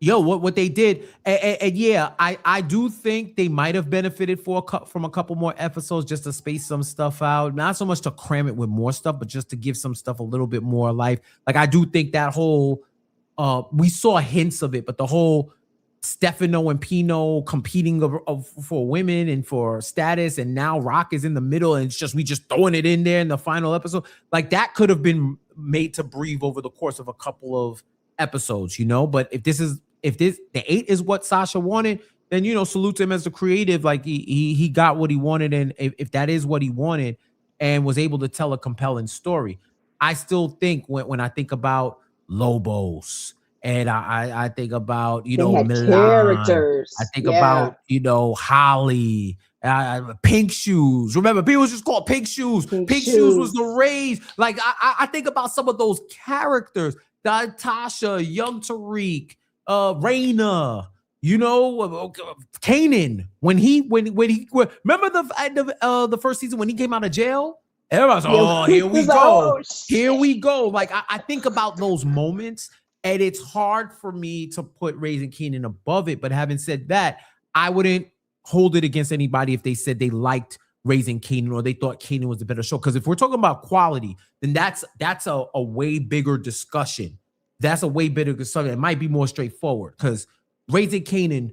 yo, what they did, and yeah, I do think they might have benefited from a couple more episodes just to space some stuff out, not so much to cram it with more stuff, but just to give some stuff a little bit more life. Like, I do think that whole, we saw hints of it, but the whole Stefano and Pino competing for women and for status, and now Raq is in the middle, and we just throwing it in there in the final episode. Like, that could have been made to breathe over the course of a couple of episodes, you know. But if the 8 is what Sasha wanted, then, you know, salute to him as the creative. Like, he got what he wanted, and if that is what he wanted and was able to tell a compelling story. I still think when I think about Lobos, and I think about, you know, Milan, characters. I think about, you know, Holly, Pink Shoes. Remember, people just call it Pink Shoes. Pink Shoes was the rage. Like, I think about some of those characters, Tasha, Young Tariq, Raina, you know, Kanan. When he remember the first season when he came out of jail? Everybody's like, oh, here we go. Here we go. Like, I think about those moments, and it's hard for me to put Raising Kanan above it. But having said that, I wouldn't hold it against anybody if they said they liked Raising Kanan or they thought Kanan was a better show. Because if we're talking about quality, then that's a way bigger discussion. That's a way bigger discussion. It might be more straightforward, because Raising Kanan,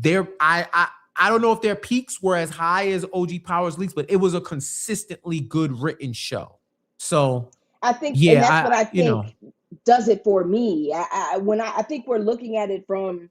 I don't know if their peaks were as high as OG Power's leaks, but it was a consistently good written show. So I think, yeah, and that's what I think does it for me. I think we're looking at it from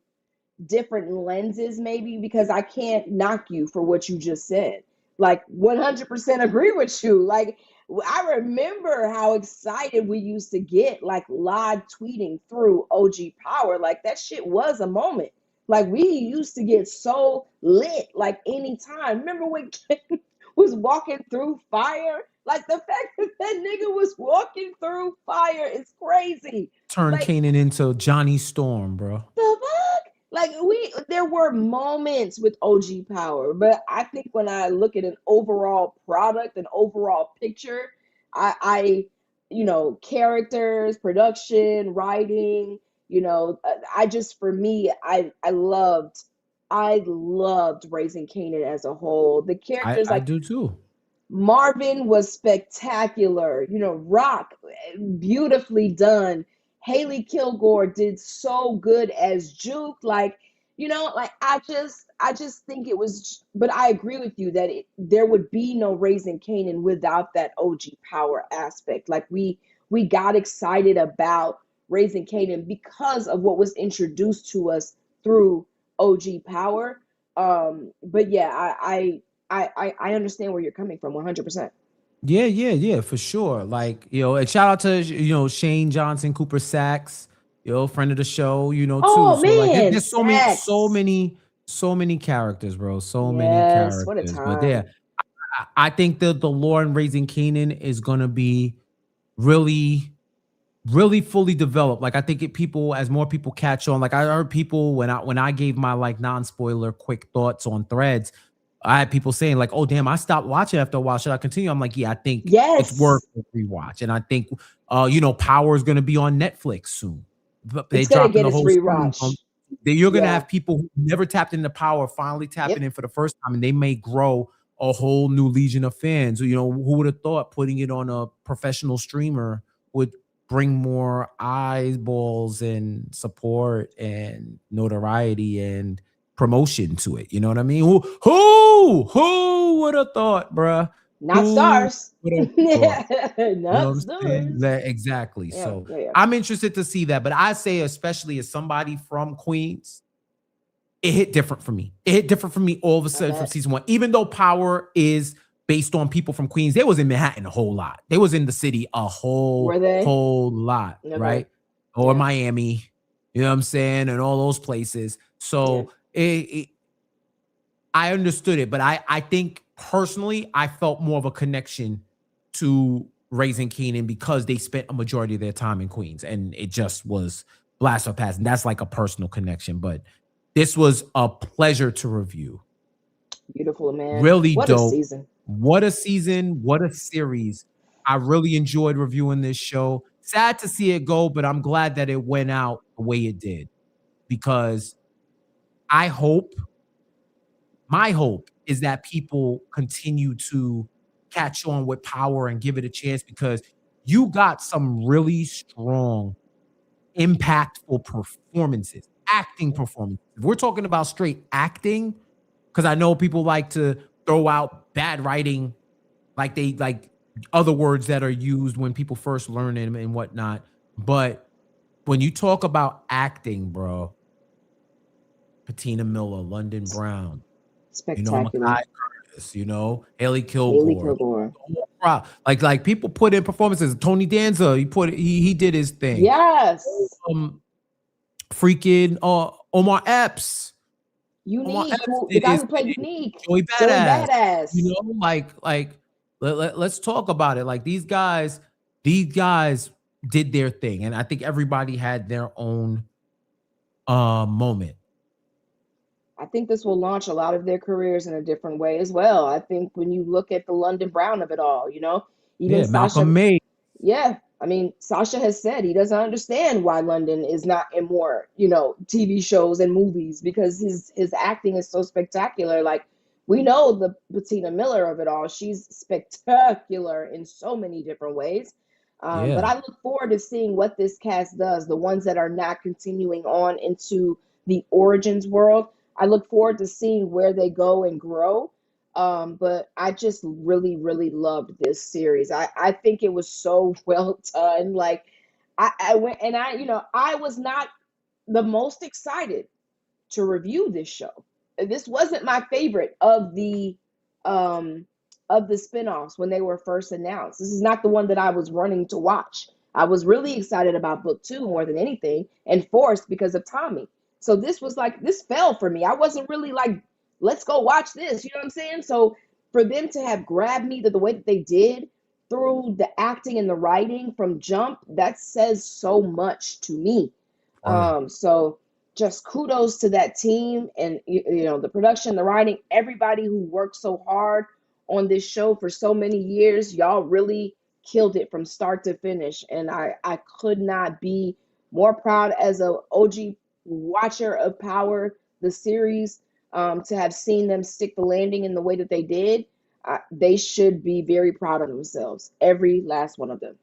different lenses, maybe, because I can't knock you for what you just said. like 100% agree with you. Like, I remember how excited we used to get, like live tweeting through OG Power. Like, that shit was a moment. Like, we used to get so lit, like, anytime. Remember when Ken was walking through fire? Like, the fact that that nigga was walking through fire is crazy. Turn Like, Kanan into Johnny Storm, bro. the fuck? Like, there were moments with OG Power, but I think when I look at an overall product, an overall picture, I characters, production, writing, I just, for me, I loved Raising Kanan as a whole. The characters, I like do too. Marvin was spectacular. Raq, beautifully done. Haley Kilgore did so good as Juke. Like, like I just think it was. But I agree with you that there would be no Raising Kanan without that OG Power aspect. Like, we got excited about Raising Kanan because of what was introduced to us through OG Power. But yeah, I understand where you're coming from 100%. Yeah, for sure. Like, and shout out to Shane Johnson, Cooper Sachs, friend of the show, too. Oh So like man, there's sex. so many characters, bro. So many Yes, what a characters. But yeah, time. I think the lore in Raising Kanan is gonna be really, really fully developed. Like I think people, as more people catch on, like I heard people when I gave my like non-spoiler quick thoughts on threads, I had people saying like, "Oh damn, I stopped watching after a while. Should I continue?" I'm like, "Yeah, I think it's worth Yes, a rewatch." And I think, Power is going to be on Netflix soon. They it's gonna dropping get the its whole series. rewatch. You're going to Yeah. have people who never tapped into Power finally tapping Yep. in for the first time, and they may grow a whole new legion of fans. Who would have thought putting it on a professional streamer would bring more eyeballs and support and notoriety and promotion to it. You know what I mean? Who would have thought, bruh? Not Who stars. would have thought? You know what Not I'm saying? stars. Exactly. Yeah, So yeah, yeah. I'm interested to see that. But I say, especially as somebody from Queens, it hit different for me. It hit different for me all of a I sudden from bet. season one. Even though Power is based on people from Queens, they was in Manhattan a whole lot. They was in the city a Were whole they? lot, Okay. right? Or Yeah. Miami, you know what I'm saying, and all those places. Yeah. So I understood it, but I think personally I felt more of a connection to Raising Kanan because they spent a majority of their time in Queens, and it just was blast or pass, and that's like a personal connection. But this was a pleasure to review. Beautiful, man. Really What a dope. season. What a season. What a series. I really enjoyed reviewing this show. Sad to see it go, but I'm glad that it went out the way it did because I hope, my hope is that people continue to catch on with Power and give it a chance because you got some really strong, impactful performances, acting performances. If we're talking about straight acting, because I know people like to throw out bad writing, like they like other words that are used when people first learn them and whatnot. But when you talk about acting, bro, Patina Miller, London Brown, Spectacular. Makai Curtis, Haley Haley Kilgore, Kilgore. the whole crowd. Like people put in performances. Tony Danza, he did his thing. Yes. Freaking Omar Epps. Omar Unique. Epps The did guy his who played thing. Unique. Joey Joey Badass. Badass. Let's talk about it. Like these guys did their thing, and I think everybody had their own moment. I think this will launch a lot of their careers in a different way as well. I think when you look at the London Brown of it all, even Yeah, Sasha, Malcolm May. yeah, I mean, Sasha has said he doesn't understand why London is not in more, TV shows and movies because his acting is so spectacular. Like, we know the Bettina Miller of it all. She's spectacular in so many different ways. But Yeah. I look forward to seeing what this cast does, the ones that are not continuing on into the Origins world. I look forward to seeing where they go and grow. But I just really, really loved this series. I think it was so well done. Like, I went and I was not the most excited to review this show. This wasn't my favorite of the um, of the spinoffs when they were first announced. This is not the one that I was running to watch. I was really excited about book 2 more than anything, and forced because of Tommy. So this was like, this fell for me. I wasn't really like, let's go watch this. You know what I'm saying? So for them to have grabbed me the way that they did through the acting and the writing from jump, that says so much to me. Word. So just kudos to that team, and you know, the production, the writing, everybody who worked so hard on this show for so many years. Y'all really killed it from start to finish, and I could not be more proud as a OG watcher of Power, the series, to have seen them stick the landing in the way that they did. They should be very proud of themselves, every last one of them.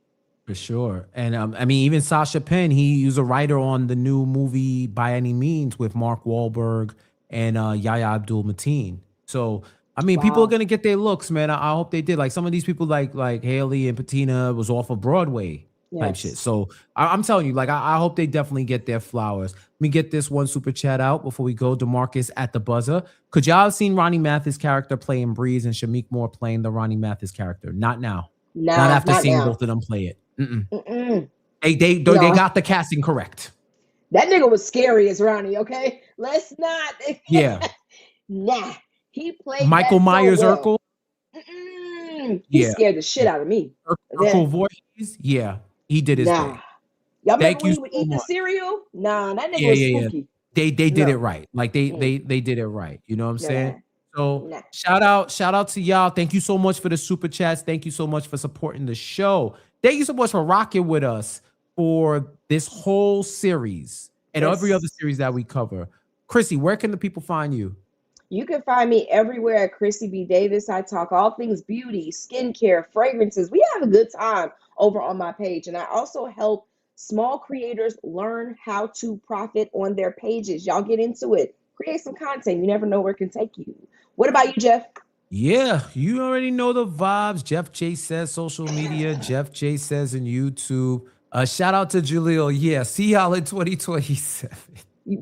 For sure. And I mean, even Sasha Penn, he was a writer on the new movie By Any Means with Mark Wahlberg and Yahya Abdul-Mateen. So, I mean, people are Wow. gonna get their looks, man. I hope they did. Like some of these people, like Haley and Patina, was off of Broadway type shit. Yes. So I'm telling you, like, I hope they definitely get their flowers. Let me get this one super chat out before we go. DeMarcus at the buzzer. Could y'all have seen Ronnie Mathis' character playing Breeze and Shamik Moore playing the Ronnie Mathis character? Not now. Not Nah, after not seeing now. both of them play it. Mm-mm. Mm-mm. They No, got the casting correct. that nigga was scary as Ronnie, okay? Let's not. Yeah. Nah, he played Michael that so Myers well. Urkel. He Yeah. scared the shit out of me. Urkel Then, voice. Yeah. He did his nah. thing. Y'all remember Thank when you he would so eat the much. cereal? Nah, that nigga Yeah, was yeah, yeah. spooky. They did it No, right. Like they mm, they did it right. You know what I'm saying? nah, So nah. shout out to y'all. Thank you so much for the super chats. Thank you so much for supporting the show. Thank you so much for rocking with us for this whole series and every other Yes. series that we cover. Chrissy, where can the people find you? You can find me everywhere at Chrissy B. Davis. I talk all things beauty, skincare, fragrances. We have a good time over on my page. And I also help small creators learn how to profit on their pages. Y'all get into it. Create some content. You never know where it can take you. What about you, Jeff? Yeah, you already know the vibes. Jeff J says social media. Jeff J says in YouTube. Shout out to Jaleel. Yeah, see y'all in 2027.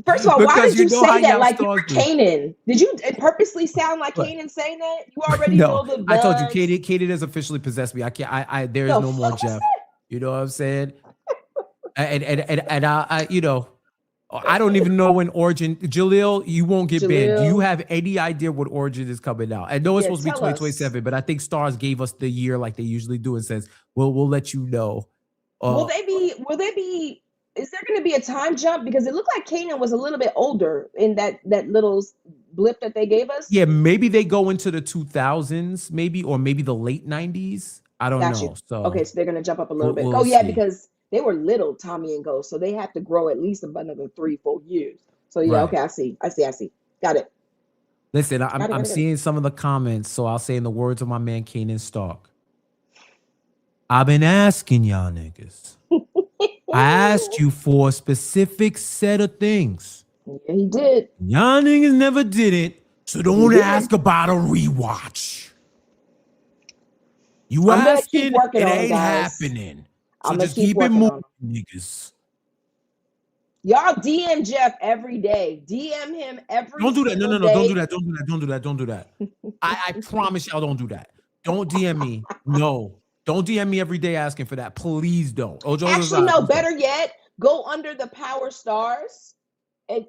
First of all, why Because did you you know how say that y'all like you stars were do. Kanan? Did you purposely sound like What? Kanan saying that? You already No, know the I told you, vibes. Katie has officially possessed me. I can't. There is The no more fuck was Jeff. that? You know what I'm saying? And I you know, I don't even know when Origin. Jaleel, you won't get banned. Do you Jaleel, have any idea what Origin is coming out? I know it's yeah, supposed to be tell us. 2027, but I think Stars gave us the year like they usually do and says, we'll let you know. Will Uh, they be? Will they be? Is there going to be a time jump? Because it looked like Kanan was a little bit older in that little blip that they gave us. yeah, maybe they go into the 2000s, maybe, or maybe the late 90s. I don't Got you. know. So Okay, so they're going to jump up a little bit. we'll Oh yeah, see. because they were little Tommy and Ghost, so they have to grow at least about another 3-4 years. So yeah, Right. okay, I see. I see. I see. Got it. Listen, Got it. I'm Got it. Got it. seeing some of the comments, so I'll say in the words of my man Kanan Stark. I've been asking y'all niggas. I asked you for a specific set of things. Yeah, he did. Y'all niggas never did it, so He don't did. ask about a rewatch. You I'm gonna keep asking, working it on them, ain't guys. happening. So I'm gonna just keep keep it working moving, on them. niggas. Y'all DM Jeff every day. DM him every Don't do that. No, single no, no. Don't do day. that. Don't do that. Don't do that. Don't do that. I promise y'all don't do that. Don't DM me. No. Don't DM me every day asking for that. Please don't. Actually, no, better yet, go under the power stars and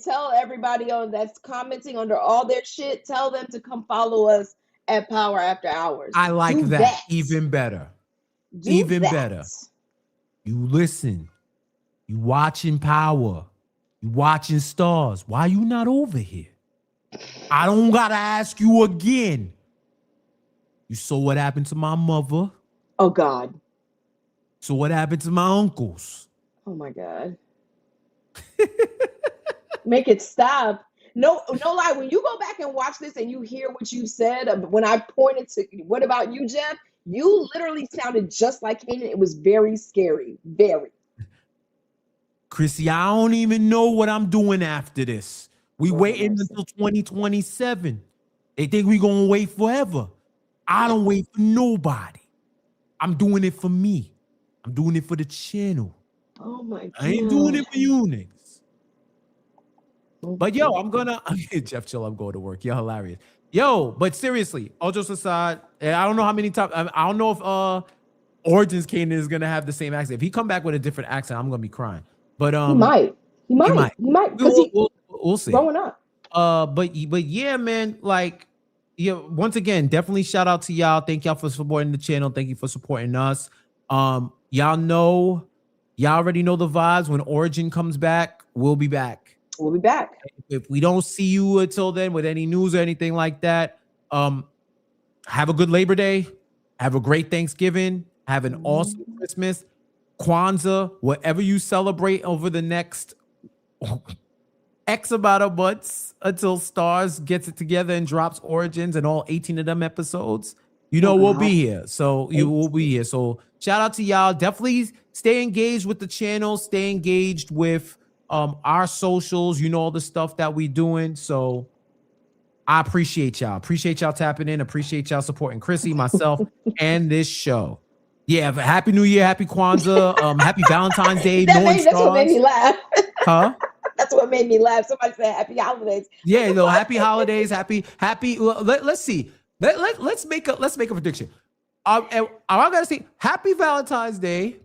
tell everybody on that's commenting under all their shit, tell them to come follow us at Power After Hours. I like Do that. that. Even better. Do Even that. better. You listen. You watching Power. You watching Stars. Why you not over here? I don't gotta ask you again. You saw what happened to my mother. Oh God. So what happened to my uncles? Oh my God. Make it stop. No, no lie. When you go back and watch this and you hear what you said, when I pointed to what about you, Jeff? You literally sounded just like Kanan. It was very scary. Very. Chrissy, I don't even know what I'm doing after this. We Lord have waiting mercy. until 2027. They think we gonna wait forever. I don't wait for nobody. I'm doing it for me. I'm doing it for the channel. Oh my God. I ain't doing it for you niggas. Oh, But yo, I'm gonna Jeff Chill, I'm going to work. You're hilarious. Yo, but seriously, all jokes aside, and I don't know how many times. I don't know if Origins Kanan is gonna have the same accent. If he come back with a different accent, I'm gonna be crying. But he might because we'll see. Growing up. But yeah, man, like, yeah. Once again, definitely shout out to y'all. Thank y'all for supporting the channel. Thank you for supporting us. Y'all already know the vibes. When Origin comes back, we'll be back. We'll be back. If we don't see you until then with any news or anything like that, have a good Labor Day. Have a great Thanksgiving. Have an awesome Christmas, Kwanzaa, whatever you celebrate over the next X amount of months until Stars gets it together and drops Origins and all 18 of them episodes. You know, we'll be here. So you will be here. So shout out to y'all. Definitely stay engaged with the channel. Stay engaged with our socials. You know, all the stuff that we doing. So I appreciate y'all. Appreciate y'all tapping in. Appreciate y'all supporting Chrissy, myself, and this show. Yeah, but Happy New Year, Happy Kwanzaa, Happy Valentine's Day. That's what made me laugh. Huh? That's what made me laugh. Somebody said Happy Holidays. Yeah, no, Happy Holidays, happy. Well, let's see. Let's make a prediction. I gotta say Happy Valentine's Day.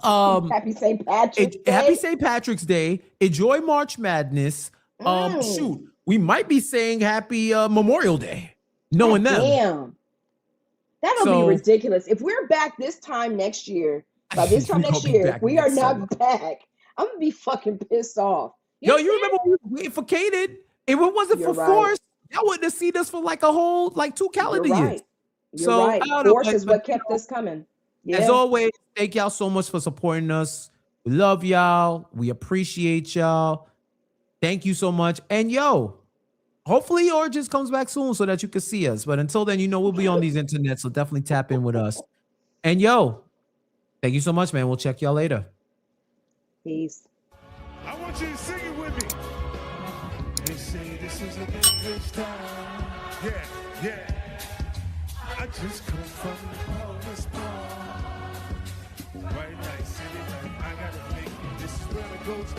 Happy St. Patrick's Day. Happy St. Patrick's Day. Enjoy March Madness. Shoot, we might be saying Happy Memorial Day. Knowing them. Damn. That'll be ridiculous. If we're back this time next year, by this time next year, if we are not back, I'm gonna be fucking pissed off. You remember when we were waiting for Kanan? If it wasn't for Force, y'all wouldn't have seen us for like a whole 2 calendar years. You're right. Force is what kept us coming. Yeah. As always, thank y'all so much for supporting us. We love y'all. We appreciate y'all. Thank you so much. And hopefully Origins comes back soon so that you can see us. But until then, we'll be on these internet, so definitely tap in with us. And thank you so much, man. We'll check y'all later. Peace. I want you to sing it with me. They say this is a English town. Yeah. I just come from the lowest part. Right, like city, like I gotta make it. This is where it goes.